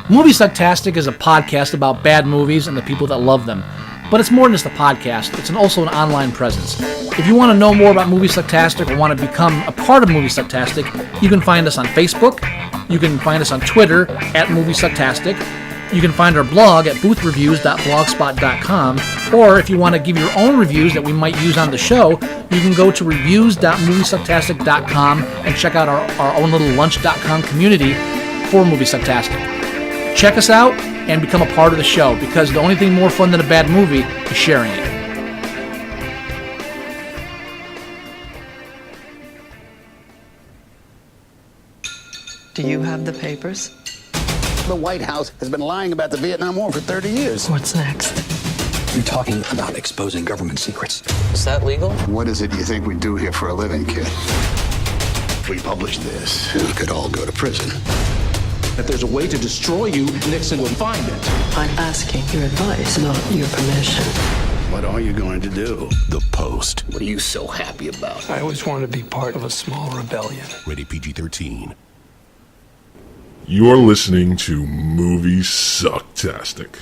Moviesucktastic is a podcast about bad movies and the people that love them. But it's more than just a podcast, it's also an online presence. If you want to know more about Moviesucktastic or want to become a part of Moviesucktastic, you can find us on Facebook, you can find us on Twitter at Moviesucktastic, you can find our blog at boothreviews.blogspot.com, or if you want to give your own reviews that we might use on the show, you can go to reviews.moviesucktastic.com and check out our own little lunch.com community for Moviesucktastic. Check us out and become a part of the show, because the only thing more fun than a bad movie is sharing it. Do you have the papers? The White House has been lying about the Vietnam War for 30 years. What's next? You're talking about exposing government secrets. Is that legal? What is it you think we do here for a living, kid? If we publish this, we could all go to prison. If there's a way to destroy you, Nixon will find it. I'm asking your advice, not your permission. What are you going to do? The Post. What are you so happy about? I always wanted to be part of a small rebellion. Rated PG-13. You're listening to Moviesucktastic.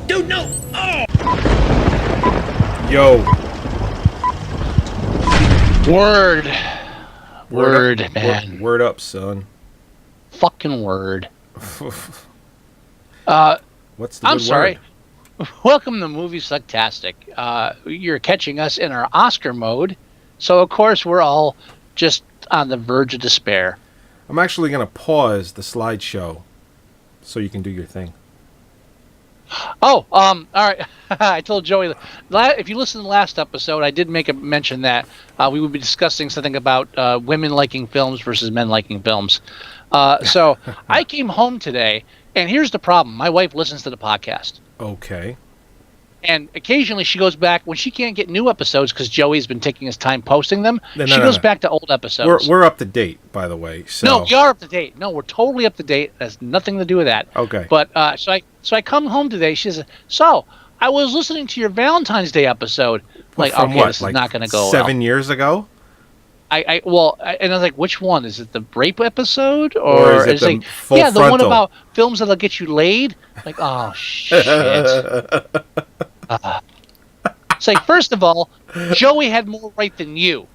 Dude, no! Oh! Yo. Word, man. Word up, son. Fucking word. What's the I'm good sorry. word? Welcome to Moviesucktastic. You're catching us in our Oscar mode, so of course we're all just on the verge of despair. I'm actually going to pause the slideshow so you can do your thing. Oh, all right. I told Joey, if you listen to the last episode, I did make a mention that we would be discussing something about women liking films versus men liking films. So I came home today, and here's the problem. My wife listens to the podcast. Okay. And occasionally she goes back, when she can't get new episodes because Joey's been taking his time posting them, she goes back to old episodes. We're up to date, by the way. So. No, we are up to date. No, we're totally up to date. It has nothing to do with that. Okay. But so I come home today. She says, "So I was listening to your Valentine's Day episode." Like, from okay, what? this is like not going to go 7 well. years ago. And I was like, which one is it? The rape episode, or is it the like, full yeah, the frontal? one about films that'll get you laid? Like, oh shit. It's like, first of all, Joey had more right than you.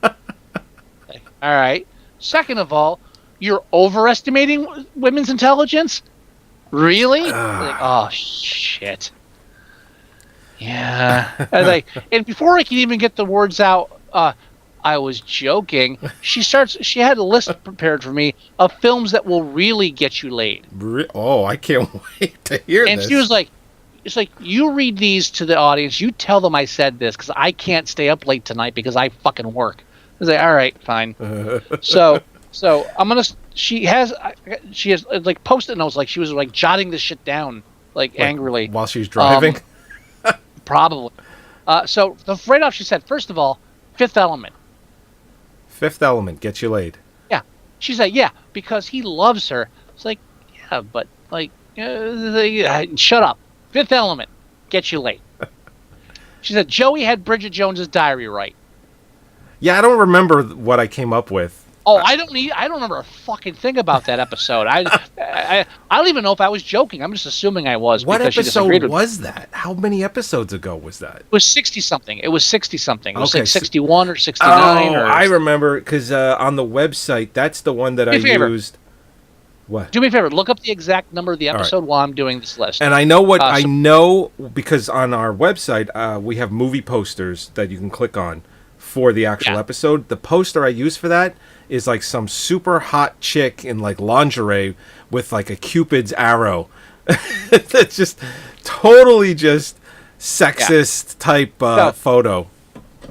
Like, all right. Second of all, you're overestimating women's intelligence? Really? Like, oh shit. Yeah. I was like, and before I can even get the words out, I was joking. She had a list prepared for me of films that will really get you laid. Oh, I can't wait to hear this. And she was like, it's like, you read these to the audience, you tell them I said this, because I can't stay up late tonight because I fucking work. I was like, all right, fine. So I'm going to, she has like post-it notes, like she was like jotting this shit down, like angrily. While she's driving? Probably. So right off she said, first of all, Fifth Element. Fifth Element gets you laid. Yeah. She said, yeah, because he loves her. It's like, yeah, but like, shut up. Fifth Element gets you laid. She said, Joey had Bridget Jones's Diary right. Yeah, I don't remember what I came up with. Oh, I don't remember a fucking thing about that episode. I I don't even know if I was joking. I'm just assuming I was. What because she disagreed episode with was that? How many episodes ago was that? It was 60 something. It was 60 something. It was Okay, like 61 or 69. Oh, or I remember because on the website, that's the one that I Do me a favor. used. What? Do me a favor. Look up the exact number of the episode while I'm doing this list. And I know what I so- know because on our website we have movie posters that you can click on for the actual episode. The poster I use for that is like some super hot chick in like lingerie with like a Cupid's arrow. That's just totally just sexist type photo.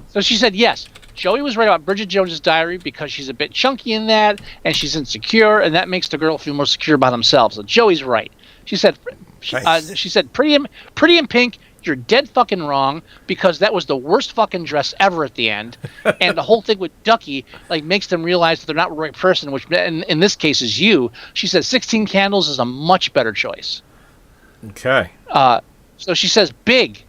So she said yes. Joey was right about Bridget Jones's Diary because she's a bit chunky in that, and she's insecure, and that makes the girl feel more secure about themselves. So Joey's right. She said, she said, Pretty in Pink, you're dead fucking wrong because that was the worst fucking dress ever at the end, and the whole thing with Ducky like makes them realize that they're not the right person, which in this case is you. She said 16 Candles is a much better choice. Okay. So she says Big.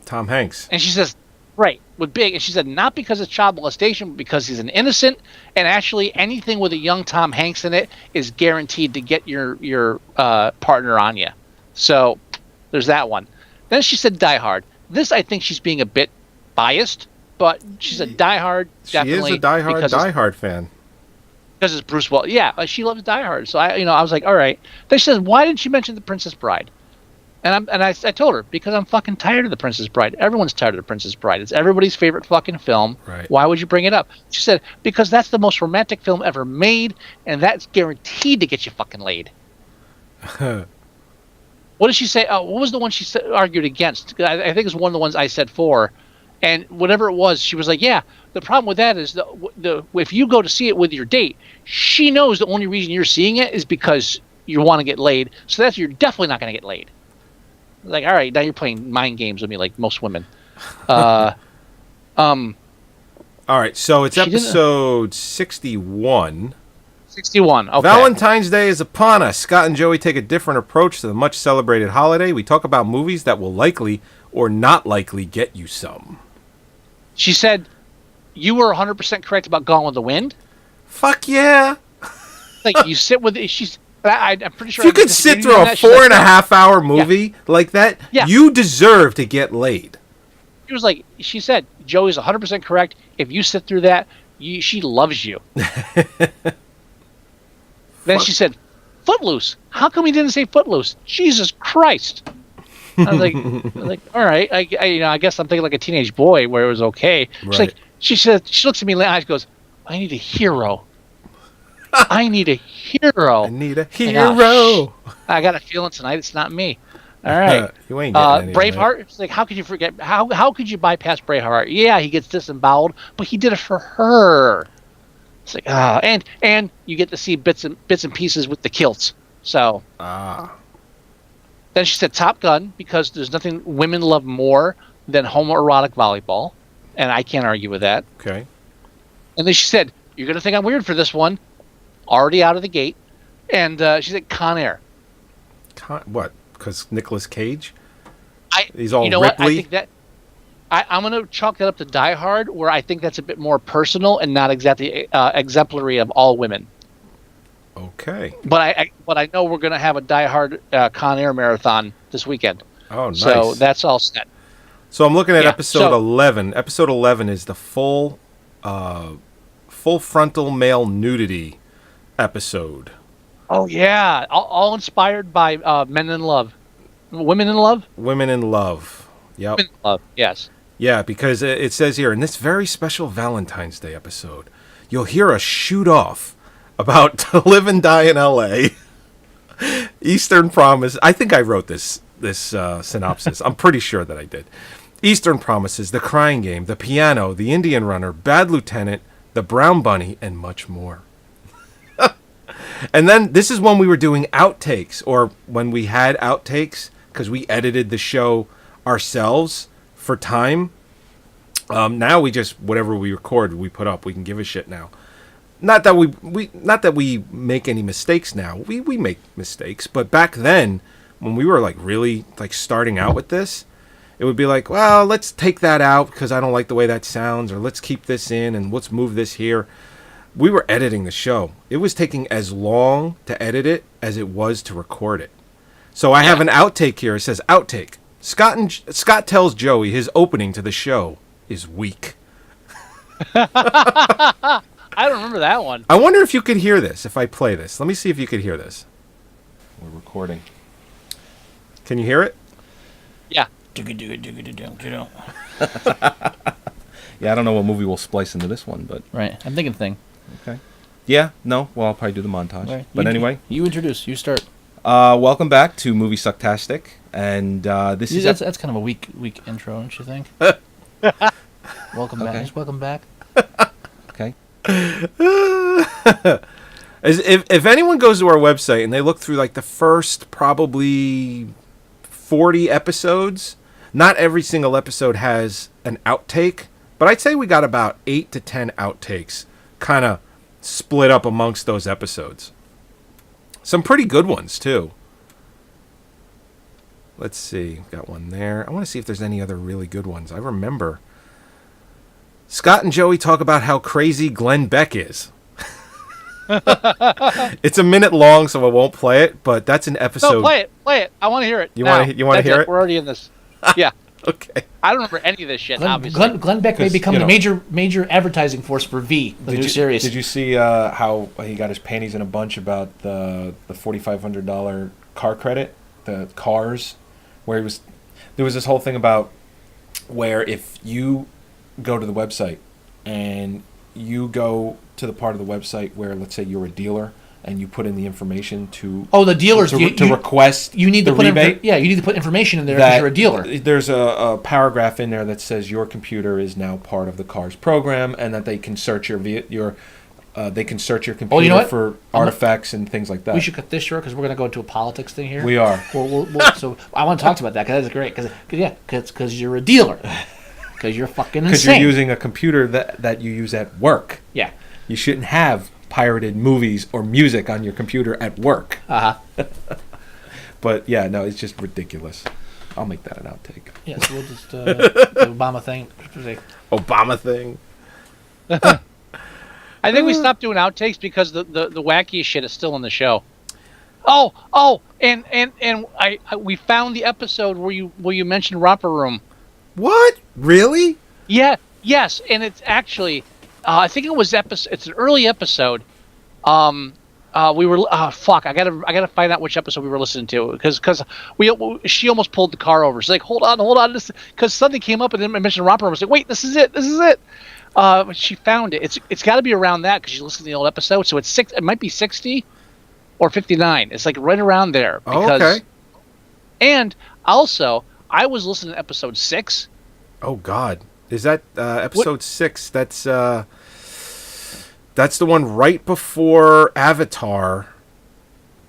Tom Hanks. And she says, right, with Big. And she said, not because it's child molestation, but because he's an innocent. And actually, anything with a young Tom Hanks in it is guaranteed to get your partner on you. So there's that one. Then she said Die Hard. This, I think she's being a bit biased, but she said Die Hard, definitely. She is a Die Hard fan. Because it's Bruce Willis. Yeah, she loves Die Hard. So I was like, all right. Then she says, why didn't she mention The Princess Bride? And I told her, because I'm fucking tired of The Princess Bride. Everyone's tired of The Princess Bride. It's everybody's favorite fucking film. Right. Why would you bring it up? She said, because that's the most romantic film ever made, and that's guaranteed to get you fucking laid. What did she say? Oh, what was the one she argued against? I think it's one of the ones I said for. And whatever it was, she was like, yeah, the problem with that is if you go to see it with your date, she knows the only reason you're seeing it is because you want to get laid. So you're definitely not going to get laid. Like, all right, now you're playing mind games with me like most women. All right, so it's episode 61. 61, okay. Valentine's Day is upon us. Scott and Joey take a different approach to the much celebrated holiday. We talk about movies that will likely or not likely get you some. She said, you were 100% correct about Gone with the Wind. Fuck yeah. Like, you sit with it. I'm pretty sure. If you could sit through a 4.5 hour movie like that, you deserve to get laid. She was like, she said, Joey's 100% correct. If you sit through that, she loves you. Then she said, Footloose. How come he didn't say Footloose? Jesus Christ. I was like, all right. I guess I'm thinking like a teenage boy where it was okay. She's like, she looks at me in the eyes and goes, I need a hero. I need a hero. I need a hero. I got a feeling tonight it's not me. All right. You ain't getting Braveheart. It's like, how could you forget? How could you bypass Braveheart? Yeah, he gets disemboweled, but he did it for her. It's like, and you get to see bits and pieces with the kilts. So. Then she said Top Gun because there's nothing women love more than homoerotic volleyball, and I can't argue with that. Okay. And then she said, you're gonna think I'm weird for this one. Already out of the gate, and she said Con Air. What? Because Nicolas Cage? He's all Ripley? What? I think that I'm going to chalk that up to Die Hard, where I think that's a bit more personal and not exactly exemplary of all women. Okay. But I know we're going to have a Die Hard Con Air marathon this weekend. Oh, nice. So that's all set. So I'm looking at episode 11. Episode 11 is the full frontal male nudity episode. Oh yeah, all inspired by Men in Love, Women in Love. Women in Love. Yep. Women in Love. Yes. Yeah, because it says here in this very special Valentine's Day episode, you'll hear us shoot off about to live and die in L.A. Eastern Promise. I think I wrote this synopsis. I'm pretty sure that I did. Eastern Promises, The Crying Game, The Piano, The Indian Runner, Bad Lieutenant, The Brown Bunny, and much more. And then this is when we were doing outtakes, or when we had outtakes, because we edited the show ourselves for time. Now we just, whatever we record, we put up. We can give a shit now. Not that we make any mistakes now. We make mistakes, but back then, when we were like really like starting out with this, it would be like, well, let's take that out because I don't like the way that sounds, or let's keep this in and let's move this here. we were editing the show. It was taking as long to edit it as it was to record it. So I have an outtake here. It says, outtake. Scott tells Joey his opening to the show is weak. I don't remember that one. I wonder if you could hear this if I play this. Let me see if you could hear this. We're recording. Can you hear it? Yeah. Yeah, I don't know what movie we'll splice into this one, but... Right. I'm thinking thing. Okay. Yeah, no, well, I'll probably do the montage. Right. But anyway. You introduce. You start. Welcome back to Moviesucktastic, and this is... That's kind of a weak intro, don't you think? Welcome back. Okay. Just welcome back. Okay. If anyone goes to our website and they look through like the first probably 40 episodes, not every single episode has an outtake, but I'd say we got about 8 to 10 outtakes kind of split up amongst those episodes. Some pretty good ones too. Let's see, got one there. I want to see if there's any other really good ones. I remember Scott and Joey talk about how crazy Glenn Beck is. It's a minute long, so I won't play it. But that's an episode. No, play it. I want to hear it. You want to hear it? We're already in this. Yeah. Okay. I don't remember any of this shit. Obviously, Glenn Beck may become the major advertising force for V, the new series. Did you see how he got his panties in a bunch about the $4,500 car credit, the cars, where there was this whole thing about where if you go to the website and you go to the part of the website where, let's say, you're a dealer and you put in the information to the dealers to request you need the to put rebate. you need to put information in there because you're a dealer. There's a paragraph in there that says your computer is now part of the car's program and that they can search your computer for artifacts and things like that. We should cut this short because we're going to go into a politics thing here. We are. So I want to talk about that because that's great. Because you're a dealer. Because you're fucking insane. Because you're using a computer that you use at work. Yeah. You shouldn't have pirated movies or music on your computer at work. But yeah, no, it's just ridiculous. I'll make that an outtake. Yeah, so we'll just the Obama thing. Obama thing. I think we stopped doing outtakes because the wackiest shit is still in the show. Oh, and we found the episode where you mentioned Romper Room. What? Really? Yeah. Yes, and it's actually, I think it was it's an early episode. We were fuck. I gotta find out which episode we were listening to because she almost pulled the car over. She's like, hold on, this because something came up and then I mentioned Romper Room. I was like, wait, this is it. She found it. It's got to be around that because she listened to the old episode. So it's it might be 60 or 59. It's like right around there. Because, okay. And also, I was listening to episode 6. Oh God, is that episode 6? That's the one right before Avatar.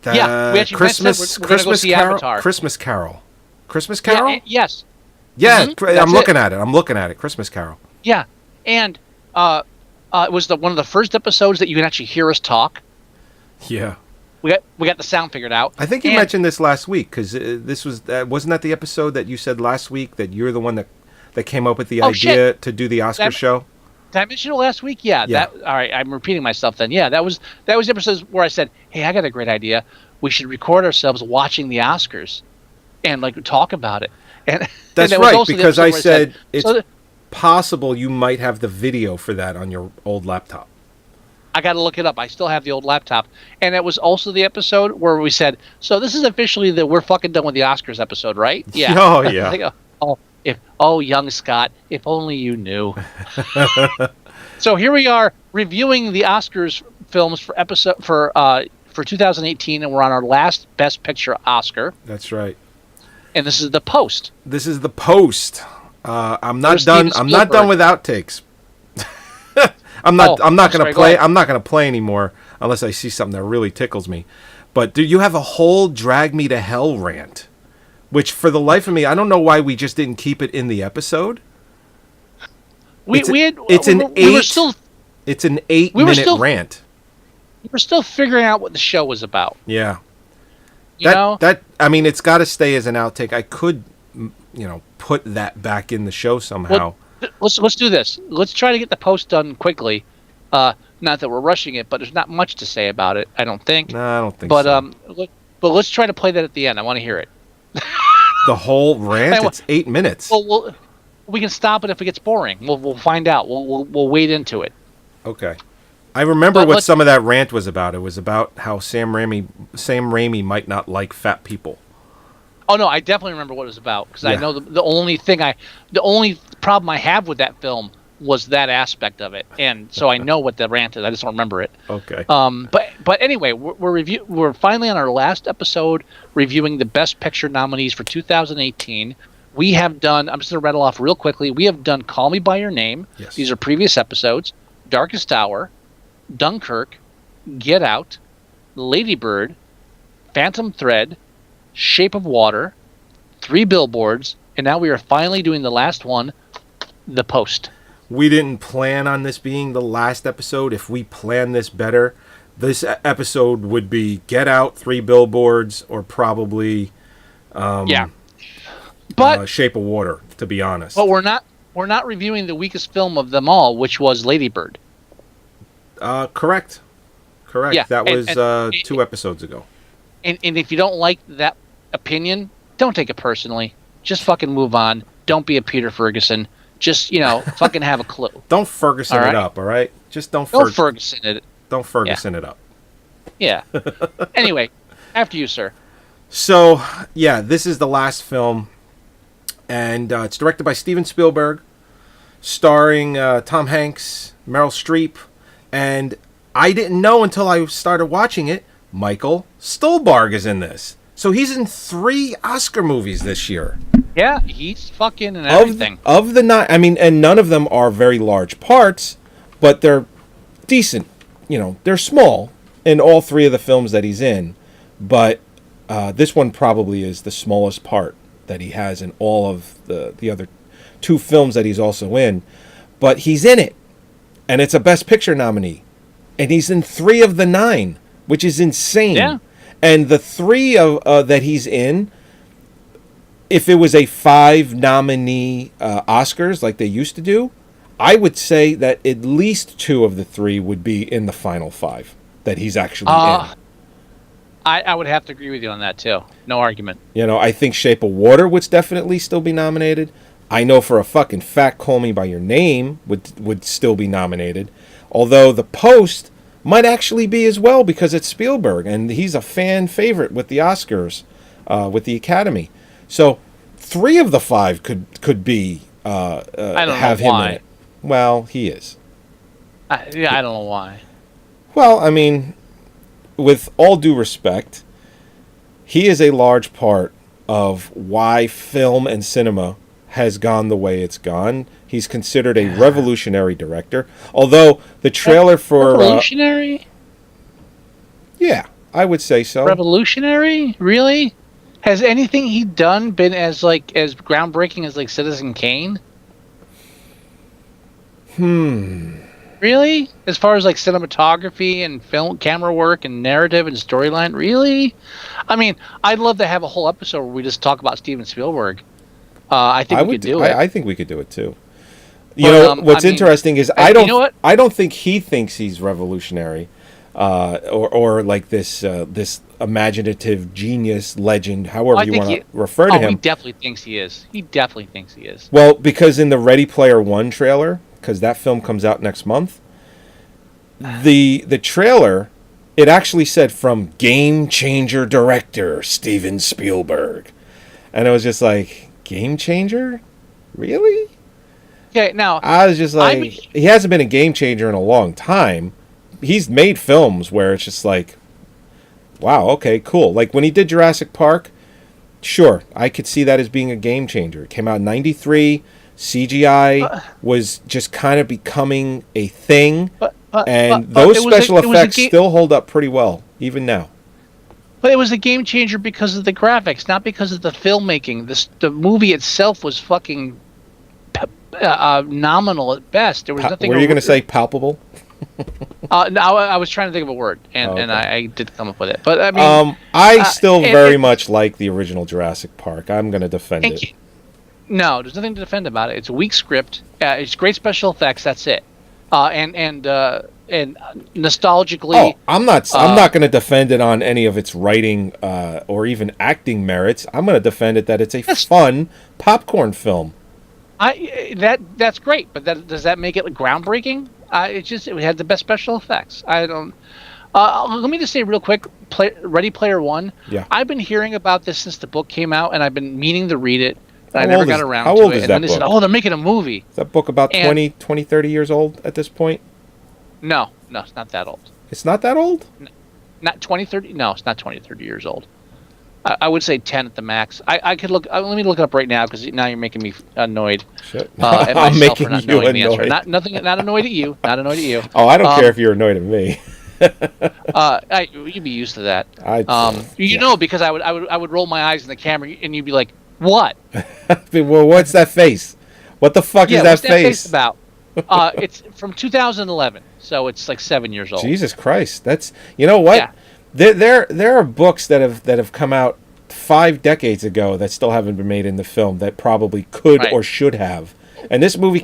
Yeah, we actually Christmas we're gonna go see Carol. Avatar. Christmas Carol. Christmas Carol. Yeah, yes. Yeah, Mhm, I'm looking at it. I'm looking at it. Christmas Carol. Yeah, and it was one of the first episodes that you can actually hear us talk. Yeah. We got the sound figured out. I think you mentioned this last week because this was wasn't that the episode that you said last week that you're the one that came up with the idea to do the Oscar show. Did I mention it last week? Yeah. That, all right. I'm repeating myself then. Yeah, that was the episode where I said, "Hey, I got a great idea. We should record ourselves watching the Oscars and like talk about it." And that's and right because I said it's so possible you might have the video for that on your old laptop. I got to look it up. I still have the old laptop. And it was also the episode where we said, so this is officially the we're fucking done with the Oscars episode, right? Yeah. Oh, yeah. Young Scott, if only you knew. So here we are reviewing the Oscars films for 2018, and we're on our last Best Picture Oscar. That's right. And this is The Post. This is The Post. I'm not done. I'm not done with outtakes. I'm not going to play. I'm not going to play anymore unless I see something that really tickles me. But dude, you have a whole "Drag Me to Hell" rant, which for the life of me, I don't know why we just didn't keep it in the episode. It's an 8-minute rant. We were still figuring out what the show was about. Yeah. I mean, it's got to stay as an outtake. I could, put that back in the show somehow. Well, let's do this. Let's try to get The Post done quickly, Not that we're rushing it, but there's not much to say about it. I don't think. No, I don't think But so. but let's try to play that at the end. I want to hear it. The whole rant? It's 8 minutes. Well, we can stop it if it gets boring. We'll find out. We'll wade into it. Okay. I remember But what let's- some of that rant was about. It was about how Sam Raimi might not like fat people. Oh no, I definitely remember what it was about because I Yeah. know the only problem I have with that film was that aspect of it, and so I know what the rant is. I just don't remember it. Okay. But anyway, we're finally on our last episode reviewing the Best Picture nominees for 2018. We have done. I'm just going to rattle off real quickly. We have done Call Me by Your Name. Yes. These are previous episodes. Darkest Hour, Dunkirk, Get Out, Lady Bird, Phantom Thread, Shape of Water, Three Billboards, and now we are finally doing the last one, The Post. We didn't plan on this being the last episode. If we planned this better, this episode would be Get Out, Three Billboards, or probably Yeah. But Shape of Water, to be honest. but we're not reviewing the weakest film of them all, which was Lady Bird. Correct. Yeah, That was and 2 episodes ago. And if you don't like that opinion, don't take it personally. Just fucking move on. Don't be a Peter Ferguson. Just, fucking have a clue. Don't Ferguson All right. it up, all right? Just don't Ferguson it. Don't Ferguson it up. Yeah. Anyway, after you, sir. So, yeah, this is the last film, and it's directed by Steven Spielberg, starring Tom Hanks, Meryl Streep, and I didn't know until I started watching it, Michael Stuhlbarg is in this. So he's in 3 Oscar movies this year. Yeah, he's fucking and everything. Of the 9, I mean, and none of them are very large parts, but they're decent. They're small in all 3 of the films that he's in, but this one probably is the smallest part that he has in all of the other 2 films that he's also in. But he's in it, and it's a Best Picture nominee, and he's in 3 of the 9, which is insane. Yeah. And the 3 of that he's in, if it was a 5 nominee Oscars like they used to do, I would say that at least 2 of the 3 would be in the final 5 that he's actually in. I would have to agree with you on that, too. No argument. I think Shape of Water would definitely still be nominated. I know for a fucking fact Call Me By Your Name would still be nominated. Although The Post might actually be as well because it's Spielberg, and he's a fan favorite with the Oscars, with the Academy. So 3 of the 5 could be I don't have know him why. in it. Well, he is. I don't know why. Well, I mean, with all due respect, he is a large part of why film and cinema has gone the way it's gone. He's considered a revolutionary director. Although the trailer for Revolutionary? yeah, I would say so. Revolutionary? Really? Has anything he done been as groundbreaking as Citizen Kane? Really? As far as cinematography and film camera work and narrative and storyline, really? I mean, I'd love to have a whole episode where we just talk about Steven Spielberg. I think we could do it. I think we could do it too. What's I mean, interesting is you know what? I don't think he thinks he's revolutionary, or like this imaginative genius legend, however you want to refer to him. He definitely thinks he is. He definitely thinks he is. Well, because in the Ready Player One trailer, because that film comes out next month, the trailer, it actually said from Game Changer director Steven Spielberg, and it was just like, Game Changer, really? Okay, now I was just like, he hasn't been a game changer in a long time. He's made films where it's just like, wow, okay, cool. Like when he did Jurassic Park, sure, I could see that as being a game changer. It came out in '93. CGI was just kind of becoming a thing, and those special effects still hold up pretty well, even now. But it was a game changer because of the graphics, not because of the filmmaking. The movie itself was fucking nominal at best. There was nothing. Were you going to say palpable? No, I was trying to think of a word, and I did come up with it. But I mean, I still very much like the original Jurassic Park. I'm going to defend it. No, there's nothing to defend about it. It's a weak script. It's great special effects. That's it. And and nostalgically. Oh, I'm not going to defend it on any of its writing or even acting merits. I'm going to defend it that it's a fun popcorn film. That's great, but does that make it groundbreaking? It had the best special effects. I don't. Let me just say real quick, Ready Player One. Yeah. I've been hearing about this since the book came out, and I've been meaning to read it, and I never got around to it. How old is and that then they book? said, "Oh, they're making a movie." Is that book about 20, 30 years old at this point? No, it's not that old. It's not that old? Not 20, 30. No, it's not 20, 30 years old. I would say 10 at the max. I could look. Let me look it up right now because now you're making me annoyed. Shit. At I'm myself for making not you knowing the answer. annoyed. Not annoyed at you. Not annoyed at you. Oh, I don't care if you're annoyed at me. You'd be used to that. Yeah. know, because I would roll my eyes in the camera and you'd be like, "What?" Well, what's that face? What the fuck is that what's face? about? It's from 2011, so it's like 7 years old. Jesus Christ, that's you know what? Yeah. There are books that have come out 5 decades ago that still haven't been made into film that probably could or should have. And this movie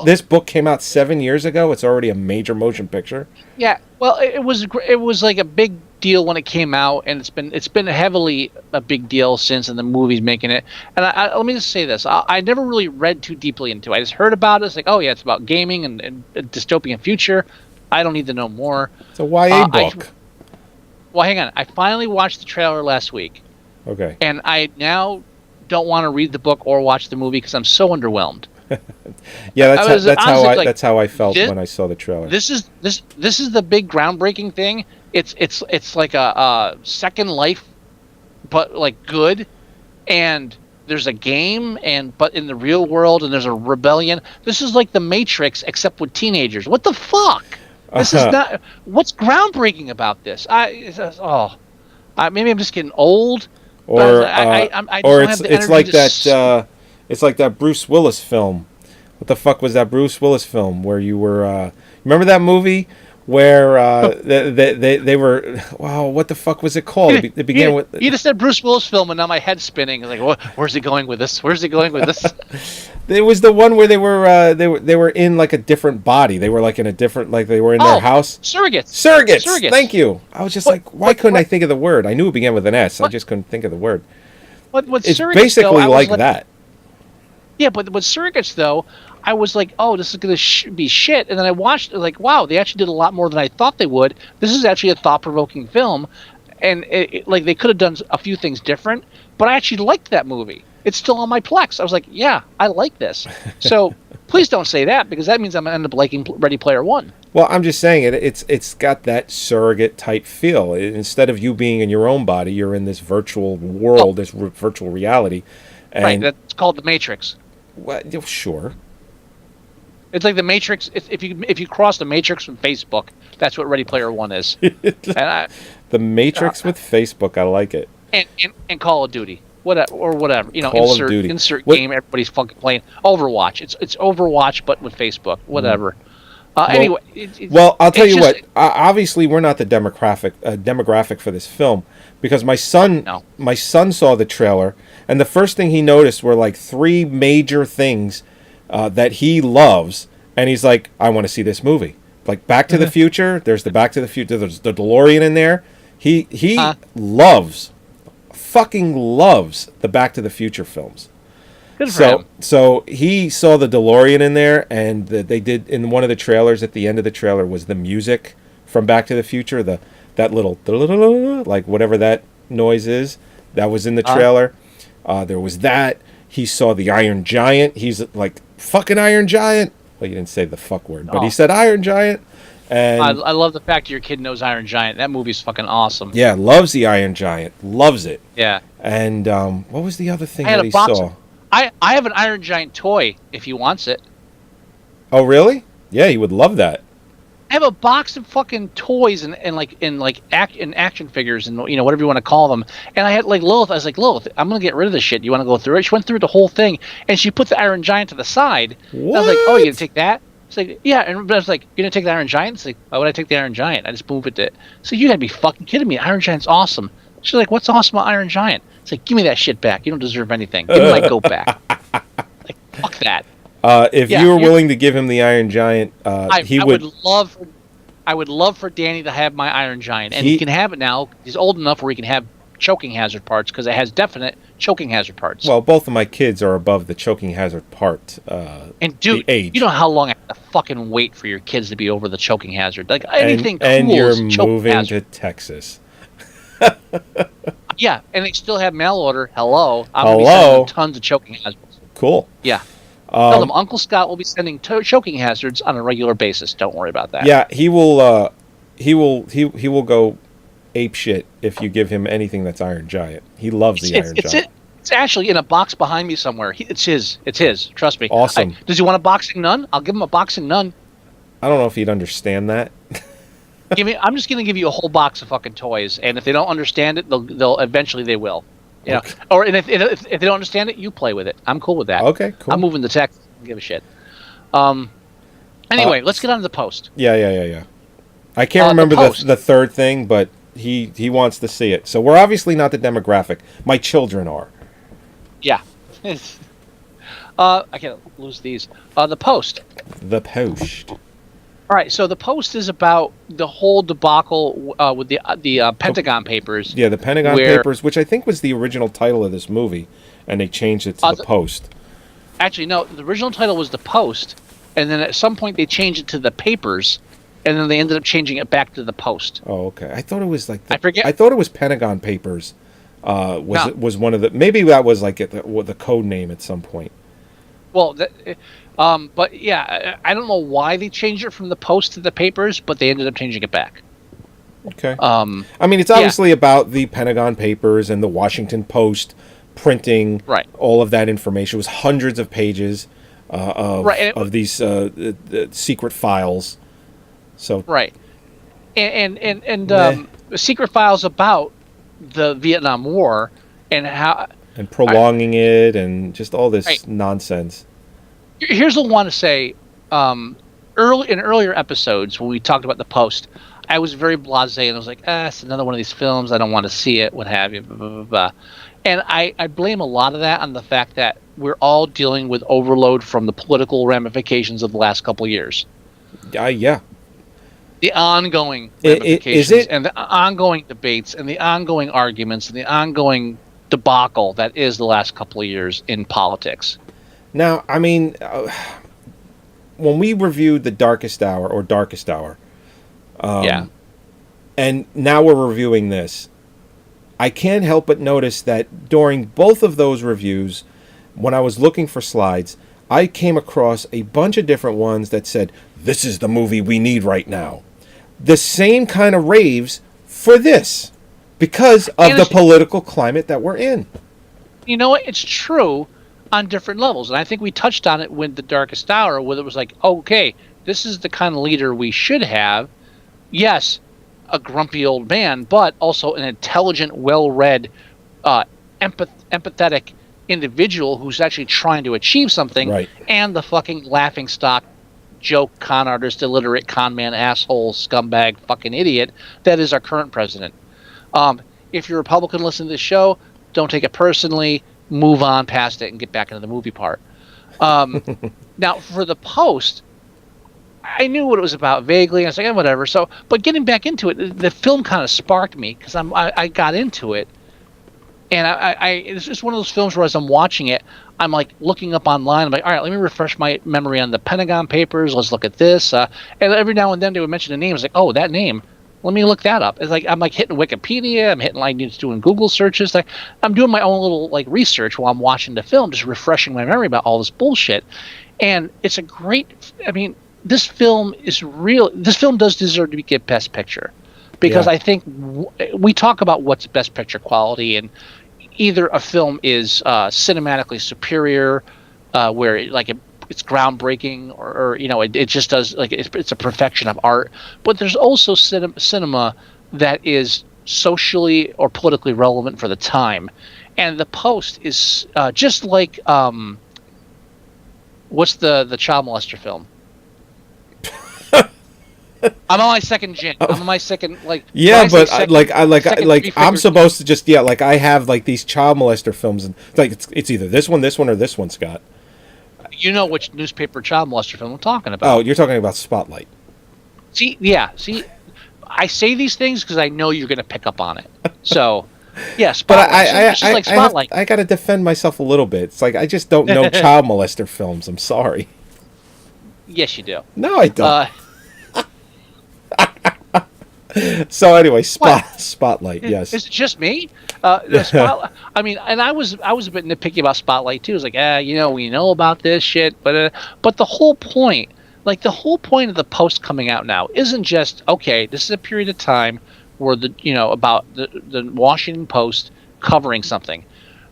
this book came out 7 years ago. It's already a major motion picture. Yeah, well, it was like a big deal when it came out, and it's been heavily a big deal since, and the movie's making it. And let me just say this: I never really read too deeply into it. I just heard about it. It's like, oh yeah, it's about gaming and a dystopian future. I don't need to know more. It's a YA book. Well, hang on. I finally watched the trailer last week. Okay. And I now don't want to read the book or watch the movie because I'm so underwhelmed. Yeah, that's how I felt when I saw the trailer. This is the big groundbreaking thing. It's like a Second Life, but like good, and there's a game, but in the real world, and there's a rebellion. This is like the Matrix except with teenagers. What the fuck? This is not. What's groundbreaking about this? Maybe I'm just getting old. Or it's like that. It's like that Bruce Willis film. What the fuck was that Bruce Willis film where you were? Remember that movie where they were? Wow, what the fuck was it called? It began with. You just said Bruce Willis film, and now my head's spinning. Like, where's he going with this? Where's he going with this? It was the one where they were in like a different body. They were like in a different they were in their house. Surrogates. Thank you. I was just why couldn't I think of the word? I knew it began with an S. I just couldn't think of the word. It's basically like that. Yeah, but with Surrogates, though, I was like, oh, this is going to be shit. And then I watched it, like, wow, they actually did a lot more than I thought they would. This is actually a thought-provoking film. And, they could have done a few things different, but I actually liked that movie. It's still on my Plex. I was like, yeah, I like this. So please don't say that, because that means I'm going to end up liking Ready Player One. Well, I'm just saying it's got that surrogate-type feel. Instead of you being in your own body, you're in this virtual world, this virtual reality. And right, that's called The Matrix. Well, sure. It's like The Matrix. If you cross The Matrix from Facebook, that's what Ready Player One is. The Matrix with Facebook, I like it. And Call of Duty, whatever. Insert What? Game everybody's fucking playing. Overwatch. It's Overwatch, but with Facebook. Whatever. Anyway. I'll tell you what. Obviously, we're not the demographic for this film because my son saw the trailer, and the first thing he noticed were like 3 major things that he loves, and he's like, I want to see this movie. Like Back to the Future. There's the Back to the Future. There's the DeLorean in there. He fucking loves the Back to the Future films. Good for him. So he saw the DeLorean in there, and they did in one of the trailers. At the end of the trailer was the music from Back to the Future. That little like whatever that noise is. That was in the trailer. There was that. He saw the Iron Giant. He's like fucking Iron Giant. Well, you didn't say the fuck word, but he said Iron Giant. And I love the fact your kid knows Iron Giant. That movie's fucking awesome. Yeah, loves the Iron Giant. Loves it. Yeah. And what was the other thing that he saw? I have an Iron Giant toy if he wants it. Oh, really? Yeah, he would love that. I have a box of fucking toys and action figures and whatever you want to call them. And I had like Lilith. I was like, Lilith, I'm gonna get rid of this shit. You want to go through it? She went through the whole thing and she put the Iron Giant to the side. What? I was like, oh, you gonna take that? It's like, yeah. And I was like, you're gonna take the Iron Giant? It's like, why would I take the Iron Giant? I just move it to. So you gotta be fucking kidding me. Iron Giant's awesome. She's like, what's awesome about Iron Giant? It's like, give me that shit back. You don't deserve anything. Give me my goat back. Like, fuck that. If you were willing to give him the Iron Giant, he would love. I would love for Danny to have my Iron Giant, and he can have it now. He's old enough where he can have choking hazard parts because it has definite choking hazard parts. Well, both of my kids are above the choking hazard part. And dude, the age. you know how long I have to fucking wait for your kids to be over the choking hazard? Like anything cool and you're is choking moving hazard. to Texas. Yeah, and they still have mail order. Hello, I'm Hello. gonna be sending them tons of choking hazards. Cool. Yeah. Tell them Uncle Scott will be sending choking hazards on a regular basis. Don't worry about that. Yeah, he will. He will go ape shit if you give him anything that's Iron Giant. He loves the Iron Giant. It's actually in a box behind me somewhere. It's his. It's his. Trust me. Awesome. Does he want a boxing nun? I'll give him a boxing nun. I don't know if he'd understand that. I'm just gonna give you a whole box of fucking toys, and if they don't understand it, they'll eventually they will. Yeah. Okay. Or and if they don't understand it, you play with it. I'm cool with that. Okay, cool. I'm moving to Texas. I don't give a shit. Anyway, let's get on to the post. Yeah. I can't remember the third thing, but he wants to see it. So we're obviously not the demographic. My children are. Yeah. I can't lose these. The post. The Post. All right, so the post is about the whole debacle with the Pentagon Papers. Yeah, the Pentagon Papers, which I think was the original title of this movie, and they changed it to The Post. Actually, no, the original title was The Post, and then at some point they changed it to The Papers, and then they ended up changing it back to The Post. Oh, okay. I thought it was like I forget. I thought it was Pentagon Papers. Was one of the, maybe that was like the code name at some point. Well, but yeah, I don't know why they changed it from The Post to The Papers, but they ended up changing it back. Okay. I mean, it's obviously about the Pentagon Papers and the Washington Post printing all of that information. It was hundreds of pages of these secret files. So and secret files about the Vietnam War and how and prolonging it and just all this nonsense. Here's what I want to say. In earlier episodes when we talked about The Post, I was very blasé and I was like, it's another one of these films. I don't want to see it, what have you, blah, blah, blah, blah. And I blame a lot of that on the fact that we're all dealing with overload from the political ramifications of the last couple of years. Yeah. The ongoing ramifications and the ongoing debates and the ongoing arguments and the ongoing debacle that is the last couple of years in politics. Now, I mean, when we reviewed The Darkest Hour, and now we're reviewing this, I can't help but notice that during both of those reviews, when I was looking for slides, I came across a bunch of different ones that said, this is the movie we need right now. The same kind of raves for this, because of the political climate that we're in. You know what? It's true on different levels. And I think we touched on it with The Darkest Hour, where it was like, okay, this is the kind of leader we should have. Yes, a grumpy old man, but also an intelligent, well-read, empathetic individual who's actually trying to achieve something, and the fucking laughingstock, joke, con artist, illiterate, con man, asshole, scumbag, fucking idiot that is our current president. If you're a Republican listening to this show, don't take it personally. Move on past it and get back into the movie part. Now, for The Post, I knew what it was about vaguely. I was like, whatever. So, but getting back into it, the film kind of sparked me because I got into it, and it's just one of those films where as I'm watching it, I'm like looking up online. I'm like, all right, let me refresh my memory on the Pentagon Papers. Let's look at this. And every now and then they would mention a name. It's like, oh, that name. Let me look that up. It's like I'm like hitting Wikipedia. I'm hitting just doing Google searches. Like I'm doing my own little like research while I'm watching the film, just refreshing my memory about all this bullshit. And it's a great. I mean, this film is real. This film does deserve to get Best Picture, because I think we talk about what's Best Picture quality, and either a film is cinematically superior, where it's groundbreaking, or it just does it's a perfection of art. But there's also cinema that is socially or politically relevant for the time, and The Post is just like what's the child molester film? I'm on my second gin. I'm on my second Yeah, but I'm supposed to just I have these child molester films, and it's either this one, or this one, Scott. You know which newspaper child molester film I'm talking about. Oh, you're talking about Spotlight. See, I say these things because I know you're going to pick up on it. So, yeah, But Spotlight. It's just like Spotlight. I got to defend myself a little bit. It's like I just don't know child molester films. I'm sorry. Yes, you do. No, I don't. So anyway, Spotlight. Yes. Is it just me? The Spotlight. I mean, and I was a bit nitpicky about Spotlight too. It's like, we know about this shit, but the whole point, of the Post coming out now isn't just okay. This is a period of time where about the Washington Post covering something.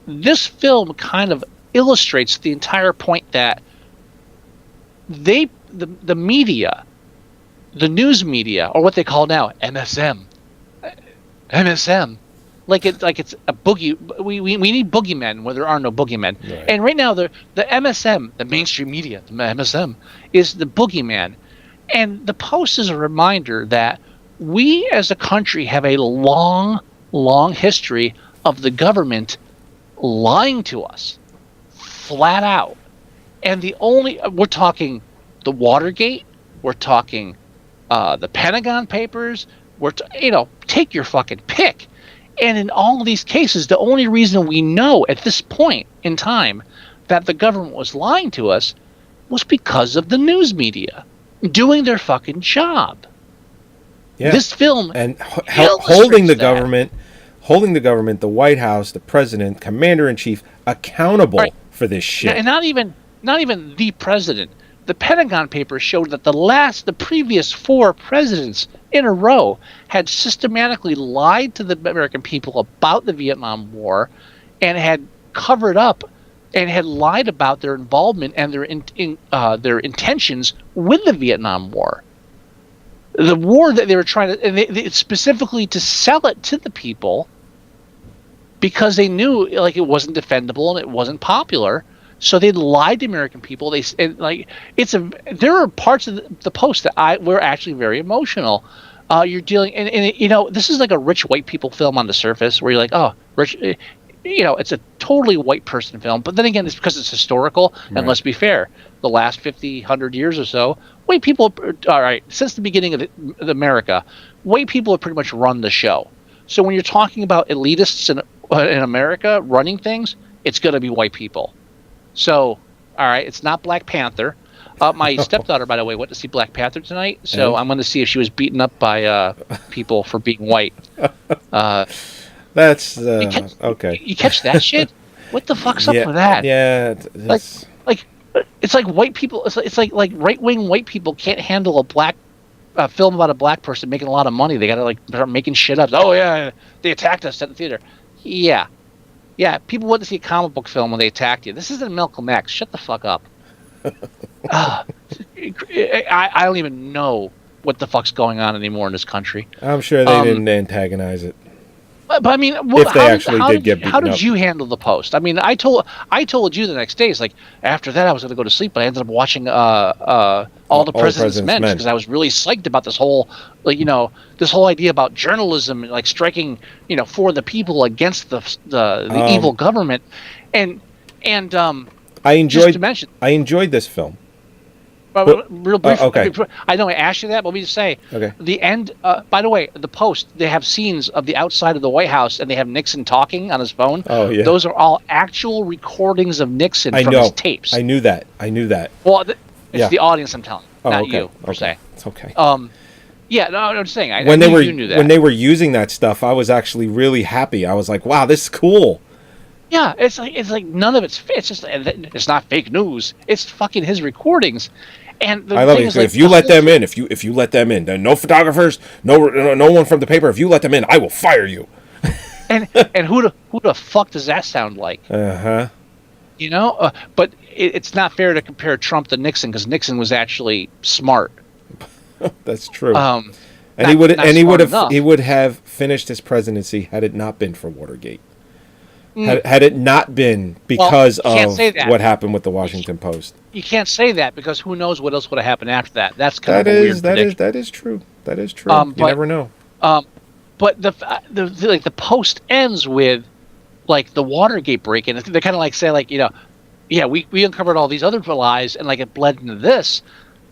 This film kind of illustrates the entire point that the media. The news media, or what they call now MSM, like it's a boogie. We need boogeymen where there are no boogeymen. Right. And right now the MSM, the mainstream media, the MSM, is the boogeyman. And the Post is a reminder that we as a country have a long, long history of the government lying to us, flat out. And we're talking the Watergate, we're talking the Pentagon Papers, take your fucking pick. And in all of these cases, the only reason we know at this point in time that the government was lying to us was because of the news media doing their fucking job. Yeah. This film and holding the government, the White House, the president, commander-in-chief accountable for this shit. And not even the president. The Pentagon Papers showed that the previous 4 presidents in a row had systematically lied to the American people about the Vietnam War and had covered up and had lied about their involvement and their intentions with the Vietnam War. The war that they were trying to, and they specifically to sell it to the people because they knew it wasn't defendable and it wasn't popular. So they lied to American people. There are parts of the Post that were actually very emotional. You're dealing, and this is like a rich white people film on the surface, where you're like, oh, rich, it's a totally white person film. But then again, it's because it's historical, and let's be fair, the last 50, 100 years or so, white people, all right, since the beginning of America, white people have pretty much run the show. So when you're talking about elitists in America running things, it's going to be white people. So, all right, it's not Black Panther. My stepdaughter, by the way, went to see Black Panther tonight, so I'm going to see if she was beaten up by people for being white. That's okay. You catch that shit? What the fuck's up with that? Yeah, it's like white people. It's like right-wing white people can't handle a film about a black person making a lot of money. They got to start making shit up. Oh yeah, they attacked us at the theater. Yeah, people went to see a comic book film when they attacked you. This isn't Malcolm X. Shut the fuck up. I don't even know what the fuck's going on anymore in this country. I'm sure they didn't antagonize it. But I mean, how did you handle the Post? I mean, I told you the next day. It's like after that I was going to go to sleep, but I ended up watching All the President's Men because I was really psyched about this whole this whole idea about journalism striking for the people against the evil government, and I enjoyed this film. Real brief. Okay. I know I asked you that, but let me just say, the end. By the way, the Post, they have scenes of the outside of the White House, and they have Nixon talking on his phone. Oh yeah. Those are all actual recordings of Nixon from his tapes. I knew that. Well, it's the audience I'm telling, not you per se. It's okay. Yeah, no, I'm just saying. You knew that. When they were using that stuff, I was actually really happy. I was like, wow, this is cool. Yeah, it's like none of it's just it's not fake news. It's fucking his recordings. And I love it. If you let them in, if you let them in, then no photographers, no one from the paper. If you let them in, I will fire you. and who the fuck does that sound like? But it's not fair to compare Trump to Nixon because Nixon was actually smart. That's true. He would have finished his presidency had it not been for Watergate. Had it not been because of what happened with the Washington Post. You can't say that because who knows what else would have happened after that. That's kind of a weird prediction. That is true. You never know. But the Post ends with the Watergate break-in. They kind of say we uncovered all these other lies and it bled into this.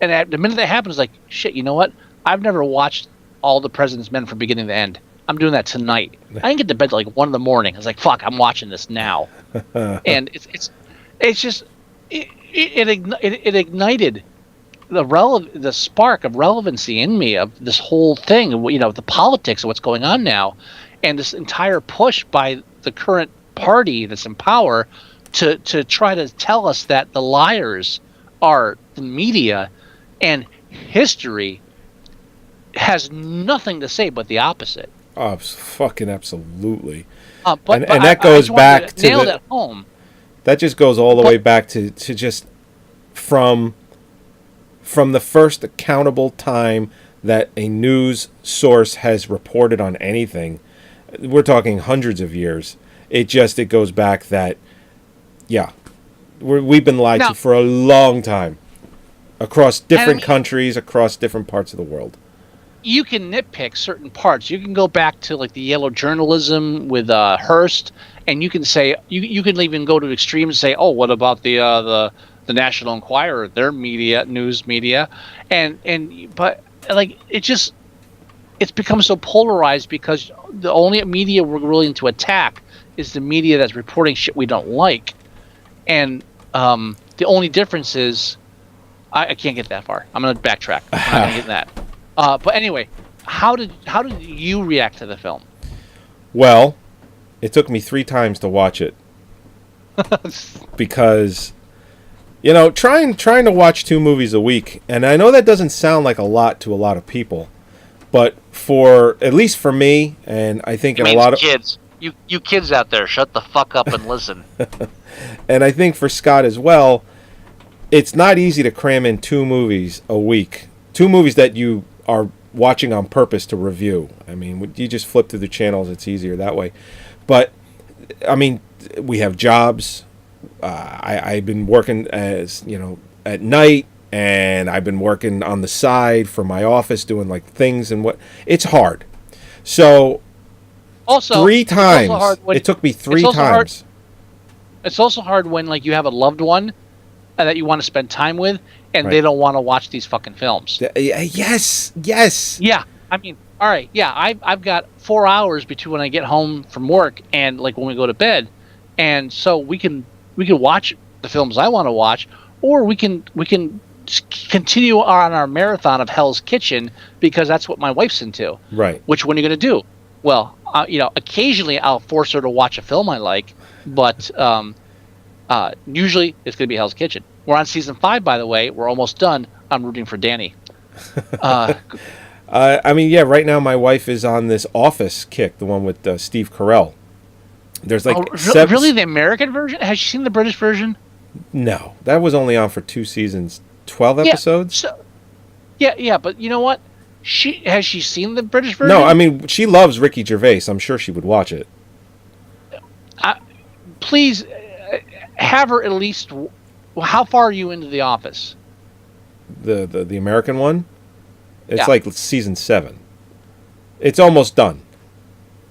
And at the minute that happens, shit, you know what? I've never watched All the President's Men from beginning to end. I'm doing that tonight. I didn't get to bed till like 1 in the morning. I was like, fuck, I'm watching this now. And it's just it ignited the spark of relevancy in me of this whole thing, the politics of what's going on now, and this entire push by the current party that's in power to try to tell us that the liars are the media, and history has nothing to say but the opposite. Oh, fucking absolutely. But that goes back to nail that home. That just goes all the way back to just from the first accountable time that a news source has reported on anything. We're talking hundreds of years. It goes back that, yeah, we've been lied to for a long time, across different countries, across different parts of the world. You can nitpick certain parts. You can go back to like the yellow journalism with Hearst, and you can say you can even go to extremes and say, oh, what about the National Enquirer, their news media, but like it's become so polarized because the only media we're willing to attack is the media that's reporting shit we don't like, and the only difference is I can't get that far. I'm gonna backtrack. I'm not gonna get that. But anyway, how did you react to the film? Well, it took me 3 times to watch it because, trying to watch 2 movies a week, and I know that doesn't sound like a lot to a lot of people, but at least for me, and I think a lot of kids, you kids out there, shut the fuck up and listen. And I think for Scott as well, it's not easy to cram in 2 movies a week. 2 movies that you are watching on purpose to review. I mean, you just flip through the channels, it's easier that way. But, I mean, we have jobs. I've been working at night, and I've been working on the side for my office doing like things and it's hard. So, also 3 times. It took me 3 times. It's also hard when like you have a loved one that you want to spend time with, and Right. they don't want to watch these fucking films. Yes. Yeah, I mean, all right, yeah, I've got 4 hours between when I get home from work and like when we go to bed, and so we can watch the films I want to watch, or we can continue on our marathon of Hell's Kitchen because that's what my wife's into. Right. Which one are you going to do? Well, occasionally I'll force her to watch a film I like, but usually it's going to be Hell's Kitchen. We're on season 5, by the way. We're almost done. I'm rooting for Danny. I mean, yeah, right now my wife is on this Office kick, the one with Steve Carell. There's like really the American version? Has she seen the British version? No, that was only on for 2 seasons, 12 episodes. Yeah, but you know what? Has she seen the British version? No, I mean she loves Ricky Gervais. I'm sure she would watch it. Please have her at least. How far are you into The Office? The American one? It's Yeah. like season 7. It's almost done.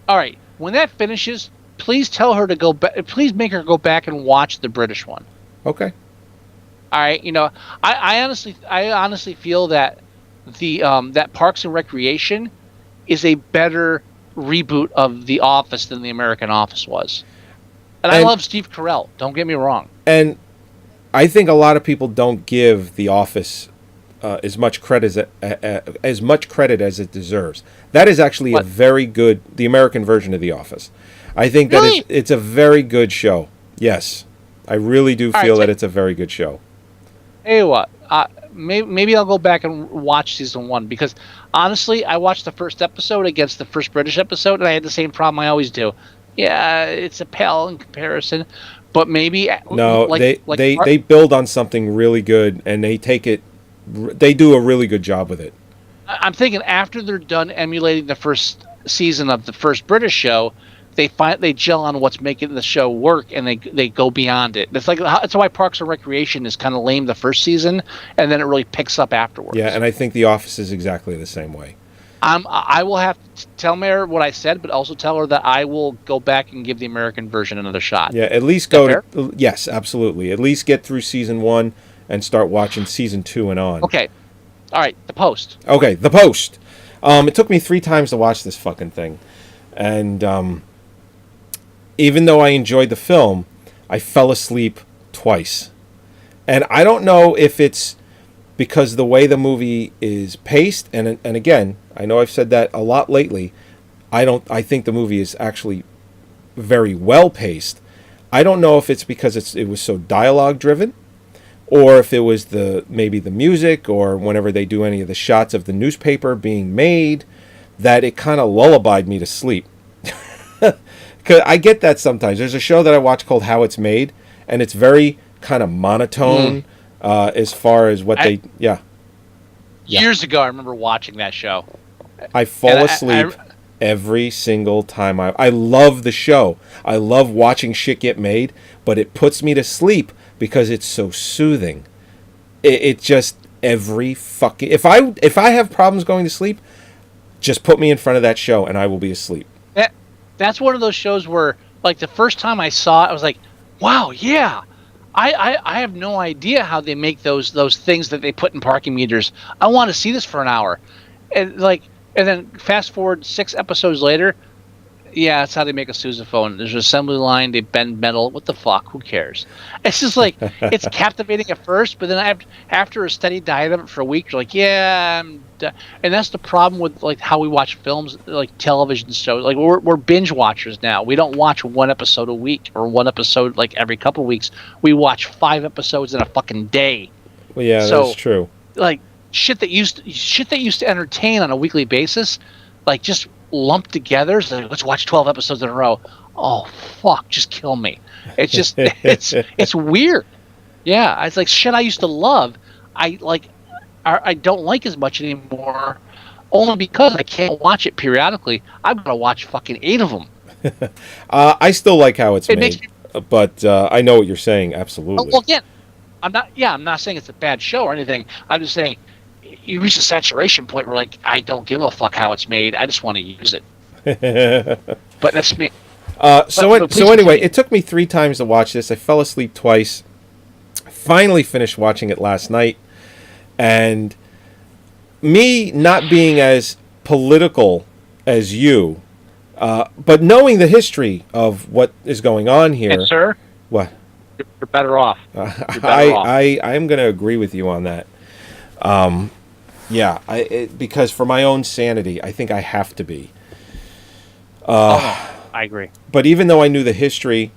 All right. When that finishes, please tell her to go back. Please make her go back and watch the British one. Okay. All right. I honestly feel that that Parks and Recreation is a better reboot of The Office than the American Office was. And I love Steve Carell. Don't get me wrong. And I think a lot of people don't give The Office as much credit as it deserves. That is actually a very good, the American version of The Office. I think that it's a very good show. Yes, I really do feel that it's a very good show. Hey, what? Maybe I'll go back and watch season 1 because honestly, I watched the first episode against the first British episode, and I had the same problem I always do. Yeah, it's a pale in comparison, but maybe no, they build on something really good, and they do a really good job with it. I'm thinking after they're done emulating the first season of the first British show, they gel on what's making the show work, and they go beyond it. That's why Parks and Recreation is kind of lame the first season, and then it really picks up afterwards. Yeah, and I think The Office is exactly the same way. I will have to tell Mare what I said, but also tell her that I will go back and give the American version another shot. Yeah, at least yes, absolutely. At least get through season 1 and start watching season 2 and on. Okay. All right, The Post. Okay, The Post. It took me 3 times to watch this fucking thing. And even though I enjoyed the film, I fell asleep twice. And I don't know if it's because the way the movie is paced, and again, I know I've said that a lot lately. I think the movie is actually very well paced. I don't know if it's because it was so dialogue driven, or if it was maybe the music, or whenever they do any of the shots of the newspaper being made, that it kind of lullabied me to sleep. Because I get that sometimes. There's a show that I watch called How It's Made, and it's very kind of monotone as far as what Yeah. Years ago, I remember watching that show. I fall asleep every single time. I love the show. I love watching shit get made, but it puts me to sleep because it's so soothing. It just every fucking if I have problems going to sleep, just put me in front of that show and I will be asleep. That's one of those shows where, like, the first time I saw it, I was like, wow, yeah. I have no idea how they make those things that they put in parking meters. I want to see this for an hour. And then fast forward 6 episodes later, yeah, that's how they make a sousaphone. There's an assembly line, they bend metal. What the fuck? Who cares? It's just like, it's captivating at first, but then after a steady diet of it for a week, you're like, yeah, I'm done. And that's the problem with, like, how we watch films, like television shows. Like, we're binge watchers now. We don't watch 1 episode a week or 1 episode, like, every couple of weeks. We watch 5 episodes in a fucking day. Well, yeah, that's true. Like, shit that used to entertain on a weekly basis, like, just lumped together. So let's watch 12 episodes in a row. Oh fuck, just kill me. It's just it's weird. Yeah, it's like shit I used to love. I don't like as much anymore, only because I can't watch it periodically. I've got to watch fucking 8 of them. I still like How It's Made, but I know what you're saying. Absolutely. Well, again, I'm not saying it's a bad show or anything. I'm just saying you reach a saturation point where, like, I don't give a fuck how it's made. I just want to use it. But that's me. So anyway, it took me 3 times to watch this. I fell asleep twice. Finally finished watching it last night. And me not being as political as you, but knowing the history of what is going on here. And sir? What? You're better off. I'm going to agree with you on that. Yeah, because for my own sanity, I think I have to be. I agree. But even though I knew the history,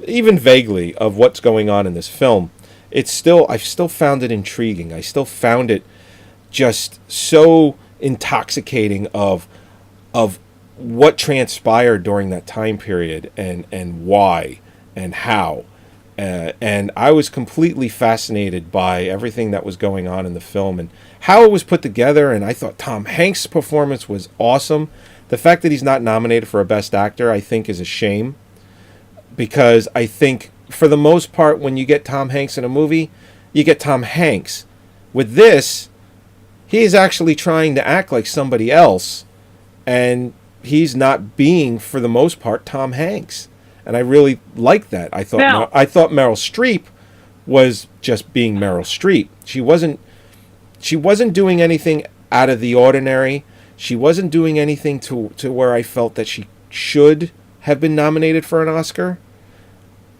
even vaguely, of what's going on in this film, I've still found it intriguing. I still found it just so intoxicating of what transpired during that time period and why and how. And I was completely fascinated by everything that was going on in the film and how it was put together. And I thought Tom Hanks' performance was awesome. The fact that he's not nominated for a Best Actor, I think, is a shame. Because I think, for the most part, when you get Tom Hanks in a movie, you get Tom Hanks. With this, he's actually trying to act like somebody else. And he's not being, for the most part, Tom Hanks. And I really liked that. I thought Meryl Streep was just being Meryl Streep. She wasn't doing anything out of the ordinary. She wasn't doing anything to where I felt that she should have been nominated for an Oscar.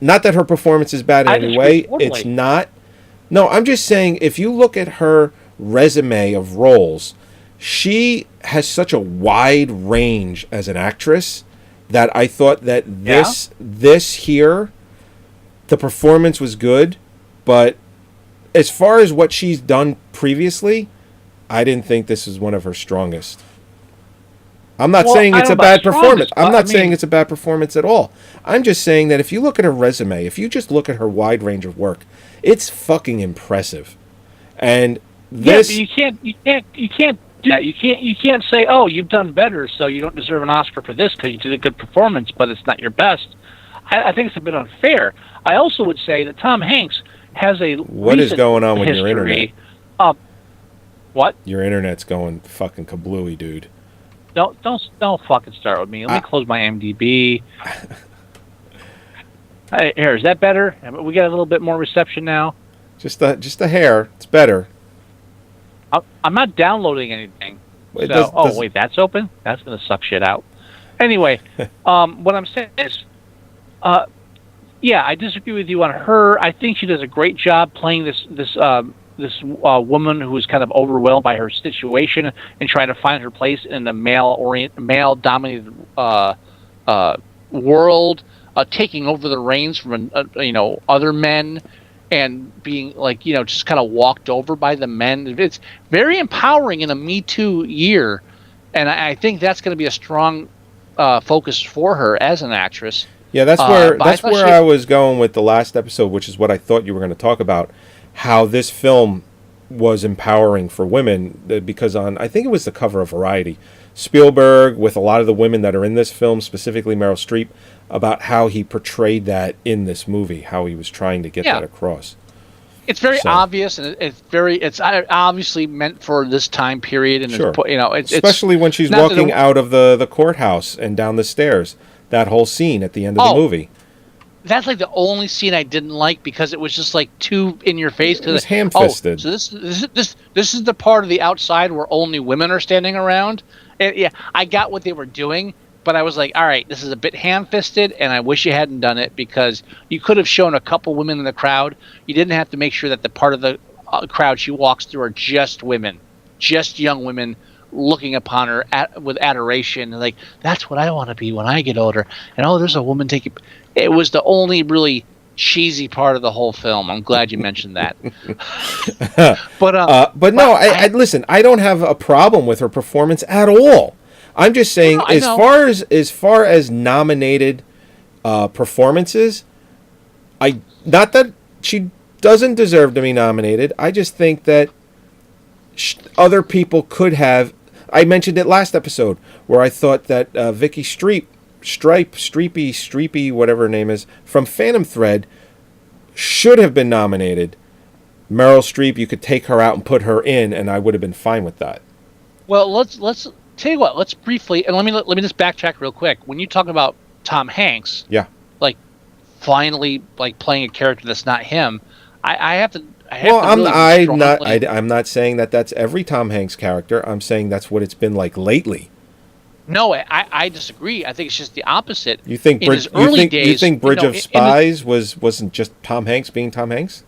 Not that her performance is bad in any way. It's not. No, I'm just saying, if you look at her resume of roles, she has such a wide range as an actress that I thought that this here, the performance was good, but as far as what she's done previously, I didn't think this is one of her strongest. I'm not saying it's a bad performance. I'm not saying it's a bad performance at all. I'm just saying that if you look at her resume, if you just look at her wide range of work, it's fucking impressive. And this, yeah, but you can't do that. You can't say, oh, you've done better, so you don't deserve an Oscar for this because you did a good performance, but it's not your best. I think it's a bit unfair. I also would say that Tom Hanks has a what is going on with your internet? What? Your internet's going fucking kablooey, dude. Don't fucking start with me. Let me close my IMDb. Here, is that better? We got a little bit more reception now. Just a hair. It's better. I'm not downloading anything. It So, does- wait, that's open? That's going to suck shit out. Anyway, what I'm saying is, yeah, I disagree with you on her. I think she does a great job playing this woman who is kind of overwhelmed by her situation and trying to find her place in the male dominated world, taking over the reins from other men, and being just kind of walked over by the men. It's very empowering in a Me Too year, and I think that's going to be a strong focus for her as an actress. Yeah, that's where I was going with the last episode, which is what I thought you were going to talk about, how this film was empowering for women, because I think it was the cover of Variety, Spielberg, with a lot of the women that are in this film, specifically Meryl Streep, about how he portrayed that in this movie, how he was trying to get that across. It's very obvious, and it's obviously meant for this time period, and sure. it's especially when she's walking out of the courthouse and down the stairs. That whole scene at the end of the movie. That's like the only scene I didn't like, because it was just like too in your face. It was ham-fisted. So this is the part of the outside where only women are standing around. And yeah, I got what they were doing, but I was like, all right, this is a bit ham-fisted, and I wish you hadn't done it, because you could have shown a couple women in the crowd. You didn't have to make sure that the part of the crowd she walks through are just women, just young women, looking upon her with adoration, like, that's what I want to be when I get older. And there's a woman taking. It was the only really cheesy part of the whole film. I'm glad you mentioned that. But no, I listen. I don't have a problem with her performance at all. I'm just saying, as far as nominated performances, not that she doesn't deserve to be nominated. I just think that other people could have. I mentioned it last episode where I thought that Vicky Streepy, whatever her name is, from Phantom Thread, should have been nominated. Meryl Streep, you could take her out and put her in, and I would have been fine with that. Well, let's tell you what. Let's briefly, and let me just backtrack real quick. When you talk about Tom Hanks, finally playing a character that's not him, I have to. I'm not saying that that's every Tom Hanks character. I'm saying that's what it's been like lately. No, I disagree. I think it's just the opposite. You think Bridge of Spies wasn't just Tom Hanks being Tom Hanks?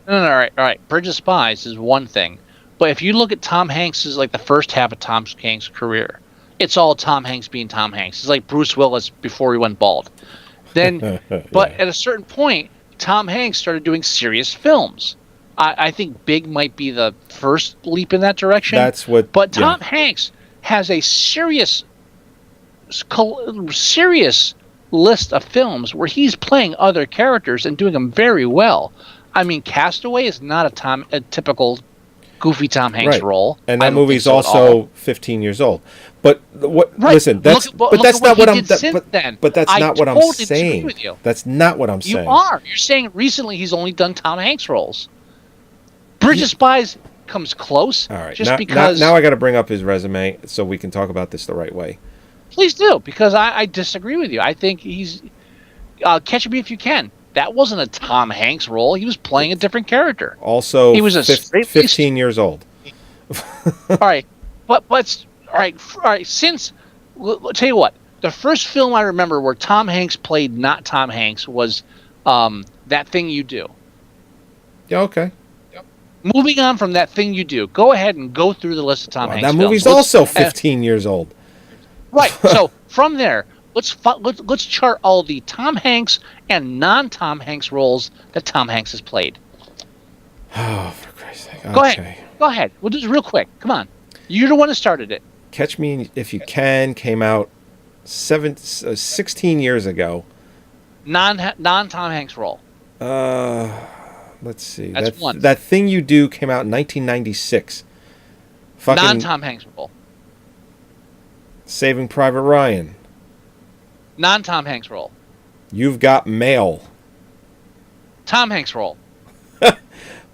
No, all right. Bridge of Spies is one thing, but if you look at Tom Hanks's the first half of Tom Hanks' career, it's all Tom Hanks being Tom Hanks. It's like Bruce Willis before he went bald. Then, but at a certain point, Tom Hanks started doing serious films. I think Big might be the first leap in that direction. But Tom Hanks has a serious list of films where he's playing other characters and doing them very well. I mean, Castaway is not a typical goofy Tom Hanks role, and that movie's also 15 years old. But listen, that's not what I'm saying. That's not what I'm saying. You're saying recently he's only done Tom Hanks roles. Bridge of Spies comes close. All right, because now I got to bring up his resume so we can talk about this the right way. Please do, because I disagree with you. I think he's Catch Me If You Can. That wasn't a Tom Hanks role. He was playing a different character. Also, he was 15 years old. All right, but all right. Since I'll tell you what, the first film I remember where Tom Hanks played not Tom Hanks was That Thing You Do. Yeah. Okay. Moving on from That Thing You Do, go ahead and go through the list of Tom Hanks films. That movie's also 15 years old. Right. So from there, let's chart all the Tom Hanks and non-Tom Hanks roles that Tom Hanks has played. Oh, for Christ's sake! Okay. Go ahead. We'll do this real quick. Come on. You're the one that started it. Catch Me If You Can came out 16 years ago. Non-Tom Hanks role. Let's see. That's one. That Thing You Do came out in 1996. Non-Tom Hanks role. Saving Private Ryan. Non-Tom Hanks role. You've Got Mail. Tom Hanks role.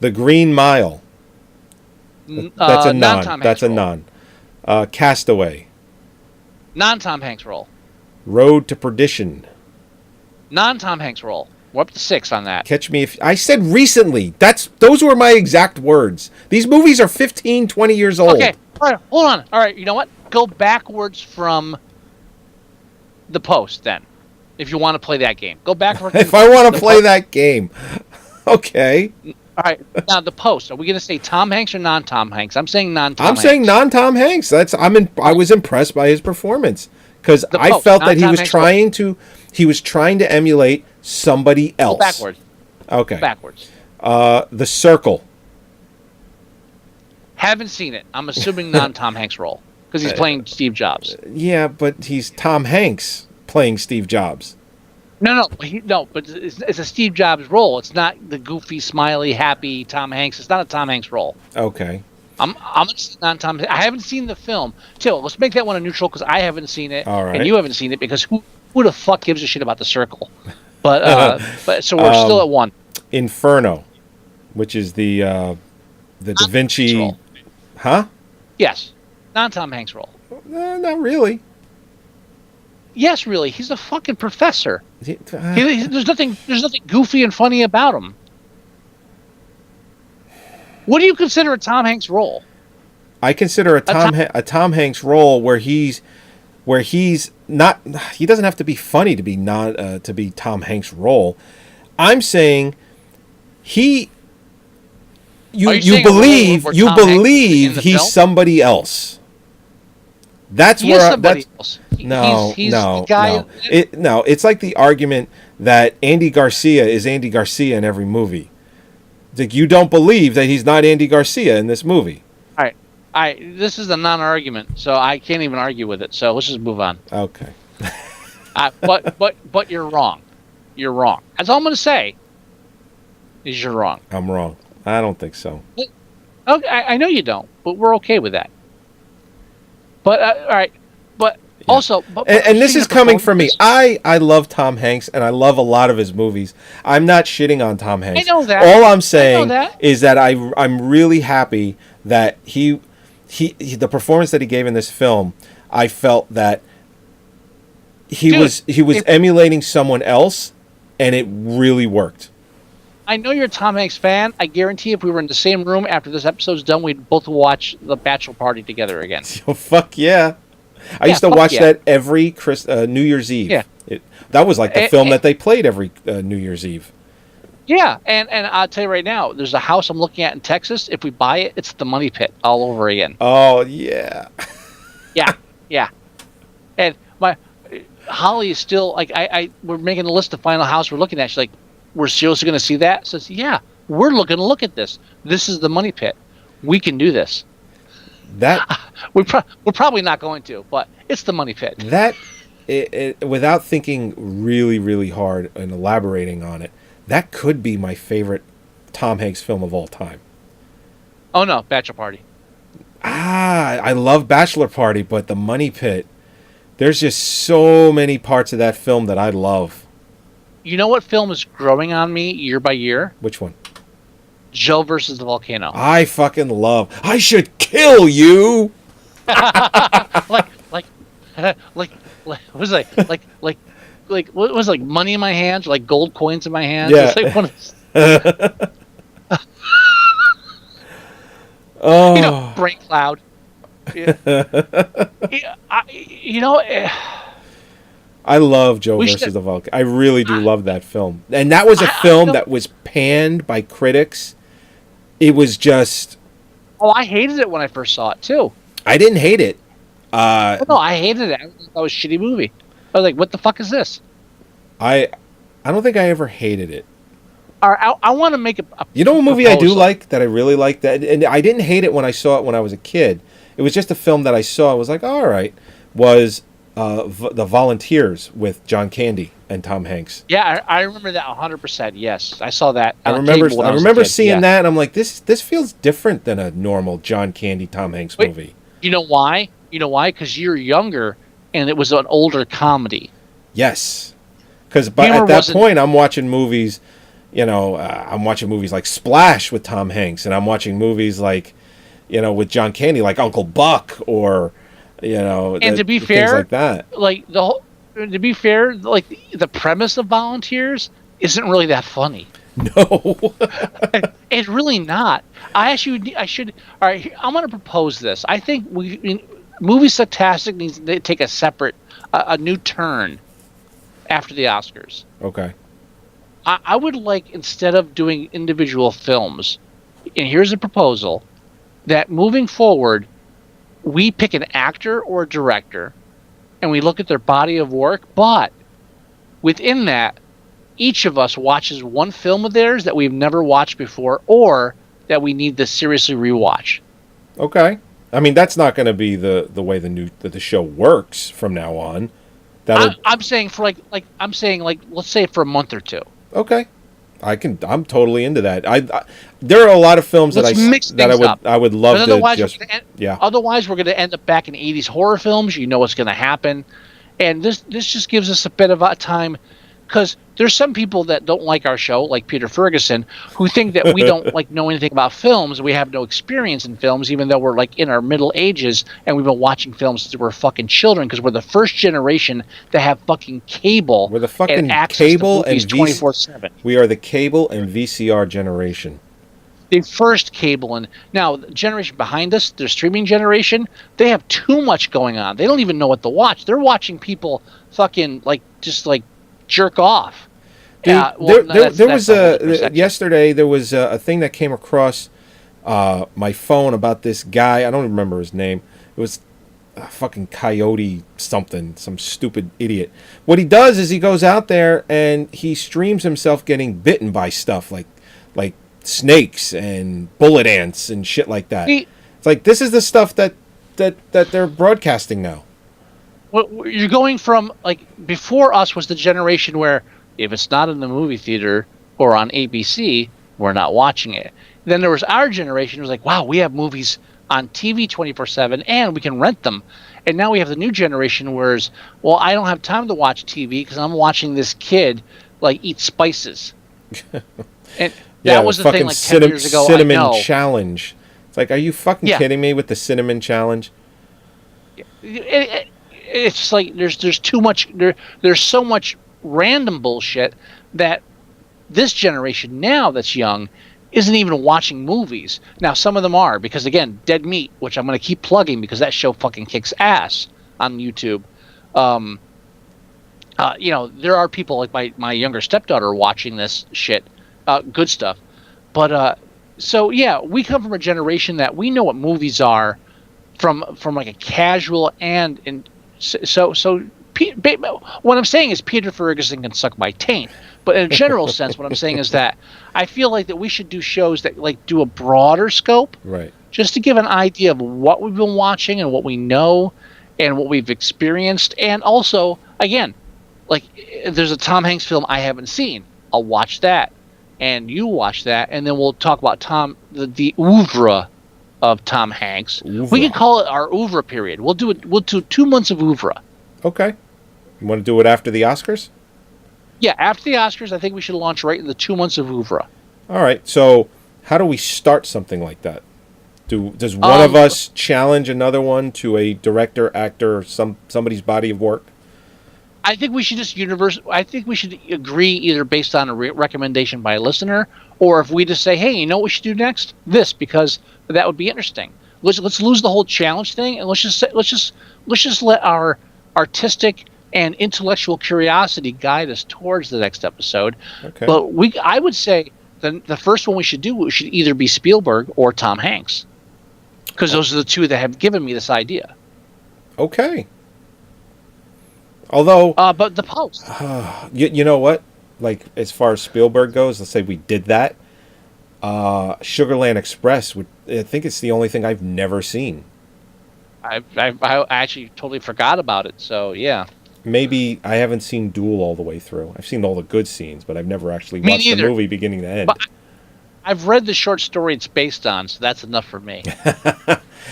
The Green Mile. That's a non. That's a non. Castaway. Non-Tom Hanks role. Road to Perdition. Non-Tom Hanks role. We're up to 6 on that. Catch me if I said recently. Those were my exact words. These movies are 15, 20 years old. Okay, all right, hold on. All right, you know what? Go backwards from The Post, then, if you want to play that game. Go backwards. If I want to play that game. Okay. All right, now The Post. Are we going to say Tom Hanks or non-Tom Hanks? I'm saying non-Tom Hanks. I'm saying non-Tom Hanks. I was impressed by his performance because I Post, felt that he non-Tom was Hanks trying to emulate somebody else. Go backwards. Okay. Backwards. The Circle. Haven't seen it. I'm assuming non-Tom Hanks role because he's playing Steve Jobs. Yeah, but he's Tom Hanks playing Steve Jobs. No, but it's a Steve Jobs role. It's not the goofy, smiley, happy Tom Hanks. It's not a Tom Hanks role. Okay. I'm gonna say non-Tom. I haven't seen the film. Till let's make that one a neutral because I haven't seen it, All right. and you haven't seen it because who the fuck gives a shit about The Circle? But so we're still at 1. Inferno, which is the Da Vinci. Role. Huh? Yes, non-Tom Hanks role. Not really. Yes, really. He's a fucking professor. Uh, There's nothing goofy and funny about him. What do you consider a Tom Hanks role? I consider a Tom Hanks role where he's not. He doesn't have to be funny to be to be Tom Hanks' role. I'm saying you believe he's somebody else. That's he where is somebody else. He's the guy. It's like the argument that Andy Garcia is Andy Garcia in every movie. It's like you don't believe that he's not Andy Garcia in this movie. All right. This is a non-argument, so I can't even argue with it. So let's just move on. Okay. But you're wrong. You're wrong. That's all I'm going to say. Is you're wrong. I'm wrong. I don't think so. Okay, I know you don't, but we're okay with that. But all right. But Yeah. also, and this is coming from me. I love Tom Hanks, and I love a lot of his movies. I'm not shitting on Tom Hanks. I know that. All I'm saying that. is that I'm really happy that he the performance that he gave in this film. I felt that he was emulating someone else, and it really worked. I know you're a Tom Hanks fan. I guarantee if we were in the same room after this episode's done, we'd both watch The Bachelor Party together again. Oh, fuck yeah. I used to watch that every New Year's Eve. Yeah. That was like the film that they played every New Year's Eve. Yeah, and I'll tell you right now, there's a house I'm looking at in Texas. If we buy it, it's the Money Pit all over again. Oh, yeah. Yeah. And Holly is still, like, we're making a list of final house we're looking at. She's like, we're seriously going to see that? Says, yeah, we're looking to look at this. This is the Money Pit. We can do this. We're probably not going to, but it's the Money Pit. Without thinking really, really hard and elaborating on it, that could be my favorite Tom Hanks film of all time. Oh, no, Bachelor Party. I love Bachelor Party, but the Money Pit, there's just so many parts of that film that I love. You know what film is growing on me year by year? Which one? Joe versus the Volcano. I fucking love. I should kill you. What was it? What was it, like money in my hands, like gold coins in my hands? Yeah. It's like one of Oh. Brain cloud. I love Joe versus the Volcano. I really do love that film. And that was a film that was panned by critics. It was just... Oh, I hated it when I first saw it, too. I didn't hate it. No, I hated it. I thought it was a shitty movie. I was like, what the fuck is this? I don't think I ever hated it. All right, I want to make a You know a movie I do like, that I really like, that, and I didn't hate it when I saw it when I was a kid. It was just a film that I saw. I was like, all right, was... The Volunteers with John Candy and Tom Hanks. Yeah, I remember that 100%. Yes, I saw that. I remember seeing that, and I'm like, this feels different than a normal John Candy Tom Hanks movie. You know why? Because you're younger, and it was an older comedy. Yes, because at that point, I'm watching movies. I'm watching movies like Splash with Tom Hanks, and I'm watching movies like, with John Candy, like Uncle Buck or. And to be fair, like that. like the premise of Volunteers isn't really that funny. No. It's really not. I should. All right, I'm going to propose this. I think Moviesucktastic needs to take a new turn after the Oscars. Okay. I would like, instead of doing individual films, and here's a proposal, that moving forward, we pick an actor or a director, and we look at their body of work, but within that, each of us watches one film of theirs that we've never watched before, or that we need to seriously rewatch. Okay. I mean, that's not going to be the way the show works from now on. I'm saying for let's say for a month or two. Okay. I'm totally into that. There are a lot of films that I would love to just Otherwise, we're going to end up back in 80s horror films. You know what's going to happen, and this just gives us a bit of a time, because there's some people that don't like our show, like Peter Ferguson, who think that we don't know anything about films. We have no experience in films, even though we're in our middle ages and we've been watching films since we're fucking children, because we're the first generation to have fucking cable. We're the fucking and access cable to movies 24/7. We are the cable and VCR generation. The first cable, and now the generation behind us, their streaming generation, they have too much going on. They don't even know what to watch. They're watching people fucking jerk off. Yesterday there was a thing that came across my phone about this guy. I don't even remember his name. It was a fucking Coyote something, some stupid idiot. What he does is he goes out there and he streams himself getting bitten by stuff like snakes and bullet ants and shit like that. It's like, this is the stuff that they're broadcasting now. Well, you're going from, before us was the generation where if it's not in the movie theater or on ABC, we're not watching it. Then there was our generation who was like, wow, we have movies on TV 24/7 and we can rent them. And now we have the new generation where, well, I don't have time to watch TV because I'm watching this kid eat spices. And that was the thing 10 years ago. Cinnamon challenge. It's like, are you fucking kidding me with the cinnamon challenge? It's like there's too much there's so much random bullshit that this generation now that's young isn't even watching movies. Now some of them are, because again, Dead Meat, which I'm going to keep plugging because that show fucking kicks ass on YouTube. There are people like my younger stepdaughter watching this shit, good stuff. But so yeah, we come from a generation that we know what movies are from a casual and so what I'm saying is Peter Ferguson can suck my taint. But in a general sense, what I'm saying is that I feel like that we should do shows that do a broader scope, right? Just to give an idea of what we've been watching and what we know and what we've experienced. And also, again, if there's a Tom Hanks film I haven't seen, I'll watch that, and you watch that, and then we'll talk about the oeuvre of Tom Hanks. We can call it our oeuvre period. We'll do 2 months of oeuvre. Okay. You want to do it after the Oscars? Yeah, after the Oscars, I think we should launch right in the 2 months of oeuvre. All right. So how do we start something like that? Does one of us challenge another one to a director, actor, or somebody's body of work? I think we should just I think we should agree either based on a recommendation by a listener, or if we just say, hey, you know what we should do next? This, because that would be interesting. Let's lose the whole challenge thing, and let's just let our artistic and intellectual curiosity guide us towards the next episode. Okay. But I would say the first one we should either be Spielberg or Tom Hanks, because those are the two that have given me this idea. Okay. Although, but the post. You know what? As far as Spielberg goes, let's say we did that. Sugarland Express I think it's the only thing I've never seen. I actually totally forgot about it. So yeah. Maybe I haven't seen Duel all the way through. I've seen all the good scenes, but I've never actually watched the movie beginning to end. But I've read the short story it's based on, so that's enough for me.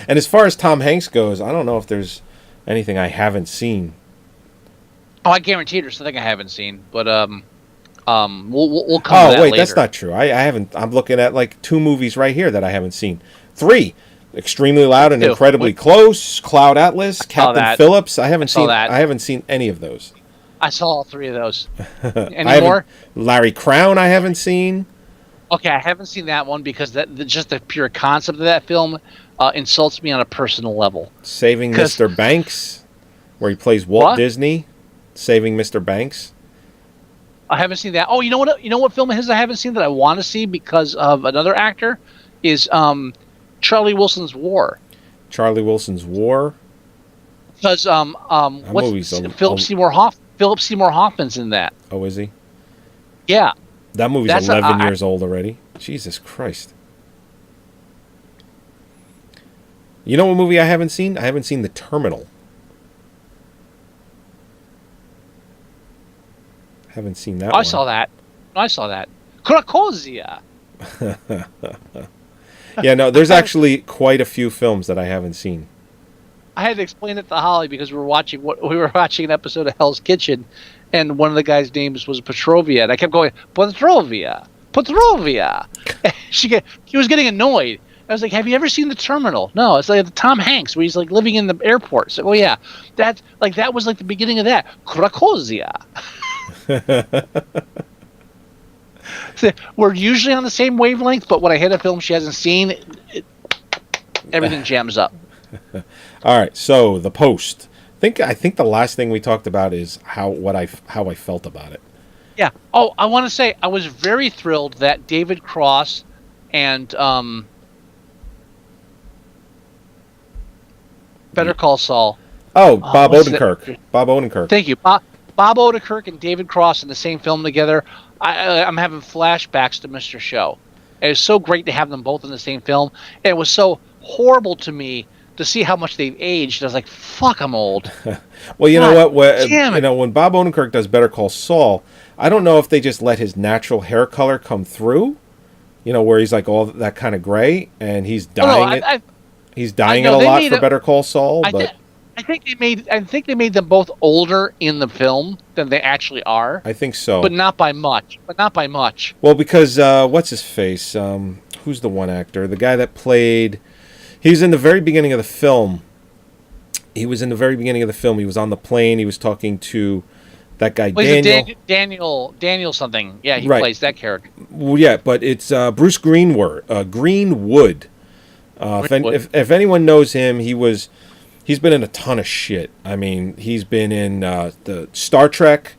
And as far as Tom Hanks goes, I don't know if there's anything I haven't seen. Oh, I guarantee there's something I haven't seen, but we'll come to that wait, later. That's not true. I haven't. I'm looking at 2 movies right here that I haven't seen. 3, Extremely Loud and Incredibly Close, Cloud Atlas, Captain Phillips. I haven't seen any of those. I saw all three of those. I Any haven't- more? Larry Crown, I haven't seen. Okay, I haven't seen that one because just the pure concept of that film insults me on a personal level. Saving 'Cause- Mr. Banks, where he plays Walt What? Disney. Saving Mr. Banks. I haven't seen that. Oh, you know what? You know what film it is I haven't seen that I want to see because of another actor is Charlie Wilson's War. Charlie Wilson's War. Because movie's Philip Seymour Hoffman's in that. Oh, is he? Yeah. That movie's That's 11 years old already. Jesus Christ. You know what movie I haven't seen? I haven't seen The Terminal. Haven't seen that one. I saw that. Krakozia. Yeah, no, there's actually quite a few films that I haven't seen. I had to explain it to Holly because we were watching an episode of Hell's Kitchen, and one of the guys' names was Petrovia, and I kept going Petrovia. She was getting annoyed. I was like, "Have you ever seen The Terminal?" No, it's like the Tom Hanks where he's like living in the airport. So, yeah, that was like the beginning of that Krakozia. So we're usually on the same wavelength, but when I hit a film she hasn't seen, everything jams up. All right, so The Post. I think the last thing we talked about is how I felt about it. Yeah. Oh, I want to say I was very thrilled that David Cross and Better Call Saul. Oh, Bob what's Odenkirk. Bob Odenkirk. Thank you, Bob Odenkirk and David Cross in the same film together. I'm having flashbacks to Mr. Show. It was so great to have them both in the same film. And it was so horrible to me to see how much they've aged. I was like, "Fuck, I'm old." Well, you know what? damn it. When Bob Odenkirk does Better Call Saul, I don't know if they just let his natural hair color come through. Where he's like all that kind of gray, and he's dyeing it. He's dyeing it a lot for Better Call Saul, but I think they made them both older in the film than they actually are. I think so. But not by much. Well, because what's his face? Who's the one actor? The guy that played. He's in the very beginning of the film. He was in the very beginning of the film. He was on the plane. He was talking to that guy Daniel. Daniel something. Yeah, he Right. plays that character. Well, yeah, but it's Bruce Greenwood. Greenwood. If anyone knows him, he's been in a ton of shit. I mean, he's been in the Star Trek.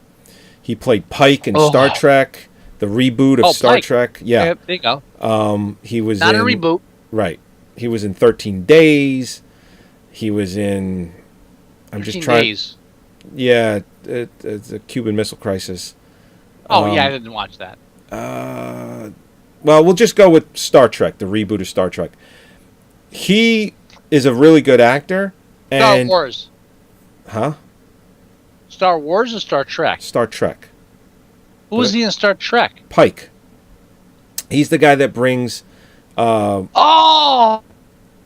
He played Pike in Star Trek, the reboot of Star Pike. Trek. Yeah, There you go. he was Not in a reboot. Right. He was in 13 Days. He was in. I'm just 13 trying. Days. Yeah, it's a Cuban Missile Crisis. Oh yeah, I didn't watch that. Well, we'll just go with Star Trek, the reboot of Star Trek. He is a really good actor. Star Wars. Huh? Star Wars or Star Trek? Star Trek. Who was he in Star Trek? Pike. He's the guy that brings Oh!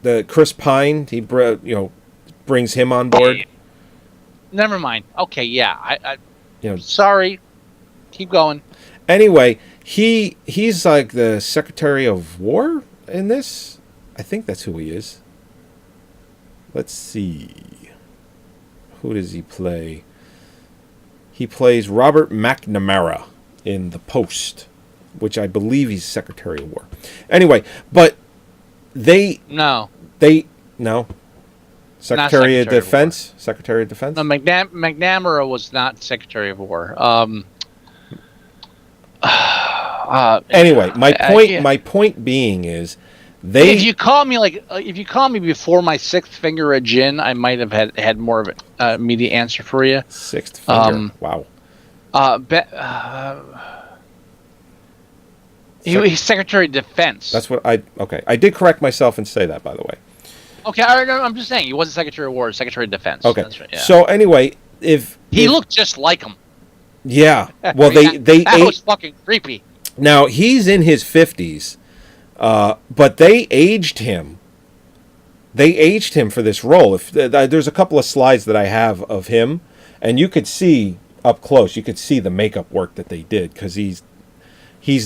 the Chris Pine. He brings him on board. Never mind. Okay, yeah. I You know. sorry. Keep going. Anyway, he's like the Secretary of War in this. I think that's who he is. Let's see. Who does he play? He plays Robert McNamara in The Post, which I believe he's Secretary of War. Anyway, but No. Secretary of Secretary of Defense. Secretary of Defense. No, McNamara was not Secretary of War. Anyway, yeah. my point being is If you call me before my sixth finger of gin, I might have had more of an immediate answer for you. Sixth finger. Wow. He's Secretary of Defense. That's what I did correct myself and say that, by the way. Okay, I'm just saying he wasn't Secretary of War, Secretary of Defense. Okay. That's right, yeah. So anyway, he looked just like him. Yeah. Well, that was fucking creepy. Now he's in his 50s, but they aged him. They aged him for this role. There's a couple of slides that I have of him, and you could see up close. You could see the makeup work that they did because he's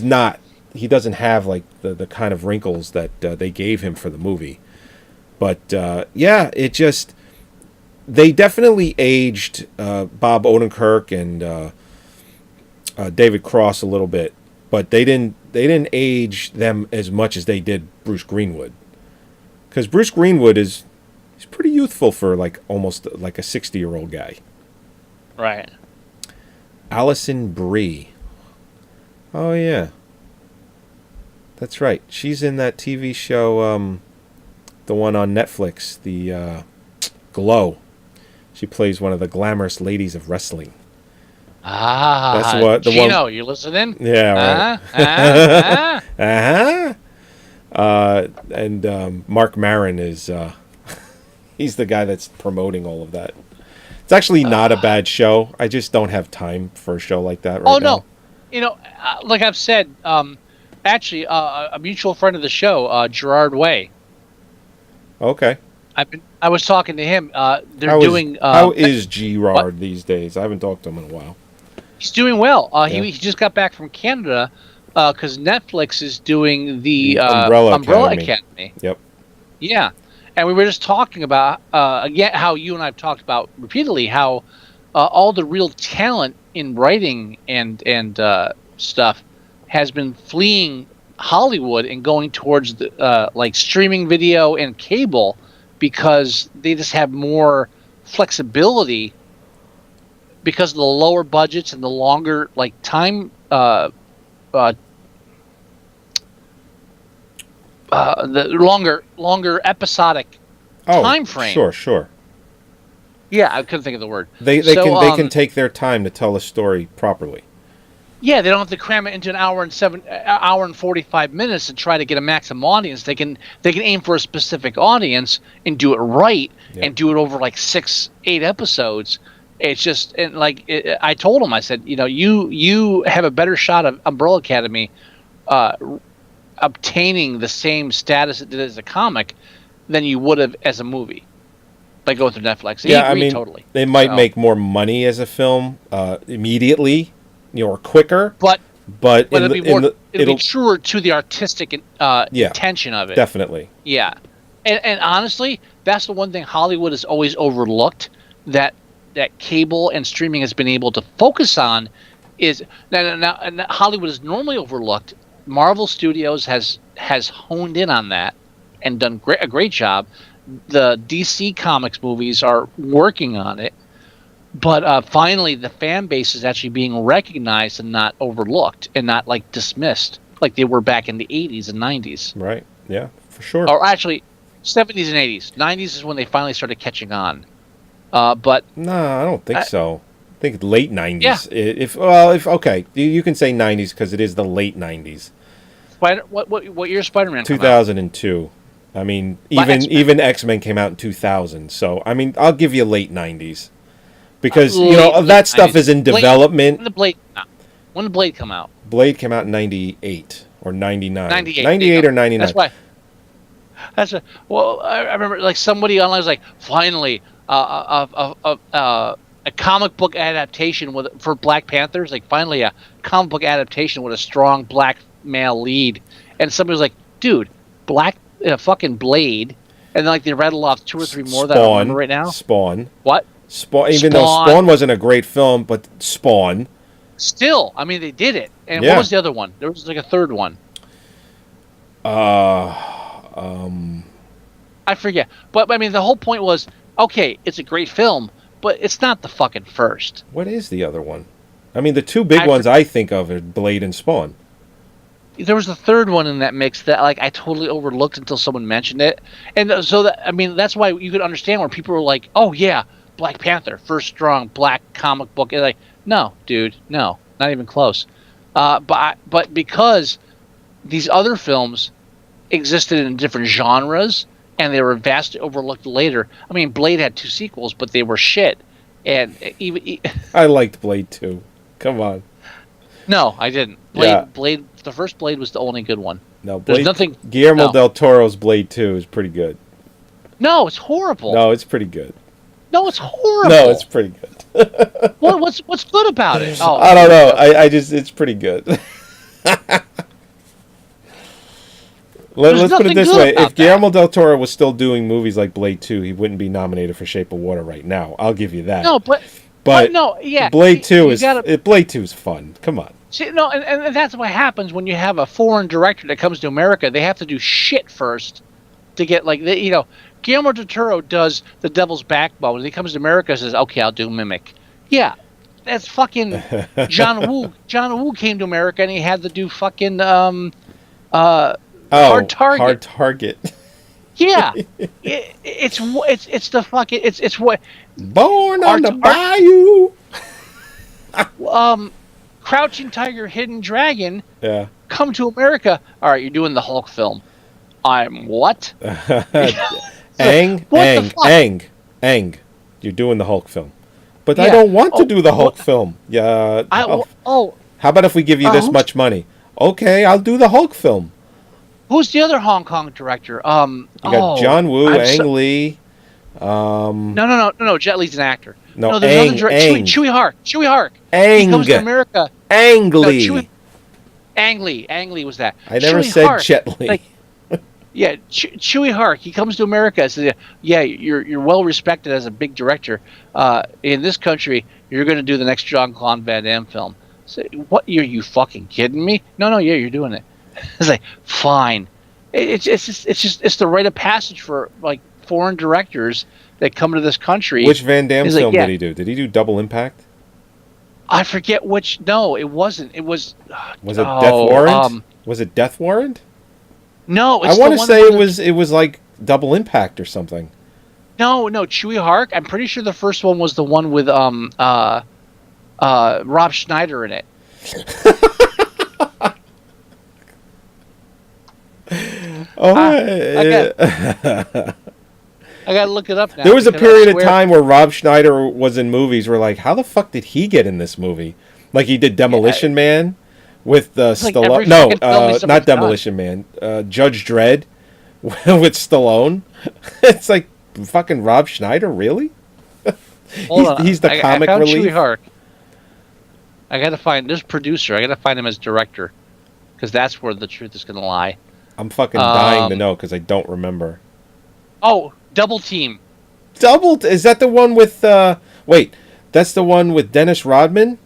not. He doesn't have like the kind of wrinkles that they gave him for the movie. But yeah, it just they definitely aged Bob Odenkirk and David Cross a little bit, but they didn't age them as much as they did Bruce Greenwood. Because Bruce Greenwood he's pretty youthful for like almost like a 60-year-old guy. Right. Alison Brie. Oh yeah, that's right. She's in that TV show, the one on Netflix, the Glow. She plays one of the glamorous ladies of wrestling. That's what the Gino, one. you listening? Yeah. Right. And Mark Maron is he's the guy that's promoting all of that. It's actually not a bad show. I just don't have time for a show like that right now. No, like I've said, actually, a mutual friend of the show, Gerard Way. Okay. I was talking to him. They're How doing. How is Gerard these days? I haven't talked to him in a while. He's doing well. He just got back from Canada because Netflix is doing the Umbrella Academy. Yep. Yeah, and we were just talking about again how you and I have talked about repeatedly how all the real talent in writing and stuff has been fleeing Hollywood and going towards the like streaming video and cable because they just have more flexibility because of the lower budgets and the longer like time the longer episodic time frame. Sure. Yeah, I couldn't think of the word. They can take their time to tell a story properly. Yeah, they don't have to cram it into an hour and 45 minutes and try to get a maximum audience. They can aim for a specific audience and do it right and do it over like 6-8 episodes. It's just I told him, I said, you have a better shot of Umbrella Academy obtaining the same status it did as a comic than you would have as a movie by going through Netflix. Yeah, I mean, totally. They might make more money as a film immediately, or quicker. But it'll be truer to the artistic yeah, intention of it. Definitely. Yeah, and honestly, that's the one thing Hollywood has always overlooked that cable and streaming has been able to focus on is now Hollywood is normally overlooked. Marvel Studios has honed in on that and done a great job. The DC Comics movies are working on it, but finally the fan base is actually being recognized and not overlooked and not like dismissed like they were back in the 80s and 90s. Right. Yeah, for sure. Or actually 70s and 80s. 90s is when they finally started catching on. But no, I don't think so. I think late 90s. Yeah. If okay, you can say 90s because it is the late 90s. What year Spider-Man 2002. I mean, even X-Men came out in 2000. So, I mean, I'll give you late 90s. Because, that stuff 90s. is in development. When did Blade come out? Blade came out in 98 or 99. 98. 98 or 99. That's why. I remember like somebody online was like, finally, a comic book adaptation for Black Panthers. Like, finally, a comic book adaptation with a strong black male lead. And somebody was like, dude, fucking Blade. And then, like, they rattle off 2 or 3 more that I don't remember right now. Spawn. What? Spawn. Even though Spawn wasn't a great film, but Spawn. Still, I mean, they did it. And what was the other one? There was like a third one. I forget. But, I mean, the whole point was, okay, it's a great film, but it's not the fucking first. What is the other one? I mean, the two big ones I think of are Blade and Spawn. There was a third one in that mix that like I totally overlooked until someone mentioned it, and so that's why you could understand where people were like, "Oh yeah, Black Panther, first strong black comic book." And like, no, dude, no, not even close. But because these other films existed in different genres and they were vastly overlooked later. I mean, Blade had 2 sequels, but they were shit. And I liked Blade 2. Come on. No, I didn't. Blade. The first Blade was the only good one. No, There's nothing. Guillermo del Toro's Blade 2 is pretty good. No, it's horrible. No, it's pretty good. No, it's horrible. No, it's pretty good. What's good about it? Oh, I don't know. I just it's pretty good. Let's put it nothing this good way: about if that. Guillermo del Toro was still doing movies like Blade 2, he wouldn't be nominated for Shape of Water right now. I'll give you that. No, but no, yeah. Blade 2 you gotta, Blade 2 is fun. Come on. see, no, and that's what happens when you have a foreign director that comes to America. They have to do shit first to get Guillermo del Toro does The Devil's Backbone. When he comes to America, says, "Okay, I'll do Mimic." Yeah, that's fucking John Woo. John Woo came to America and he had to do fucking Hard Target. Hard Target. Yeah, it's the fucking it's what Born on the Bayou. Crouching Tiger, Hidden Dragon. Yeah. Come to America. All right, you're doing the Hulk film. I'm what? Ang. You're doing the Hulk film. But I don't want to do the Hulk film. Yeah. How about if we give you this much money? Okay, I'll do the Hulk film. Who's the other Hong Kong director? You got John Woo, Ang Lee. No. Jet Li's an actor. No, there's another director. Chewie Hark. Ang. He comes to America. Ang Lee. Ang Lee was that. I never said Jet Li. Yeah, Chewie Hark. He comes to America and says, "Yeah, you're well respected as a big director. In this country, you're going to do the next Jean-Claude Van Damme film." Say, what? Are you fucking kidding me? No, yeah, you're doing it. It's like, fine. It's the rite of passage for like foreign directors that come to this country. Which Van Damme film did he do? Did he do Double Impact? I forget which. No, it wasn't. It was. Was it Death Warrant? Was it Death Warrant? No, I want to say it was like Double Impact or something. No, Chewie Hark. I'm pretty sure the first one was the one with Rob Schneider in it. I gotta look it up now. There was a period of time where Rob Schneider was in movies. We're like, how the fuck did he get in this movie? Like he did Demolition Man with Stallone. No, not Demolition Man. Judge Dredd with Stallone. It's like fucking Rob Schneider, really? he's the comic relief. Chewie Hark. I gotta find this producer. I gotta find him as director, because that's where the truth is gonna lie. I'm fucking dying to know because I don't remember. Oh, Double Team. Is that the one with? Wait, that's the one with Dennis Rodman.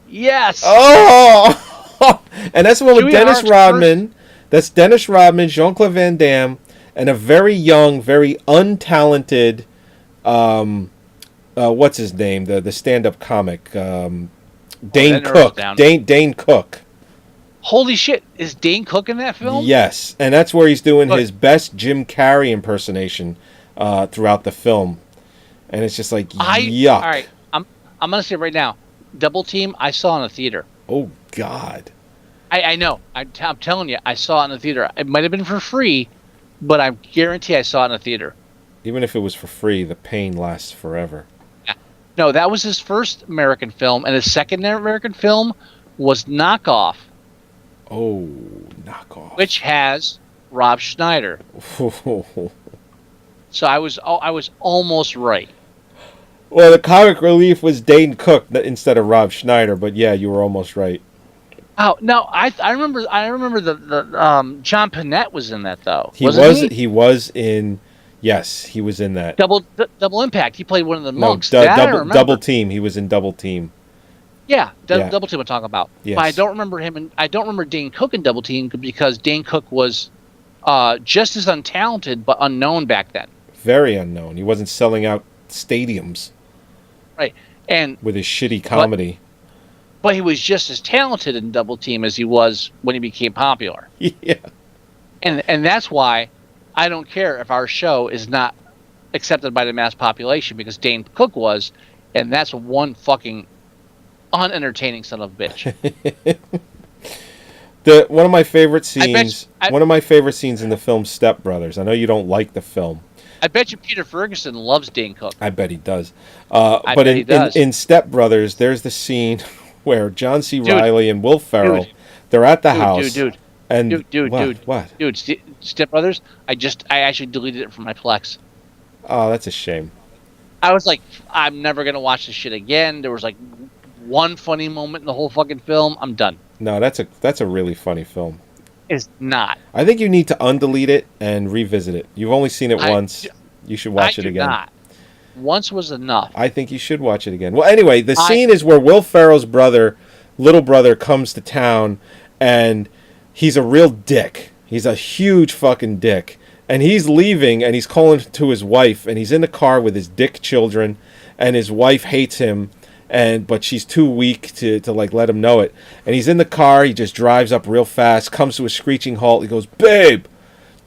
Yes. Oh, and that's the one with Dennis Hark's Rodman. That's Dennis Rodman, Jean-Claude Van Damme, and a very young, very untalented. What's his name? The stand-up comic. Dane Cook. Dane Cook. Holy shit! Is Dane Cook in that film? Yes, and that's where he's doing his best Jim Carrey impersonation throughout the film, and it's just like yuck. All right, I'm gonna say right now, Double Team. I saw in a theater. Oh God. I know. I'm telling you, I saw it in the theater. It might have been for free, but I guarantee I saw it in a theater. Even if it was for free, the pain lasts forever. Yeah. No, that was his first American film, and his second American film was Knockoff. Oh, Knockoff. Which has Rob Schneider. So I was almost right. Well, the comic relief was Dane Cook instead of Rob Schneider, but yeah, you were almost right. Oh no, I remember the John Panette was in that though. He was in. Yes, he was in that. Double Impact. He played one of the monks. Double Team. He was in Double Team. Yeah, Double Team I'm talking about. Yes. But I don't remember him, and I don't remember Dane Cook in Double Team because Dane Cook was just as untalented but unknown back then. Very unknown. He wasn't selling out stadiums. Right, and with his shitty comedy. But he was just as talented in Double Team as he was when he became popular. Yeah. And that's why I don't care if our show is not accepted by the mass population because Dane Cook was, and that's one fucking unentertaining son of a bitch. One of my favorite scenes. One of my favorite scenes in the film Step Brothers. I know you don't like the film. I bet you Peter Ferguson loves Dane Cook. I bet he does. But in Step Brothers, there's the scene where John C. Reilly and Will Ferrell, they're at the house. Dude, Step Brothers. I actually deleted it from my Plex. Oh, that's a shame. I was like, I'm never gonna watch this shit again. There was like one funny moment in the whole fucking film. I'm done. No, that's a really funny film. It's not. I think you need to undelete it and revisit it. You've only seen it once. You should watch it again. Not. Once was enough. I think you should watch it again. Well, anyway, the scene is where Will Ferrell's little brother, comes to town, and he's a real dick. He's a huge fucking dick. And he's leaving, and he's calling to his wife, and he's in the car with his dick children, and his wife hates him, but she's too weak to like let him know it. And he's in the car, he just drives up real fast, comes to a screeching halt. He goes, "Babe,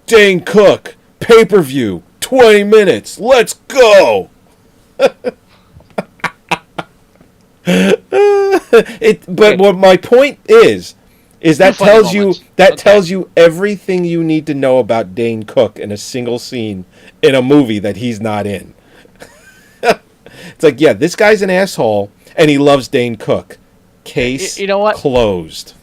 Dane Cook, pay-per-view, 20 minutes, let's go!" But what my point is that tells you everything you need to know about Dane Cook in a single scene in a movie that he's not in. It's like, yeah, this guy's an asshole, and he loves Dane Cook. Case closed.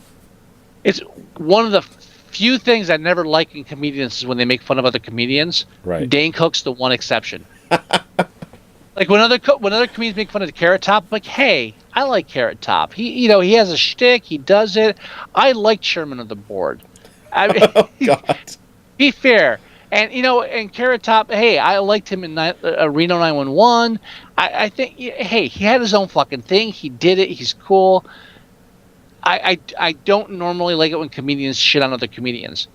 It's one of the few things I never like in comedians is when they make fun of other comedians. Right. Dane Cook's the one exception. Like when other comedians make fun of the Carrot Top, I'm like, hey, I like Carrot Top. He has a shtick. He does it. I like Chairman of the Board. I mean, oh God. Be fair. And and Carrot Top, hey, I liked him in Reno 911. I think, hey, he had his own fucking thing. He did it. He's cool. I don't normally like it when comedians shit on other comedians.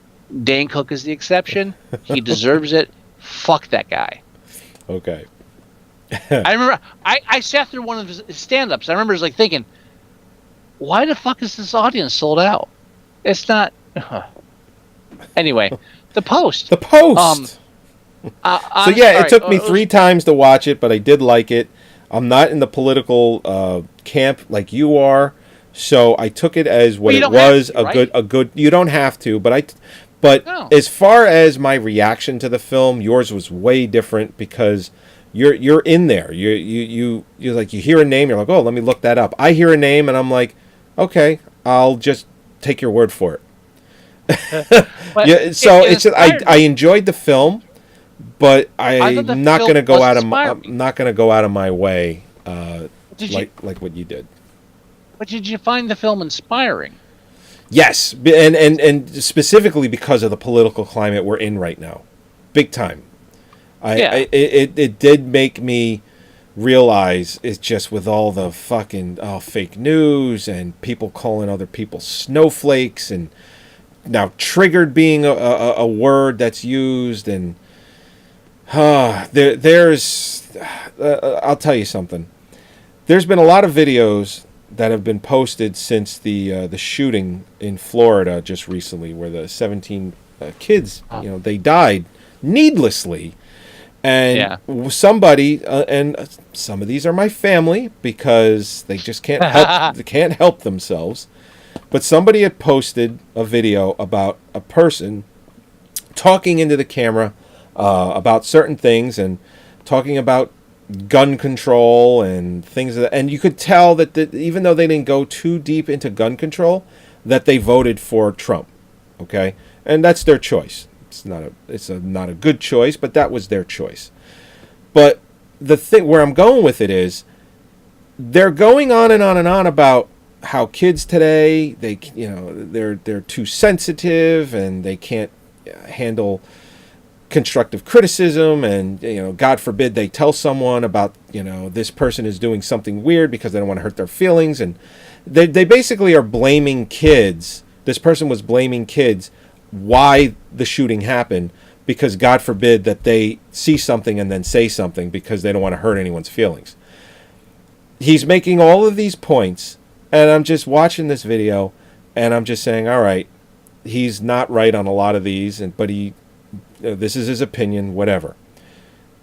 Dane Cook is the exception. He deserves it. Fuck that guy. Okay. I remember I sat through one of his stand-ups. I remember like thinking, why the fuck is this audience sold out? It's not. Anyway, The Post. The Post. It took me 3 times to watch it, but I did like it. I'm not in the political camp like you are, so I took it as what it was. A good. You don't have to, but no. As far as my reaction to the film, yours was way different because you're in there. You're like, you hear a name, you're like, oh, let me look that up. I hear a name and I'm like, okay, I'll just take your word for it. I enjoyed the film, but I'm not going to go out of my way like what you did. But did you find the film inspiring? Yes, and specifically because of the political climate we're in right now, big time. It did make me realize it's just with all the fucking fake news and people calling other people snowflakes and now triggered being a word that's used and there's I'll tell you something. There's been a lot of videos that have been posted since the shooting in Florida just recently, where the 17 kids, they died needlessly. And somebody, and some of these are my family because they just can't help themselves. But somebody had posted a video about a person talking into the camera about certain things and talking about gun control and things and you could tell that even though they didn't go too deep into gun control, that they voted for Trump. Okay, and that's their choice. It's not a good choice, but that was their choice. But the thing where I'm going with it is, they're going on and on and on about how kids today they're too sensitive and they can't handle constructive criticism, and God forbid they tell someone about this person is doing something weird because they don't want to hurt their feelings, and they basically are blaming kids. This person was blaming kids why the shooting happened, because God forbid that they see something and then say something because they don't want to hurt anyone's feelings. He's making all of these points, and I'm just watching this video and I'm just saying, all right, he's not right on a lot of these, but this is his opinion, whatever.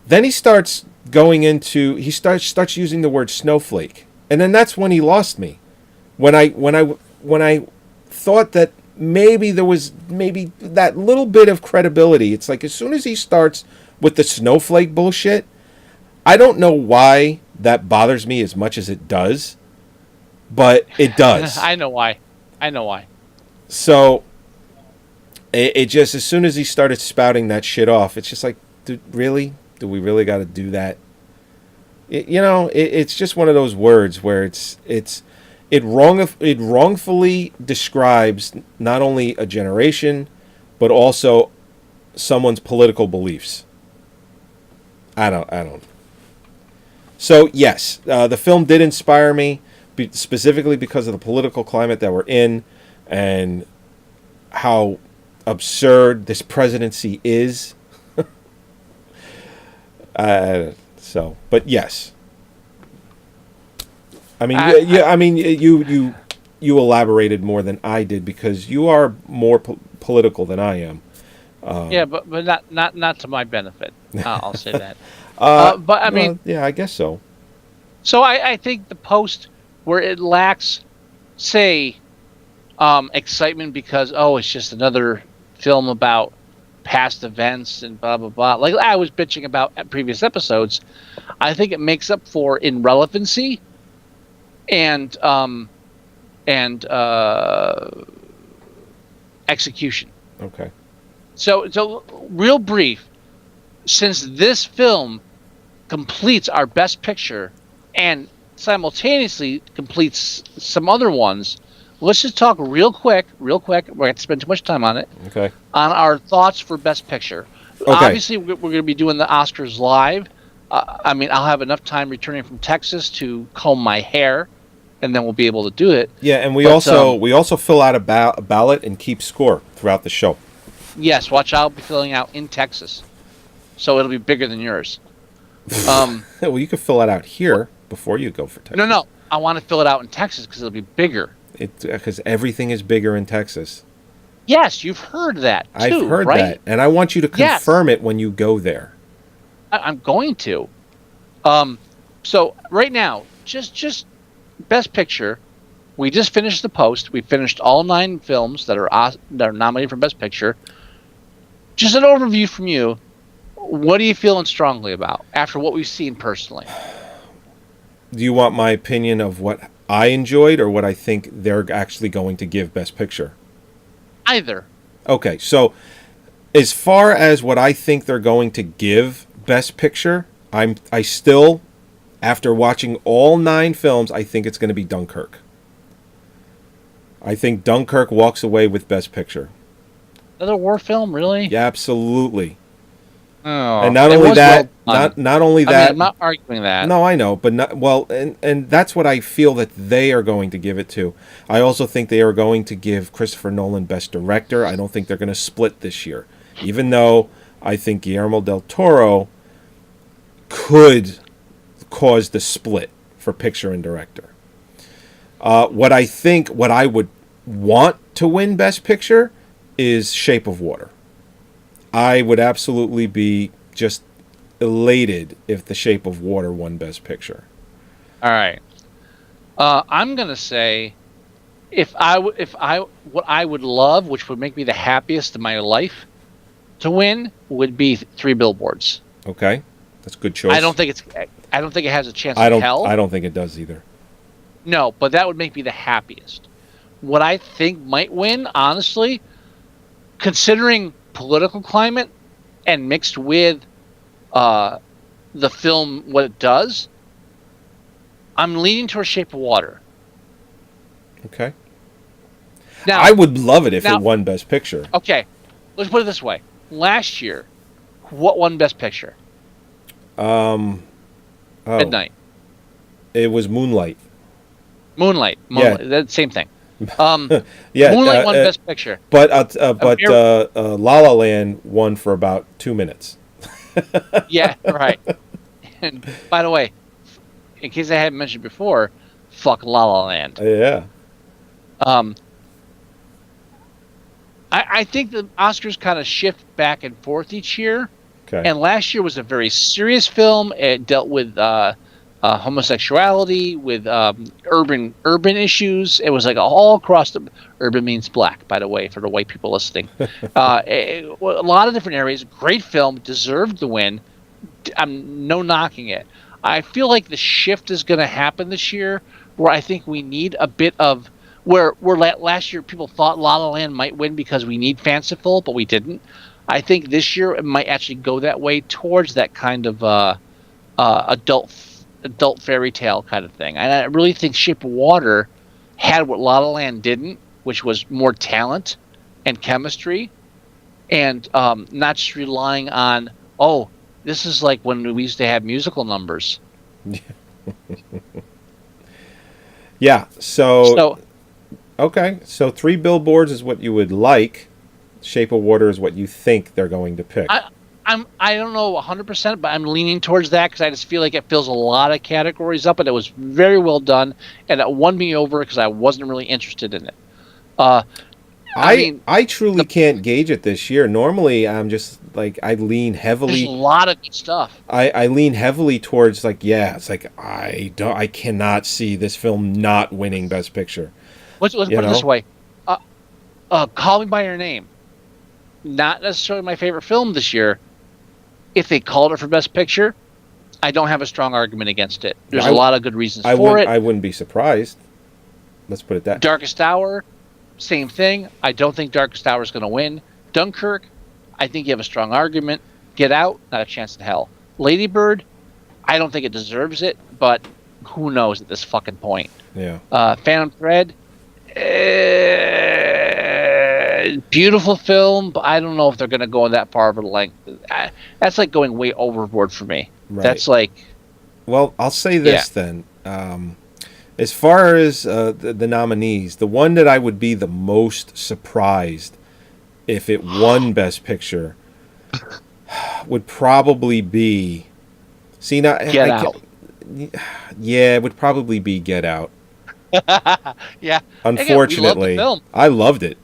Then he starts starts using the word snowflake, and then that's when he lost me. When I thought that maybe there was that little bit of credibility. It's like as soon as he starts with the snowflake bullshit, I don't know why that bothers me as much as it does, but it does. I know why. So it just, as soon as he started spouting that shit off, it's just like, really? Do we really got to do that? It's just one of those words where it's it wrongfully describes not only a generation, but also someone's political beliefs. I don't. So yes, the film did inspire me, specifically because of the political climate that we're in, and how absurd this presidency is. But yes. I mean, you elaborated more than I did because you are more political than I am. Yeah, but not to my benefit. I'll say that. But I mean, yeah, I guess so. So I think the post where it lacks, say, excitement because it's just another film about past events and blah blah blah. Like I was bitching about at previous episodes, I think it makes up for irrelevancy and execution. Okay. So real brief, since this film completes our best picture and simultaneously completes some other ones, let's just talk real quick. We're going to spend too much time on it. Okay. On our thoughts for best picture. Okay. Obviously, we're going to be doing the Oscars live. I mean, I'll have enough time returning from Texas to comb my hair, and then we'll be able to do it. Yeah, and we also fill out a ballot and keep score throughout the show. Yes, watch out. I'll be filling out in Texas, so it'll be bigger than yours. Well, you could fill it out here before you go for Texas. No, I want to fill it out in Texas because it'll be bigger. Because everything is bigger in Texas. Yes, you've heard that too, I've heard right? that, and I want you to confirm it when you go there. I'm going to. So right now, just best picture. We just finished the post. We finished all 9 films that are nominated for best picture. Just an overview from you. What are you feeling strongly about after what we've seen personally? Do you want my opinion of what I enjoyed or what I think they're actually going to give Best Picture? Either. Okay, so as far as what I think they're going to give Best Picture, I still, after watching all 9 films, I think it's going to be Dunkirk. I think Dunkirk walks away with Best Picture. Another war film, really? Yeah, absolutely. Oh, and not only that, not only that. I mean, I'm not arguing that. No, I know, but and that's what I feel that they are going to give it to. I also think they are going to give Christopher Nolan Best Director. I don't think they're going to split this year, even though I think Guillermo del Toro could cause the split for picture and director. What I would want to win Best Picture is Shape of Water. I would absolutely be just elated if The Shape of Water won Best Picture. All right. I'm gonna say, what I would love, which would make me the happiest in my life, to win would be 3 Billboards. Okay, that's a good choice. I don't think it has a chance in hell. I don't think it does either. No, but that would make me the happiest. What I think might win, honestly, considering political climate and mixed with the film, what it does, I'm leaning towards Shape of Water. Okay. Now, I would love it if it won Best Picture. Okay, let's put it this way. Last year, what won Best Picture? Midnight. It was Moonlight. Moonlight. Yeah. That's the same thing. Yeah, Moonlight won Best Picture. But La La Land won for about 2 minutes. Yeah, right. And by the way, in case I hadn't mentioned before, fuck La La Land. Yeah. I think the Oscars kind of shift back and forth each year. Okay. And last year was a very serious film. It dealt with homosexuality, with urban issues. It was like all across the urban means black, by the way, for the white people listening. A lot of different areas. Great film, deserved the win. I'm no knocking it. I feel like the shift is going to happen this year, where I think we need a bit of where last year people thought La La Land might win because we need fanciful, but we didn't. I think this year it might actually go that way towards that kind of adult fairy tale kind of thing. And I really think Shape of Water had what La La Land didn't, which was more talent and chemistry, and not just relying on, oh, this is like when we used to have musical numbers. Yeah. So okay. So 3 billboards is what you would like. Shape of Water is what you think they're going to pick. I don't know 100%, but I'm leaning towards that because I just feel like it fills a lot of categories up, and it was very well done, and it won me over because I wasn't really interested in it. I truly can't gauge it this year. Normally, I'm just like I lean heavily. There's a lot of good stuff. I lean heavily towards like it's like I cannot see this film not winning Best Picture. Let's put it this way: Call Me by Your Name, not necessarily my favorite film this year. If they called it for Best Picture, I don't have a strong argument against it. There's a lot of good reasons for it. I wouldn't be surprised. Let's put it that. Darkest Hour, same thing. I don't think Darkest Hour is going to win. Dunkirk, I think you have a strong argument. Get Out, not a chance in hell. Lady Bird, I don't think it deserves it, but who knows at this fucking point. Yeah. Phantom Thread, beautiful film, but I don't know if they're going to go in that far of a length. That's like going way overboard for me. Right. That's like... Well, I'll say this then. As far as the nominees, the one that I would be the most surprised if it won Best Picture would probably be... See, now, Get Out. Yeah, it would probably be Get Out. Yeah. Unfortunately, again, we loved the film. I loved it.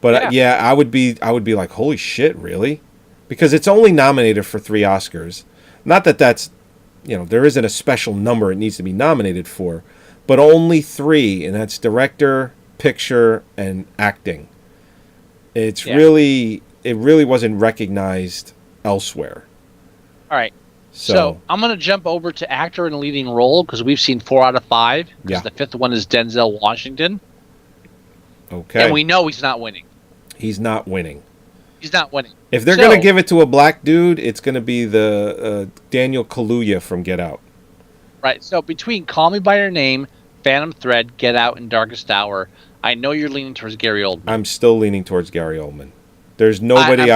But I would be like, holy shit, really? Because it's only nominated for 3 Oscars. Not that that's, there isn't a special number it needs to be nominated for, but only 3, and that's director, picture, and acting. It really wasn't recognized elsewhere. All right. So I'm going to jump over to actor in leading role because we've seen 4 out of 5. Because the 5th one is Denzel Washington. Okay. And we know he's not winning. He's not winning. He's not winning. If they're going to give it to a black dude, it's going to be the Daniel Kaluuya from Get Out. Right. So between Call Me by Your Name, Phantom Thread, Get Out, and Darkest Hour, I know you're leaning towards Gary Oldman. I'm still leaning towards Gary Oldman. There's nobody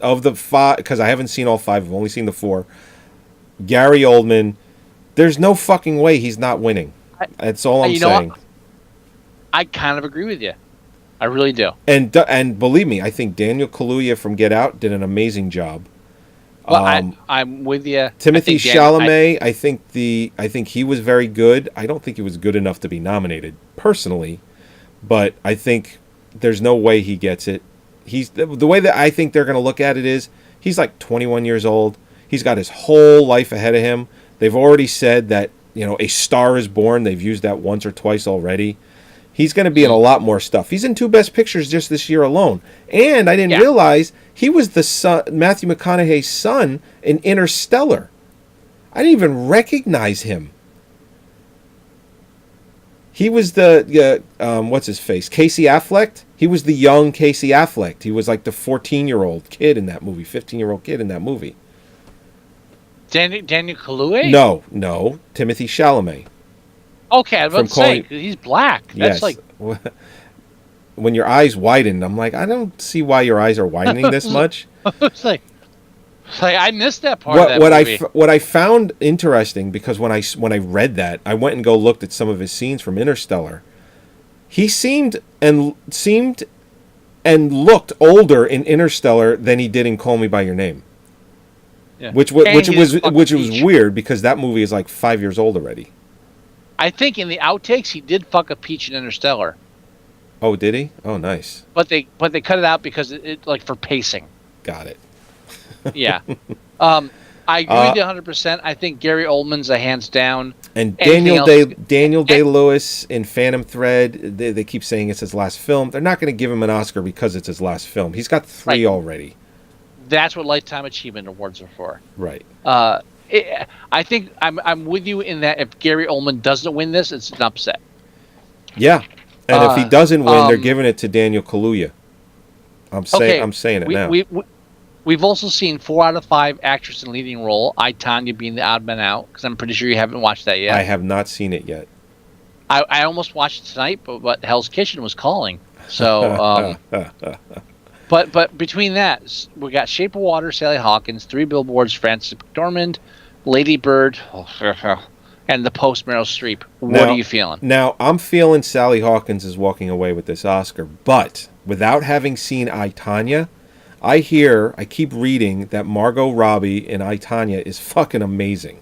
of the 5, because I haven't seen all 5. I've only seen the 4. Gary Oldman, there's no fucking way he's not winning. That's all I'm saying. I kind of agree with you. I really do. And believe me, I think Daniel Kaluuya from Get Out did an amazing job. Well, I'm with you. Timothy Chalamet, I think he was very good. I don't think he was good enough to be nominated personally, but I think there's no way he gets it. He's the way that I think they're going to look at it is he's like 21 years old. He's got his whole life ahead of him. They've already said that, A Star is Born. They've used that once or twice already. He's going to be in a lot more stuff. He's in 2 Best Pictures just this year alone. And I didn't realize he was the son, Matthew McConaughey's son in Interstellar. I didn't even recognize him. He was the, what's his face? Casey Affleck? He was the young Casey Affleck. He was like the 14-year-old kid in that movie, 15-year-old kid in that movie. Daniel Kaluuya? No. Timothy Chalamet. Okay, I was about to say, he's black. That's like... When your eyes widen, I'm like, I don't see why your eyes are widening this much. It's like I missed that part of that movie. What I found interesting, because when I read that, I went and looked at some of his scenes from Interstellar. He seemed and looked older in Interstellar than he did in Call Me by Your Name. Yeah. Which was weird because that movie is like 5 years old already. I think in the outtakes he did fuck a peach in Interstellar. Oh, did he? Oh, nice. But they cut it out because it like for pacing. Got it. Yeah. I agree with you 100%. I think Gary Oldman's a hands down. And Daniel Day-Lewis in Phantom Thread, they keep saying it's his last film. They're not going to give him an Oscar because it's his last film. He's got 3 already. That's what Lifetime Achievement Awards are for. Right. I think I'm with you in that if Gary Oldman doesn't win this, it's an upset. Yeah. And if he doesn't win, they're giving it to Daniel Kaluuya. I'm saying it now. We've also seen 4 out of 5 actress in leading role. I, Tanya, being the odd man out, because I'm pretty sure you haven't watched that yet. I have not seen it yet. I almost watched it tonight, but Hell's Kitchen was calling. So, but between that, we got Shape of Water, Sally Hawkins, Three Billboards, Frances McDormand, Lady Bird, and The Post, Meryl Streep. What are you feeling? Now, I'm feeling Sally Hawkins is walking away with this Oscar, but without having seen I, Tonya, I keep reading that Margot Robbie in I, Tonya is fucking amazing.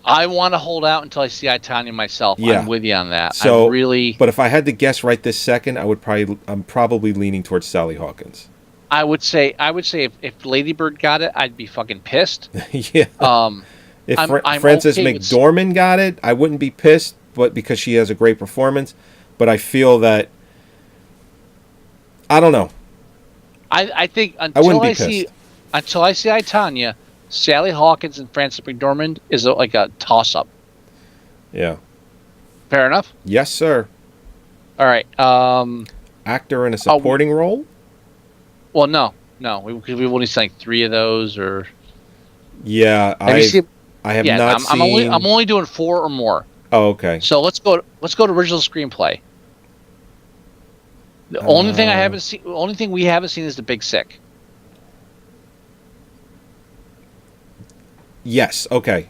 I want to hold out until I see I, Tonya myself. Yeah. I'm with you on that. So, I really. But if I had to guess right this second, I'm probably leaning towards Sally Hawkins. I would say if Lady Bird got it, I'd be fucking pissed. Yeah. If I'm Frances okay McDormand got it, I wouldn't be pissed, but because she has a great performance. But I feel that I don't know. I think wouldn't be pissed. until I see I, Tonya, Sally Hawkins and Frances McDormand is like a toss-up. Yeah. Fair enough? Yes, sir. All right. Actor in a supporting role? Well, no. Because we've only seen like 3 of those. Or yeah, I have not seen. I'm only doing 4 or more. Oh, okay. So let's go to original screenplay. The only thing we haven't seen is The Big Sick. Yes. Okay.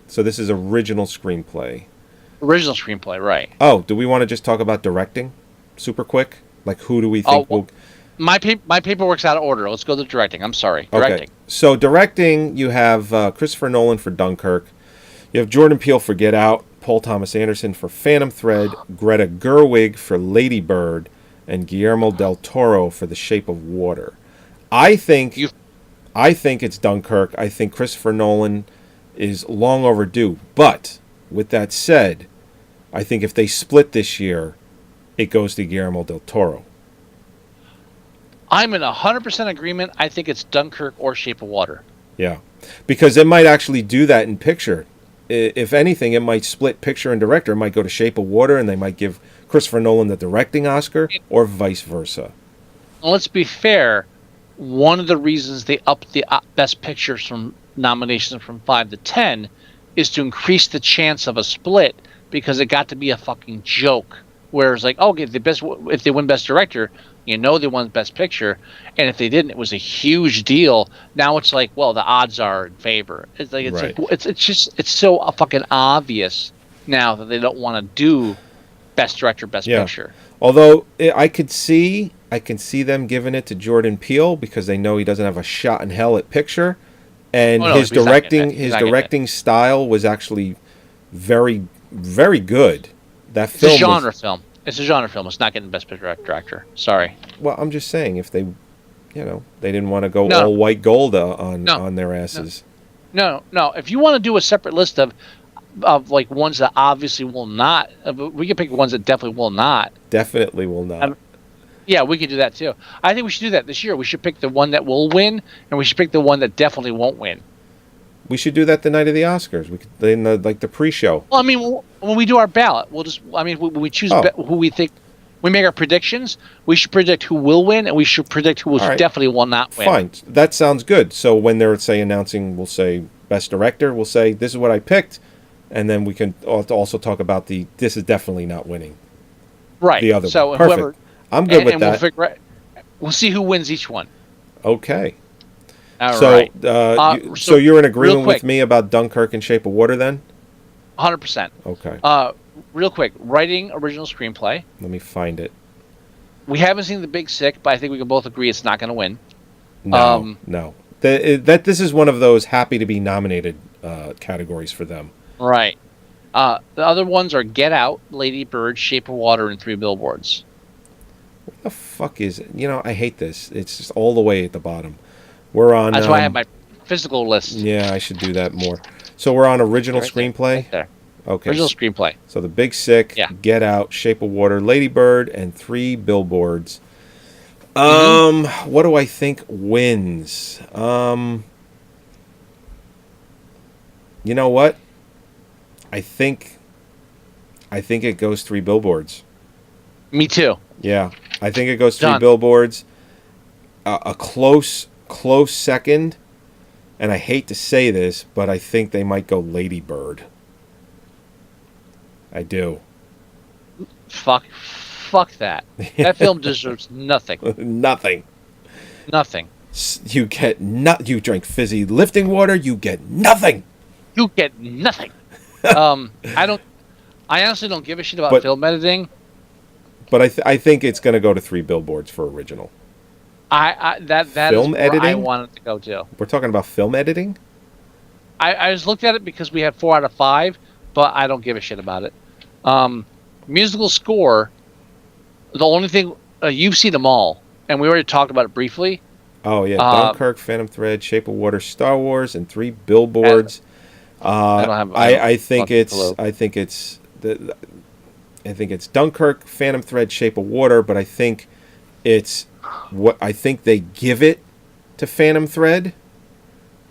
So this is original screenplay. Original screenplay, right? Oh, do we want to just talk about directing, super quick? Like, who do we think will? My paperwork's out of order. Let's go to directing. I'm sorry. Directing. Okay. So directing, you have Christopher Nolan for Dunkirk. You have Jordan Peele for Get Out. Paul Thomas Anderson for Phantom Thread. Greta Gerwig for Lady Bird. And Guillermo del Toro for The Shape of Water. I think it's Dunkirk. I think Christopher Nolan is long overdue. But with that said, I think if they split this year, it goes to Guillermo del Toro. I'm in 100% agreement. I think it's Dunkirk or Shape of Water. Yeah, because it might actually do that in picture. If anything, it might split picture and director. It might go to Shape of Water, and they might give Christopher Nolan the directing Oscar, or vice versa. Let's be fair. One of the reasons they upped the Best Pictures from nominations from 5 to 10 is to increase the chance of a split, because it got to be a fucking joke. Whereas, like, okay, if they win Best Director, you know they won Best Picture, and if they didn't, it was a huge deal. Now it's like, well, the odds are in favor. It's like it's so fucking obvious now that they don't want to do Best Director, Best Picture. Although I can see them giving it to Jordan Peele because they know he doesn't have a shot in hell at picture, and his directing style was actually very, very good. That film it's a genre film. It's a genre film. It's not getting Best Picture Director. Sorry. Well, I'm just saying if they, they didn't want to go all white gold on their asses. No. If you want to do a separate list of like ones that obviously will not, we can pick ones that definitely will not. Definitely will not. Yeah, we could do that too. I think we should do that this year. We should pick the one that will win, and we should pick the one that definitely won't win. We should do that the night of the Oscars. We could in the pre-show. Well, I mean, when we do our ballot, we'll just. I mean, when we choose who we think, we make our predictions. We should predict who will win, and we should predict who definitely will not win. Fine, that sounds good. So when they're announcing, we'll say Best Director. We'll say this is what I picked, and then we can also talk about this is definitely not winning. Right. The other so one. Perfect. I'm good with that. We'll see who wins each one. Okay. All right. So you're in agreement with me about Dunkirk and Shape of Water then? 100%. Okay. Real quick, writing original screenplay. Let me find it. We haven't seen The Big Sick, but I think we can both agree it's not going to win. No. This is one of those happy to be nominated categories for them. Right. The other ones are Get Out, Lady Bird, Shape of Water, and Three Billboards. What the fuck is it? I hate this. It's just all the way at the bottom. We're on. That's why I have my physical list. Yeah, I should do that more. So we're on original screenplay. Right there. Okay. Original screenplay. So The Big Sick, Get Out, Shape of Water, Lady Bird, and Three Billboards. What do I think wins? You know what? I think it goes Three Billboards. Me too. Yeah, I think it goes Three Billboards. A close second, and I hate to say this, but I think they might go Lady Bird. I do. Fuck that. That film deserves nothing. Nothing. Nothing. You get you drink fizzy lifting water, you get nothing. You get nothing. I honestly don't give a shit about But- film editing. But I think it's going to go to 3 billboards for original. That Film is where I editing? want it to go to. We're talking about film editing? I just looked at it because we had 4 out of 5, but I don't give a shit about it. Musical score, the only thing, you've seen them all, and we already talked about it briefly. Oh, yeah. Dunkirk, Phantom Thread, Shape of Water, Star Wars, and 3 billboards. I think it's Dunkirk, Phantom Thread, Shape of Water, but I think they give it to Phantom Thread,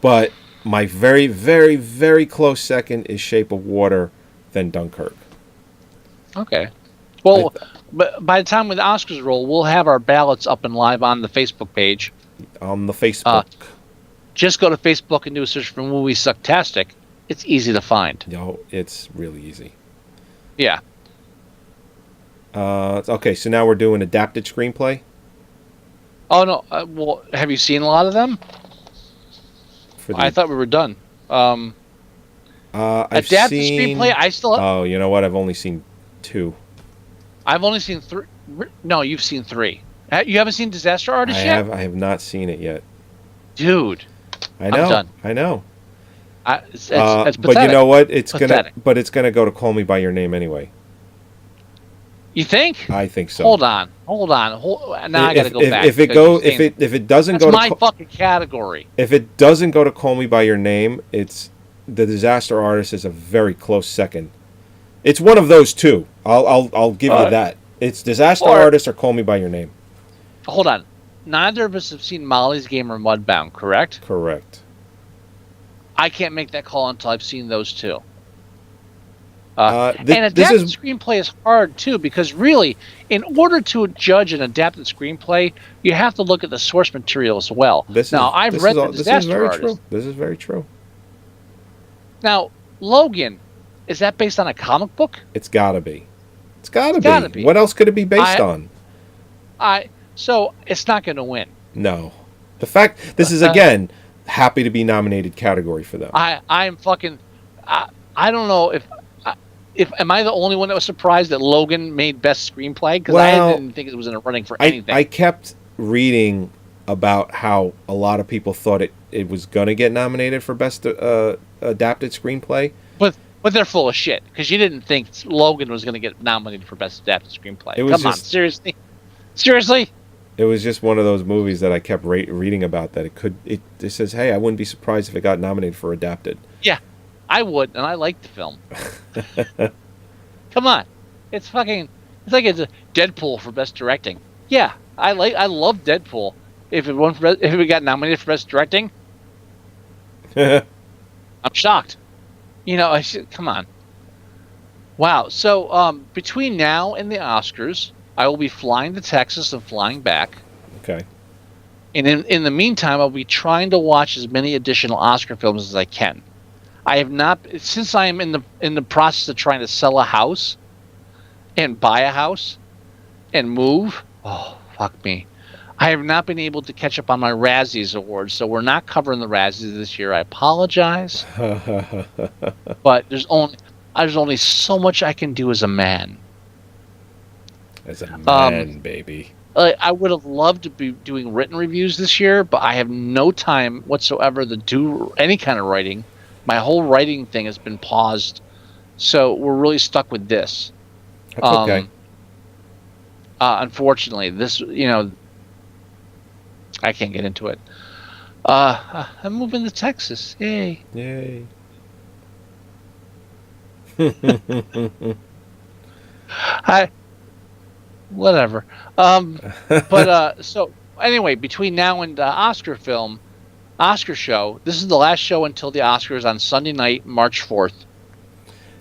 but my very, very, very close second is Shape of Water, then Dunkirk. Okay. Well, but by the time when the Oscars roll, we'll have our ballots up and live on the Facebook page. On the Facebook. Just go to Facebook and do a search for Moviesucktastic. It's easy to find. No, it's really easy. Yeah. Okay, so now we're doing adapted screenplay. Oh no. Well, have you seen a lot of them? I thought we were done. I've adapted seen screenplay. I still. Oh, you know what? I've only seen 2. I've only seen 3. No, you've seen 3. You haven't seen Disaster Artist yet? I have not seen it yet. Dude, I know. I'm done. I know. It's pathetic. But you know what? It's pathetic. gonna go to Call Me by Your Name anyway. You think? I think so. Hold on. Now I gotta go back. If it doesn't go to my fucking category. If it doesn't go to Call Me by Your Name, it's The Disaster Artist is a very close second. It's one of those two. I'll give you that. It's Disaster Artist or Call Me by Your Name. Hold on. Neither of us have seen Molly's Game or Mudbound, correct? Correct. I can't make that call until I've seen those two. This and adapted screenplay is hard too, because really, in order to judge an adapted screenplay, you have to look at the source material as well. I've read The Disaster Artist. This is very true. Now, Logan, is that based on a comic book? It's gotta be. It's gotta be. What else could it be based on? So it's not going to win. No. The fact this is again happy to be nominated category for them. I'm fucking. I don't know if am I the only one that was surprised that Logan made best screenplay, because I didn't think it was in the running for anything. I kept reading about how a lot of people thought it was gonna get nominated for best adapted screenplay. But they're full of shit, because you didn't think Logan was going to get nominated for best adapted screenplay. Come on, seriously. It was just one of those movies that I kept reading about that it says, hey, I wouldn't be surprised if it got nominated for adapted. Yeah, I would, and I like the film. Come on, it's like it's a Deadpool for best directing. Yeah, I love Deadpool. If it got nominated for best directing, I'm shocked. Come on. Wow. So between now and the Oscars, I will be flying to Texas and flying back. Okay. And in the meantime, I'll be trying to watch as many additional Oscar films as I can. I have not, since I am in the process of trying to sell a house and buy a house and move. Oh, fuck me. I have not been able to catch up on my Razzies awards, so we're not covering the Razzies this year. I apologize. But there's only so much I can do as a man. As a man, baby. I would have loved to be doing written reviews this year, but I have no time whatsoever to do any kind of writing. My whole writing thing has been paused, so we're really stuck with this. That's okay. Unfortunately, this, I can't get into it. I'm moving to Texas. Yay. Yay. Whatever. But so anyway, between now and Oscar show, this is the last show until the Oscars on Sunday night, March 4th.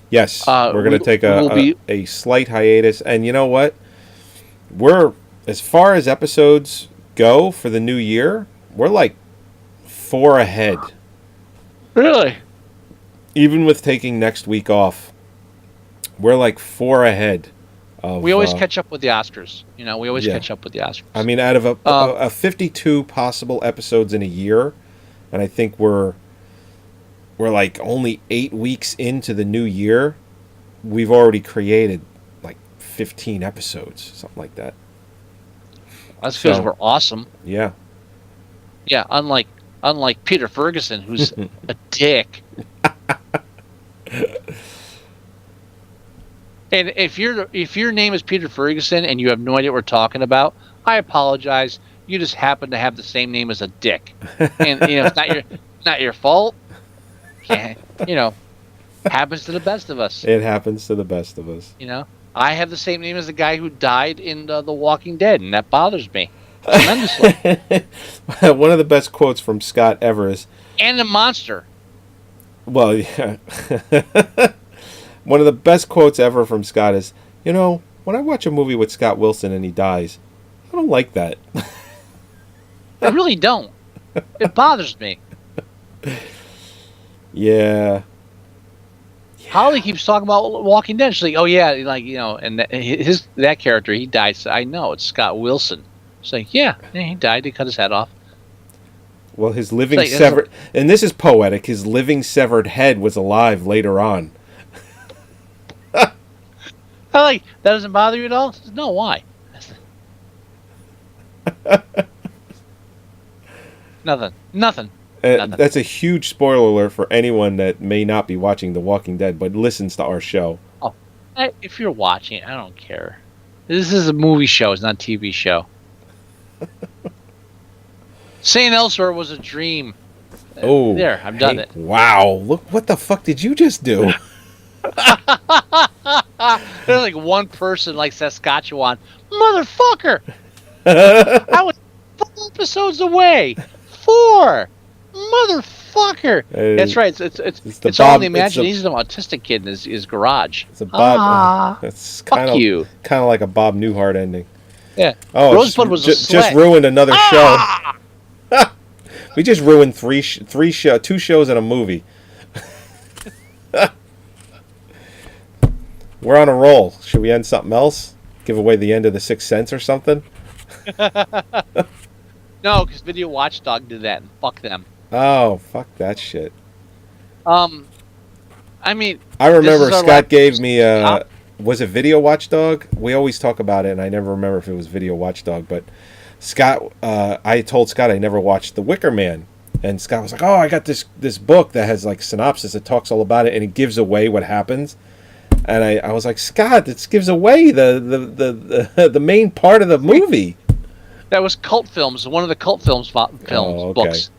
Yes, we're going to take a slight hiatus, and you know what? We're, as far as episodes go for the new year, we're like 4 ahead. Really? Even with taking next week off, We're like 4 ahead. We always catch up with the Oscars. We always Yeah. catch up with the Oscars. I mean, out of a 52 possible episodes in a year, and I think we're like only 8 weeks into the new year, we've already created like 15 episodes, something like that. That's because we're awesome. Yeah. Yeah, unlike Peter Ferguson, who's a dick. And if your name is Peter Ferguson and you have no idea what we're talking about, I apologize. You just happen to have the same name as a dick, and it's not your fault. Happens to the best of us. It happens to the best of us. I have the same name as the guy who died in The Walking Dead, and that bothers me tremendously. One of the best quotes from Scott ever is, And the monster. well, yeah. One of the best quotes ever from Scott is, when I watch a movie with Scott Wilson and he dies, I don't like that. I really don't. It bothers me. Yeah. Holly keeps talking about Walking Dead. She's like, "Oh yeah, and that character, he died." So I know it's Scott Wilson. She's like, "Yeah, he died. They cut his head off." Well, his living severed, and this is poetic. His living severed head was alive later on. That doesn't bother you at all? No, why? Nothing. That's a huge spoiler alert for anyone that may not be watching The Walking Dead but listens to our show. Oh, if you're watching, I don't care. This is a movie show. It's not a TV show. St. Elsewhere was a dream. Oh, there, I've done it. Wow! Look, what the fuck did you just do? There's like one person like Saskatchewan, motherfucker. I was 4 episodes away. 4, motherfucker. That's right. It's all in the imagination. He's an autistic kid in his garage. It's a Bob. It's kind of like a Bob Newhart ending. Yeah. Oh, Rosebud was just ruined another show. We just ruined 2 shows and a movie. We're on a roll. Should we end something else? Give away the end of The Sixth Sense or something? No, because Video Watchdog did that, and fuck them. Oh, fuck that shit. I mean, I remember Scott gave me was it Video Watchdog? We always talk about it, and I never remember if it was Video Watchdog. But Scott, I told Scott I never watched The Wicker Man, and Scott was like, "Oh, I got this book that has like synopsis. It talks all about it, and it gives away what happens." And I was like, Scott, this gives away the main part of the movie. That was Cult Films, one of the Cult Films books.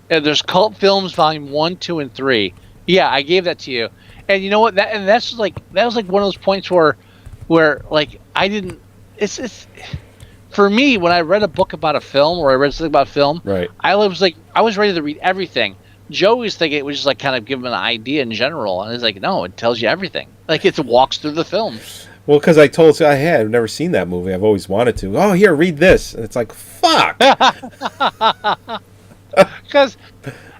And there's Cult Films Volume 1, 2, and 3. Yeah, I gave that to you. And you know what? That was like one of those points where like I didn't. It's for me when I read a book about a film or I read something about film. Right. I was ready to read everything. Joey's thinking it was just like kind of give him an idea in general, and he's like, no, it tells you everything. Like it walks through the film. Well, because I told Scott, hey, I've never seen that movie. I've always wanted to. Oh, here, read this. And it's like, fuck. Because,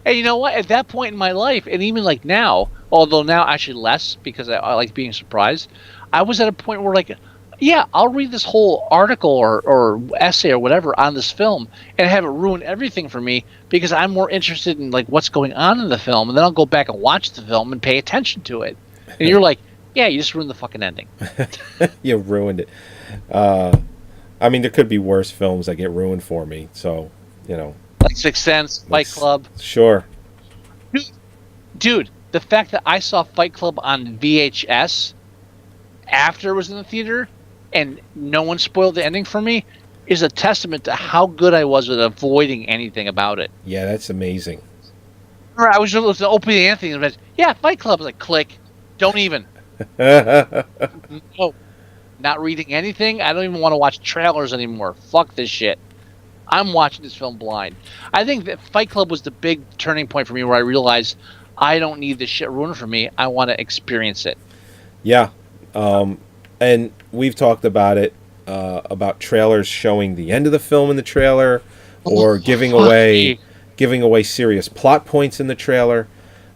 and you know what? At that point in my life, and even like now, although now actually less because I like being surprised, I was at a point where like, yeah, I'll read this whole article or essay or whatever on this film and have it ruin everything for me because I'm more interested in like what's going on in the film, and then I'll go back and watch the film and pay attention to it. And you're like, yeah, you just ruined the fucking ending. You ruined it. I mean, there could be worse films that get ruined for me. So, like Sixth Sense, Fight Club. Sure. Dude, the fact that I saw Fight Club on VHS after it was in the theater and no one spoiled the ending for me is a testament to how good I was at avoiding anything about it. Yeah, that's amazing. I was just listening to Opie Anthony and I was, yeah, Fight Club. I was like, click. Don't even. No. Not reading anything. I don't even want to watch trailers anymore. Fuck this shit. I'm watching this film blind. I think that Fight Club was the big turning point for me where I realized I don't need this shit ruined for me. I want to experience it. Yeah. And we've talked about it, about trailers showing the end of the film in the trailer or giving away serious plot points in the trailer.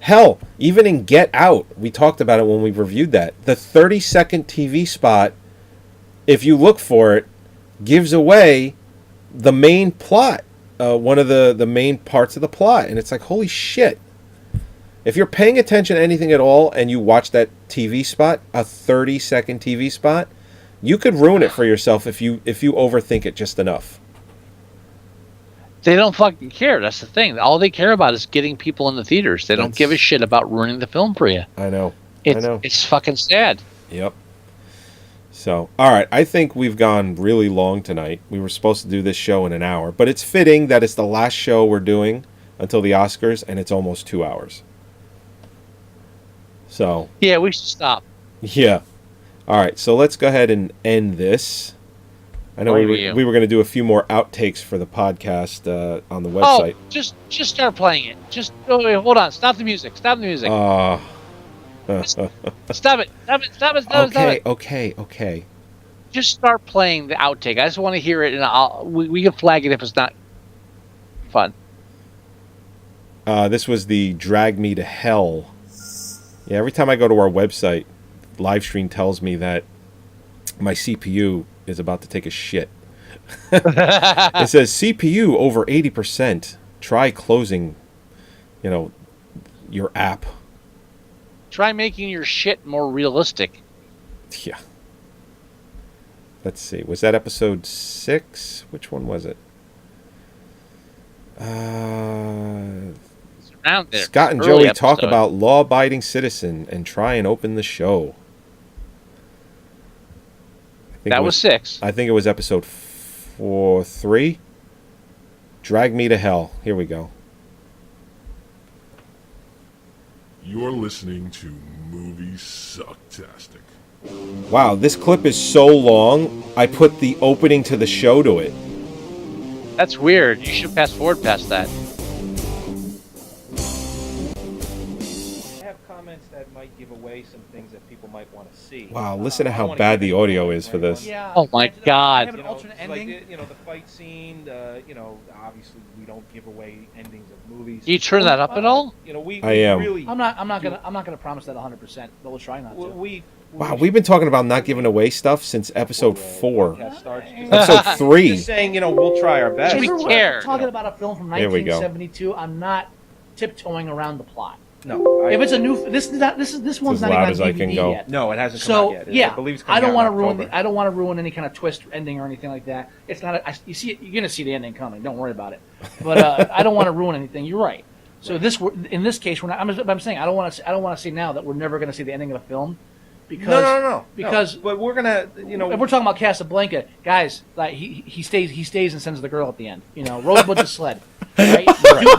Hell, even in Get Out, we talked about it when we reviewed that. The 30-second TV spot, if you look for it, gives away the main plot, one of the main parts of the plot. And it's like, holy shit. If you're paying attention to anything at all and you watch that TV spot, a 30-second TV spot, you could ruin it for yourself if you overthink it just enough. They don't fucking care. That's the thing. All they care about is getting people in the theaters. They don't give a shit about ruining the film for you. I know. It's fucking sad. Yep. So, all right. I think we've gone really long tonight. We were supposed to do this show in an hour, but it's fitting that it's the last show we're doing until the Oscars, and it's almost 2 hours. So. Yeah, we should stop. Yeah. All right. So let's go ahead and end this. I know we were going to do a few more outtakes for the podcast on the website. Oh, just start playing it. Just wait, hold on. Stop the music. Stop the music. Stop it. Stop it. Okay. Just start playing the outtake. I just want to hear it, and we can flag it if it's not fun. This was the Drag Me to Hell. Yeah, every time I go to our website, Livestream tells me that my CPU is about to take a shit. It says CPU over 80%. Try closing, your app. Try making your shit more realistic. Yeah. Let's see. Was that episode 6? Which one was it? It's around there. Scott and Joey talk about law-abiding citizen and try and open the show. That was 6. I think it was episode 3. Drag Me to Hell. Here we go. You're listening to Moviesucktastic. Wow, this clip is so long, I put the opening to the show to it. That's weird. You should fast forward past that. I have comments that might give away some things that people might want to see. Wow, listen to how bad the audio is for this. Yeah. Oh my God. Have an alternate ending. Like, the fight scene. Obviously we don't give away endings of movies. You turn that up at all? I am. Really I'm not gonna promise that 100%, but we'll try not to. Wow, we've been talking about not giving away stuff since episode 4. Episode Episode 3. Just saying, we'll try our best. We care. Talking about a film from Here we go. 1972. I'm not tiptoeing around the plot. No. If it's a new, this one's not even on DVD yet. No, it hasn't come out yet. Yeah, I believe it's I don't want to ruin. I don't want to ruin any kind of twist ending or anything like that. It's not. You see, you're gonna see the ending coming. Don't worry about it. But I don't want to ruin anything. You're right. So in this case, we're not. I'm saying I don't want to say now that we're never gonna see the ending of the film. Because, no. Because but we're gonna, if we're talking about Casablanca, guys, like he stays and sends the girl at the end. Rosebud's a sled. Right?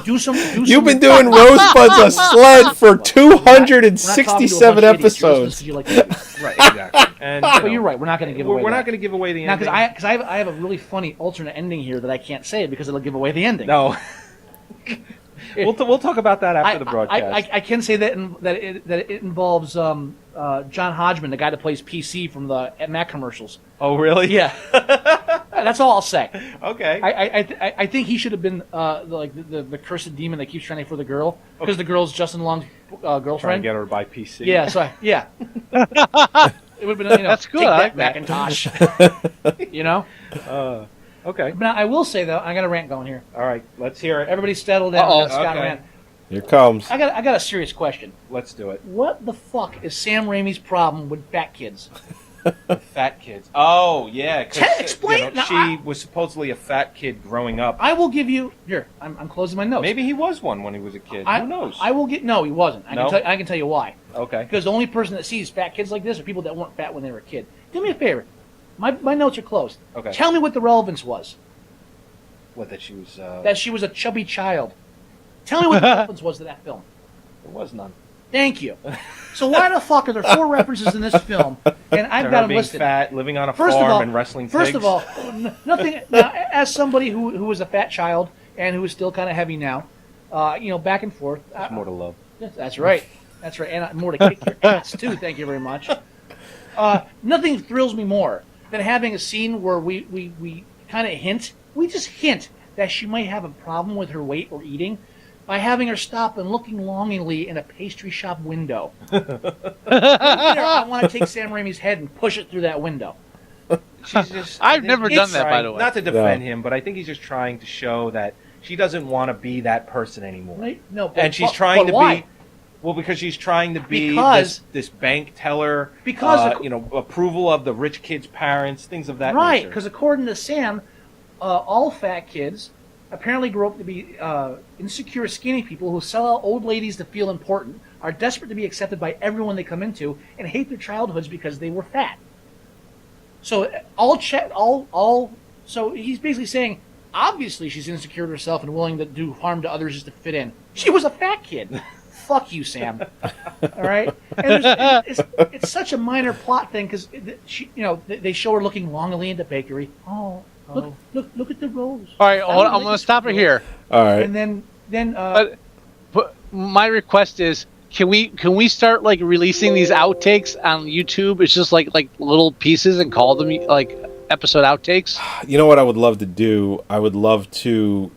Do some. You've been doing Rosebud's a sled for 267 episodes. Right, exactly. And but you're right. We're not going to give away. We're not going to give away the ending. Because I have a really funny alternate ending here that I can't say because it'll give away the ending. No. We'll talk about that after the broadcast. I can say that it involves John Hodgman, the guy that plays PC from the Mac commercials. Oh, really? Yeah. That's all I'll say. Okay. I think he should have been the cursed demon that keeps trying for the girl because the girl's Justin Long's girlfriend. Trying to get her by PC. Yeah. So yeah. It would have been that's good. Take I that, like that. Macintosh. Okay. But now I will say though, I got a rant going here. All right. Let's hear it. Everybody settle down. Uh-oh. Scott Okay. rant. Here comes. I got a serious question. Let's do it. What the fuck is Sam Raimi's problem with fat kids? Fat kids. Oh, yeah. 'Cause, Explain. Now, she was supposedly a fat kid growing up. I will give you here. I'm closing my notes. Maybe he was one when he was a kid. Who knows? I will get. No, he wasn't. No? I can tell you why. Okay. Because the only person that sees fat kids like this are people that weren't fat when they were a kid. Do me a favor. My notes are closed. Okay. Tell me what the relevance was. What, that she was... That she was a chubby child. Tell me what the relevance was to that film. There was none. Thank you. So why the fuck are there 4 references in this film, and I've got them being listed? Fat, living on a First farm, of all, and wrestling pigs. First of all, nothing. Now, as somebody who was a fat child and who is still kind of heavy now, back and forth. There's more to love. That's right. That's right, and more to kick your ass too. Thank you very much. Nothing thrills me more than having a scene where we kind of hint. We just hint that she might have a problem with her weight or eating. by having her stop and looking longingly in a pastry shop window. I want to take Sam Raimi's head and push it through that window. She's just, I've never done that, by the way. Not to defend him, but I think he's just trying to show that she doesn't want to be that person anymore. No, and she's trying to why? be. Well, because she's trying to be Because- this bank teller. Because approval of the rich kids' parents, things of that Right, nature. because according to Sam, all fat kids apparently grow up to be insecure, skinny people who sell out old ladies to feel important, are desperate to be accepted by everyone they come into, and hate their childhoods because they were fat. So so he's basically saying, obviously she's insecure to herself and willing to do harm to others just to fit in. She was a fat kid. Fuck you, Sam. All right, and it's such a minor plot thing because they show her looking longingly in the bakery. Oh, look at the rose. All right, hold on, I'm going to stop it here. All right, and then but my request is, can we start like releasing these outtakes on YouTube? It's just like little pieces and call them like episode outtakes. You know what I would love to do? I would love to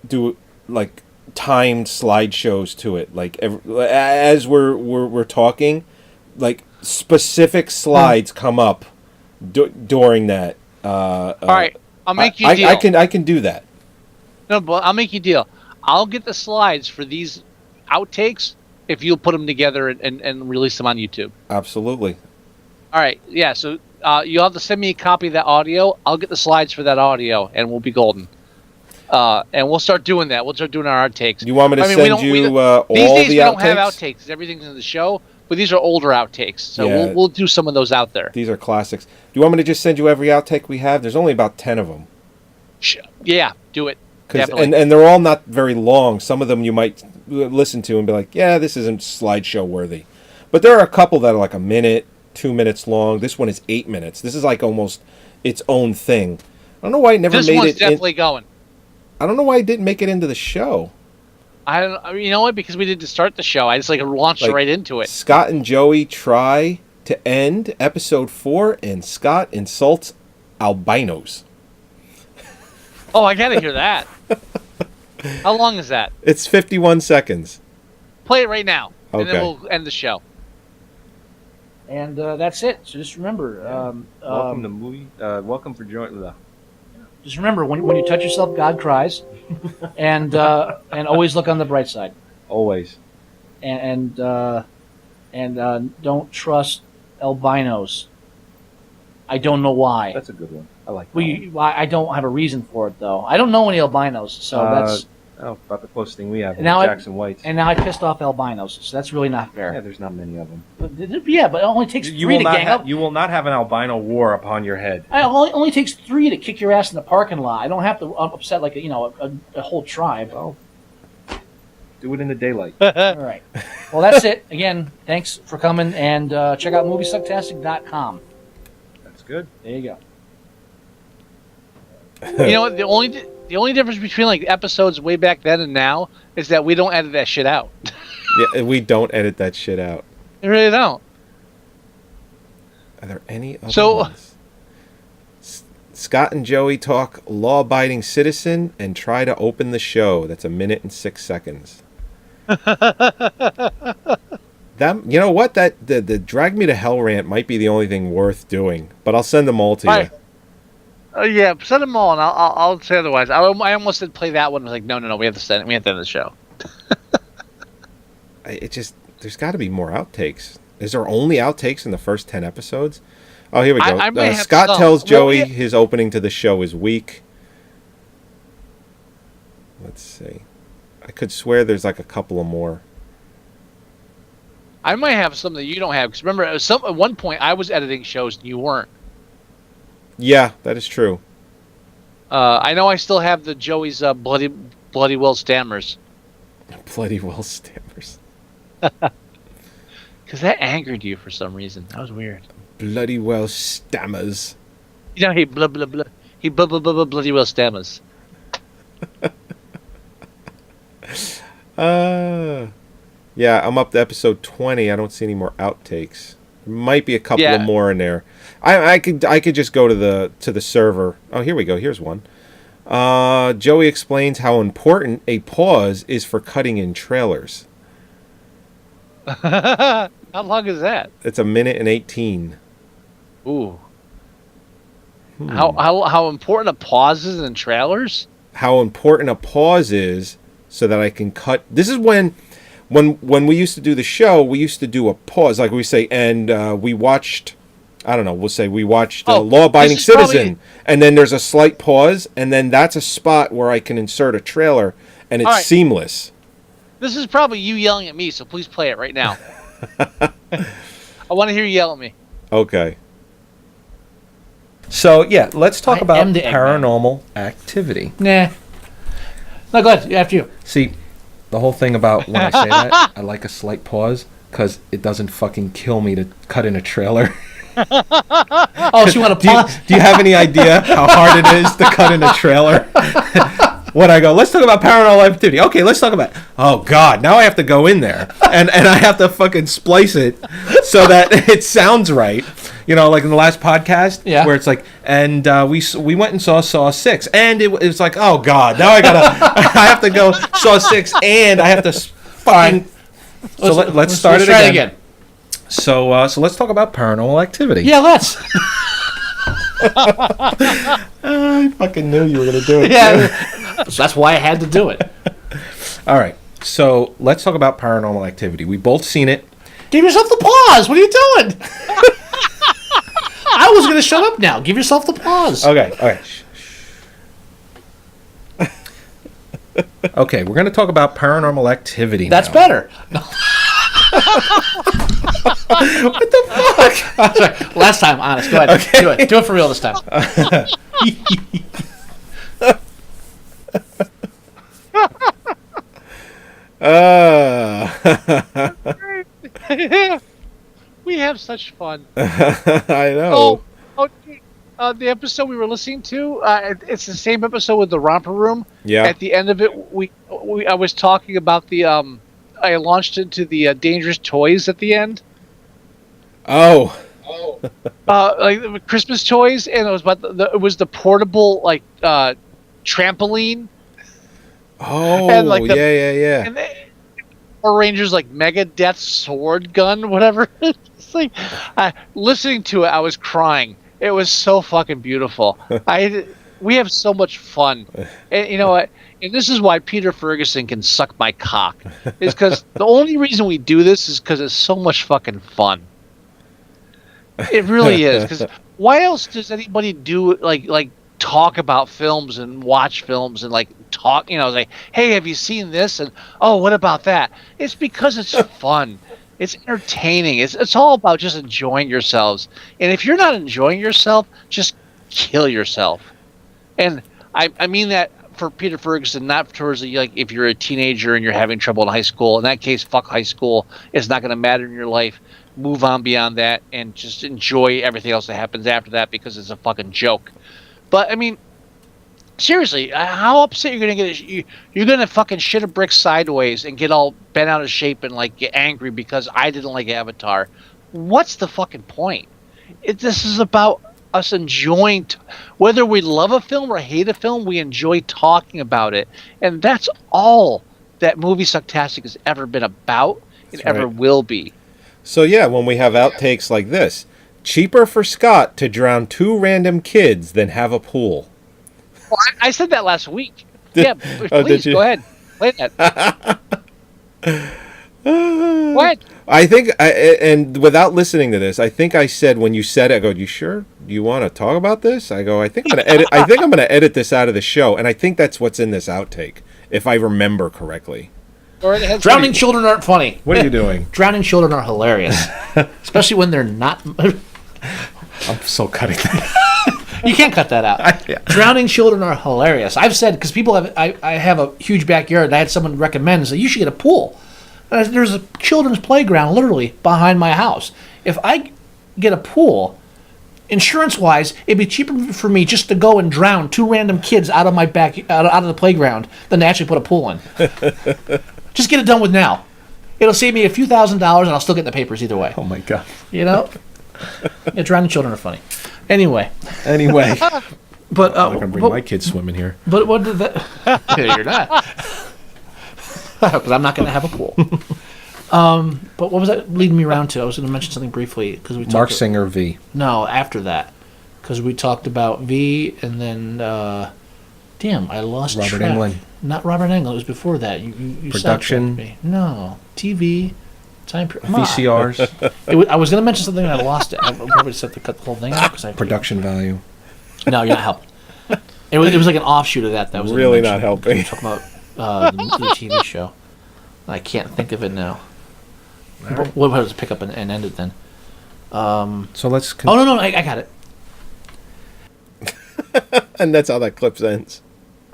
do like timed slideshows to it, like as we're talking, like specific slides come up during that. All right, I'll make you a deal. I can do that. No, but I'll make you a deal. I'll get the slides for these outtakes if you'll put them together and release them on YouTube. Absolutely. All right, yeah. So you'll have to send me a copy of that audio. I'll get the slides for that audio, and we'll be golden. And we'll start doing that. We'll start doing our outtakes. You want me to send you all these days the we don't outtakes? have outtakes. Everything's in the show, but these are older outtakes. So Yeah. we'll do some of those out there. These are classics. Do you want me to just send you every outtake we have? There's only about 10 of them. Yeah, do it. Definitely. And they're all not very long. Some of them you might listen to and be like, yeah, this isn't slideshow worthy. But there are a couple that are like a minute, 2 minutes long. This one is 8 minutes. This is like almost its own thing. I don't know why it never this made one's it. definitely going. I don't know why it didn't make it into the show. You know what? Because we didn't start the show. I just launched right into it. Scott and Joey try to end episode 4, and Scott insults albinos. Oh, I gotta hear that. How long is that? It's 51 seconds. Play it right now, and Okay. then we'll end the show. And that's it. So just remember, Welcome to movie. Welcome for joining the. just remember when you touch yourself, God cries, and always look on the bright side. Always. And don't trust albinos. I don't know why. That's a good one. I like that. I don't have a reason for it though. I don't know any albinos, so that's about the closest thing we have. now Jackson Whites. And now I pissed off albinos, so that's really not fair. Yeah, there's not many of them. Yeah, but it only takes three to gang up. You will not have an albino war upon your head. It only takes 3 to kick your ass in the parking lot. I don't have to upset like a whole tribe. Well, do it in the daylight. All right. Well, that's it. Again, thanks for coming, and check out Moviesucktastic.com. That's good. There you go. You know what? The only difference between like episodes way back then and now is that we don't edit that shit out. Yeah, we don't edit that shit out. We really don't. Are there any other ones? Scott and Joey talk law-abiding citizen and try to open the show. That's 1 minute and 6 seconds. That, you know what? That the Drag Me to Hell rant might be the only thing worth doing, but I'll send them all to you. Yeah, send them all, and I'll say otherwise. I almost did play that one. I was like, no, we have to send it. We have to end the show. There's got to be more outtakes. Is there only outtakes in the first 10 episodes? Oh, here we go. I may have Scott some. tells Joey his opening to the show is weak. Let's see. I could swear there's like a couple of more. I might have some that you don't have. Because remember, at one point, I was editing shows and you weren't. Yeah, that is true. I know I still have the Joey's bloody well stammers. Bloody well stammers. Because that angered you for some reason. That was weird. Bloody well stammers. You know, he blah blah blah. He blah blah blah, blah bloody well stammers. Yeah, I'm up to episode 20. I don't see any more outtakes. Might be a couple of more in there. I could just go to the server. Oh, here we go. Here's one. Joey explains how important a pause is for cutting in trailers. How long is that? It's 1:18. Ooh. How important a pause is in trailers? How important a pause is so that I can cut. This is when we used to do the show, we used to do a pause. Like we say, and we watched, I don't know, we'll say we watched Law Abiding Citizen, and then there's a slight pause, and then that's a spot where I can insert a trailer, and it's seamless. This is probably you yelling at me, so please play it right now. I want to hear you yell at me. Okay. So, yeah, let's talk about am the Eggman. Paranormal Activity. Nah. No, go ahead. After you. See, the whole thing about when I say that, I like a slight pause because it doesn't fucking kill me to cut in a trailer. Oh, so you want to pause? Do you have any idea how hard it is to cut in a trailer? When I go, let's talk about Paranormal Activity. Okay, let's talk about. Oh God, now I have to go in there and I have to fucking splice it so that it sounds right. You know, like in the last podcast, where it's like, and we went and saw Saw 6, and it was like, oh God, now I have to go Saw 6, and I have to fucking. So let's start it again. So let's talk about Paranormal Activity. Yeah, let's. I fucking knew you were gonna do it. Yeah, that's why I had to do it. All right, so let's talk about Paranormal Activity. We both seen it. Give yourself the pause. What are you doing? I was going to shut up now. Give yourself the pause. Okay. Okay, we're going to talk about Paranormal Activity That's now. better. What the fuck? Sorry. Last time, honest. Go ahead. Okay. Do it. Do it for real this time. We have such fun. I know. The episode we were listening to, it's the same episode with the romper room. Yeah. At the end of it, I was talking about the I launched into the dangerous toys at the end. Oh. Like the Christmas toys, and it was about it was the portable trampoline. Oh, and like yeah. And Power Rangers like Mega Death sword gun, whatever. It's like listening to it, I was crying. It was so fucking beautiful. We have so much fun, and you know what? And this is why Peter Ferguson can suck my cock. Is because the only reason we do this is because it's so much fucking fun. It really is. Because why else does anybody do like talk about films and watch films and like talk? You know, like, hey, have you seen this? And oh, what about that? It's because it's fun. It's entertaining. It's all about just enjoying yourselves. And if you're not enjoying yourself, just kill yourself. And I mean that for Peter Ferguson, not towards like if you're a teenager and you're having trouble in high school. In that case, fuck high school. It's not going to matter in your life. Move on beyond that and just enjoy everything else that happens after that because it's a fucking joke. But I mean, seriously, how upset you're gonna get? You're gonna fucking shit a brick sideways and get all bent out of shape and like get angry because I didn't like Avatar. What's the fucking point? This is about us enjoying, whether we love a film or hate a film, we enjoy talking about it, and that's all that Moviesucktastic has ever been about and ever will be. So yeah, when we have outtakes like this, cheaper for Scott to drown 2 random kids than have a pool. Well, I said that last week. Yeah, please go ahead. Play that. What? I think, and without listening to this, I think I said when you said it, I go, "You sure? Do you want to talk about this?" I go, "I think I'm gonna edit. I think I'm gonna edit this out of the show," and I think that's what's in this outtake, if I remember correctly. Drowning children aren't funny. What are you doing? Drowning children are hilarious, especially when they're not. I'm so cutting that. You can't cut that out. Drowning children are hilarious. I've said because people have. I have a huge backyard. And I had someone recommend say you should get a pool. There's a children's playground literally behind my house. If I get a pool, insurance-wise, it'd be cheaper for me just to go and drown 2 random kids out of my out of the playground than to actually put a pool in. Just get it done with now. It'll save me a few $1,000s, and I'll still get in the papers either way. Oh my God. You know? Yeah, drowning children are funny. Anyway. But I'm not gonna bring my kids swimming here. But what did that? Yeah, you're not. Because I'm not going to have a pool. But what was that leading me around to? I was going to mention something briefly because we talked Mark Singer V. No, after that, because we talked about V, and then damn, I lost Robert track. Englund. Not Robert Englund. It was before that. You Production. sidetracked me. No, TV. Time period. VCRs. I was going to mention something and I lost it. I probably just have to cut the whole thing out because I Production value. No, you're not helping. It was like an offshoot of that. That was Really not helping. We were talking about the TV show. I can't think of it now. Right. What was to pick up and end it then? So let's. Oh no, I got it. And that's how that clip ends.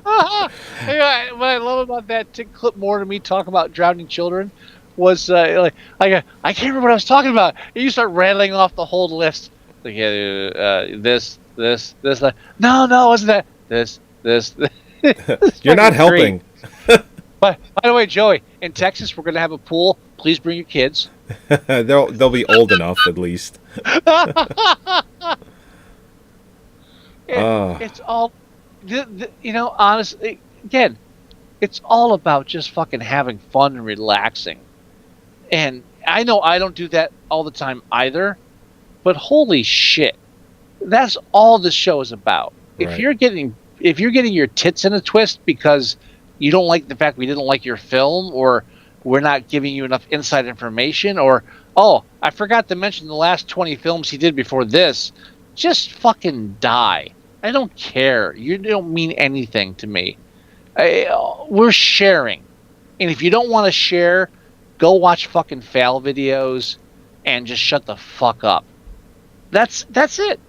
Yeah, what I love about that clip more to me talk about drowning children was like I can't remember what I was talking about. And you start rattling off the whole list. Like, this. Like, no, it wasn't that. This. You're not helping. But by the way, Joey, in Texas, we're gonna have a pool. Please bring your kids. They'll be old enough at least. It's all, honestly, again, it's all about just fucking having fun and relaxing. And I know I don't do that all the time either, but holy shit, that's all this show is about. Right. If you're getting your tits in a twist because you don't like the fact we didn't like your film, or we're not giving you enough inside information, or, oh, I forgot to mention the last 20 films he did before this, just fucking die. I don't care. You don't mean anything to me. We're sharing. And if you don't want to share, go watch fucking fail videos and just shut the fuck up. That's it.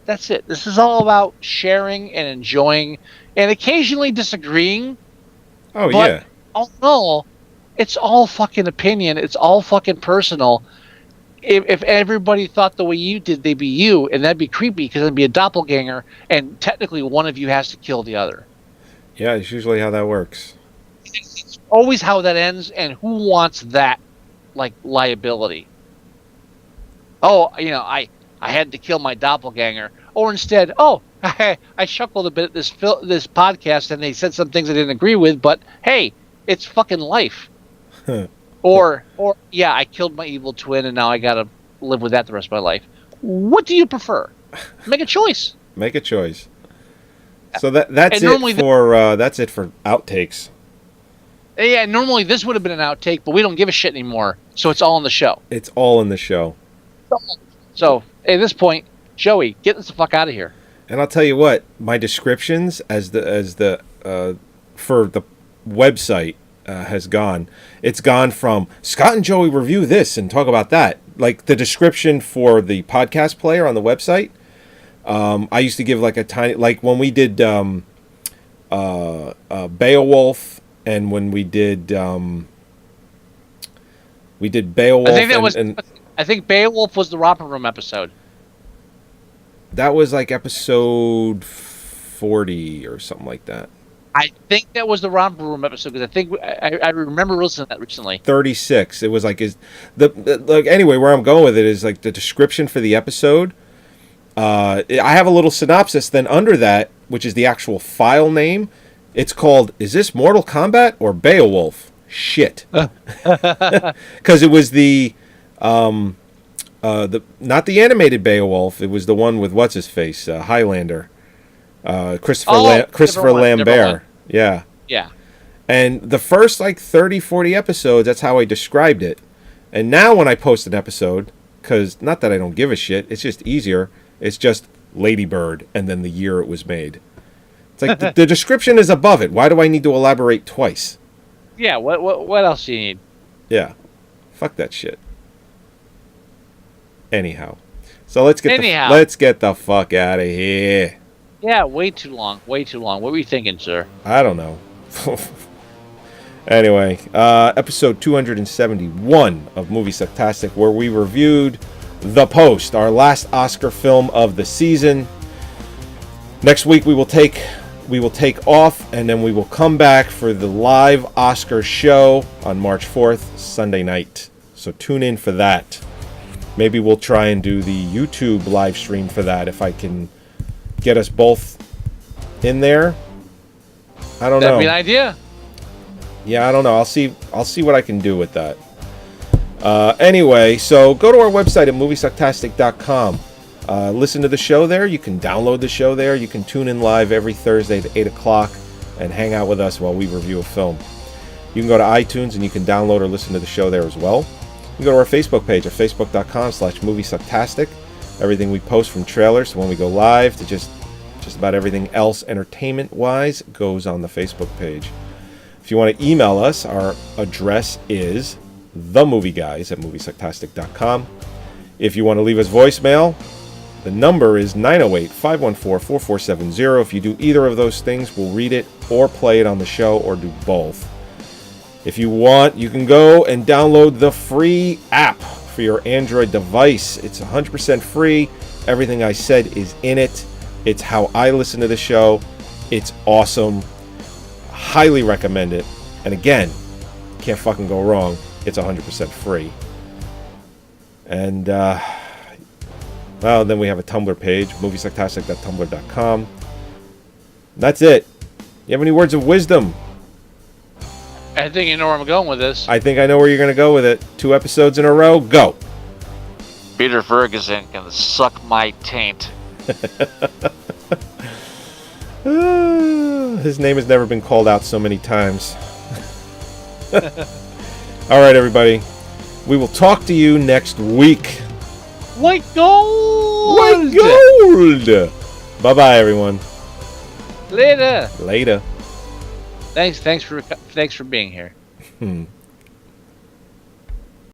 That's it. This is all about sharing and enjoying and occasionally disagreeing. Oh, but yeah. All in all, it's all fucking opinion. It's all fucking personal. If everybody thought the way you did, they'd be you, and that'd be creepy because it'd be a doppelganger, and technically one of you has to kill the other. Yeah, it's usually how that works. It's always how that ends, and who wants that, like, liability? Oh, I had to kill my doppelganger. Or instead, I chuckled a bit at this podcast, and they said some things I didn't agree with, but hey, it's fucking life. Or yeah, I killed my evil twin, and now I gotta live with that the rest of my life. What do you prefer? Make a choice. Make a choice. So that's it for outtakes. Yeah, normally this would have been an outtake, but we don't give a shit anymore, so it's all in the show. It's all in the show. So at this point, Joey, get us the fuck out of here. And I'll tell you what, my descriptions as the for the website has gone. It's gone from Scott and Joey review this and talk about that. Like the description for the podcast player on the website. I used to give like a tiny, like when we did Beowulf, and when we did Beowulf. I think Beowulf was the Romper Room episode. That was like episode 40 or something like that. I think that was the Romper Room episode because I think I remember listening to that recently. 36. It was like anyway, where I'm going with it is like the description for the episode. I have a little synopsis. Then under that, which is the actual file name, it's called "Is this Mortal Kombat or Beowulf?" Shit, because it was not the animated Beowulf. It was the one with what's his face, Highlander. Christopher Lambert. Yeah. Yeah. And the first like 30, 40 episodes, that's how I described it. And now when I post an episode, because not that I don't give a shit, it's just easier. It's just Ladybird and then the year it was made. It's like the description is above it. Why do I need to elaborate twice? Yeah, what else do you need? Yeah. Fuck that shit. Anyhow. So let's get the fuck out of here. Yeah, way too long. Way too long. What were you thinking, sir? I don't know. Anyway, episode 271 of Moviesucktastic, where we reviewed The Post, our last Oscar film of the season. Next week we will take off, and then we will come back for the live Oscar show on March 4th, Sunday night. So tune in for that. Maybe we'll try and do the YouTube live stream for that if I can get us both in there. I don't know. That'd be an idea. Yeah, I don't know. I'll see what I can do with that. Anyway, so go to our website at moviesucktastic.com. Listen to the show there. You can download the show there. You can tune in live every Thursday at 8 o'clock and hang out with us while we review a film. You can go to iTunes and you can download or listen to the show there as well. You can go to our Facebook page at facebook.com/moviesucktastic. Everything we post, from trailers to when we go live to just about everything else entertainment-wise, goes on the Facebook page. If you want to email us, our address is themovieguys@moviesucktastic.com. If you want to leave us voicemail, the number is 908-514-4470. If you do either of those things, we'll read it or play it on the show or do both. If you want, you can go and download the free app for your Android device. It's 100% free. Everything I said is in it. It's how I listen to the show. It's awesome. Highly recommend it. And again, can't fucking go wrong. It's 100% free. And, well, then we have a Tumblr page, moviesucktastic.tumblr.com. That's it. You have any words of wisdom? I think you know where I'm going with this. I think I know where you're going to go with it. 2 episodes in a row. Go. Peter Ferguson can suck my taint. His name has never been called out so many times. All right, everybody. We will talk to you next week. White gold! White gold! Bye-bye, everyone. Later. Later. Thanks for being here.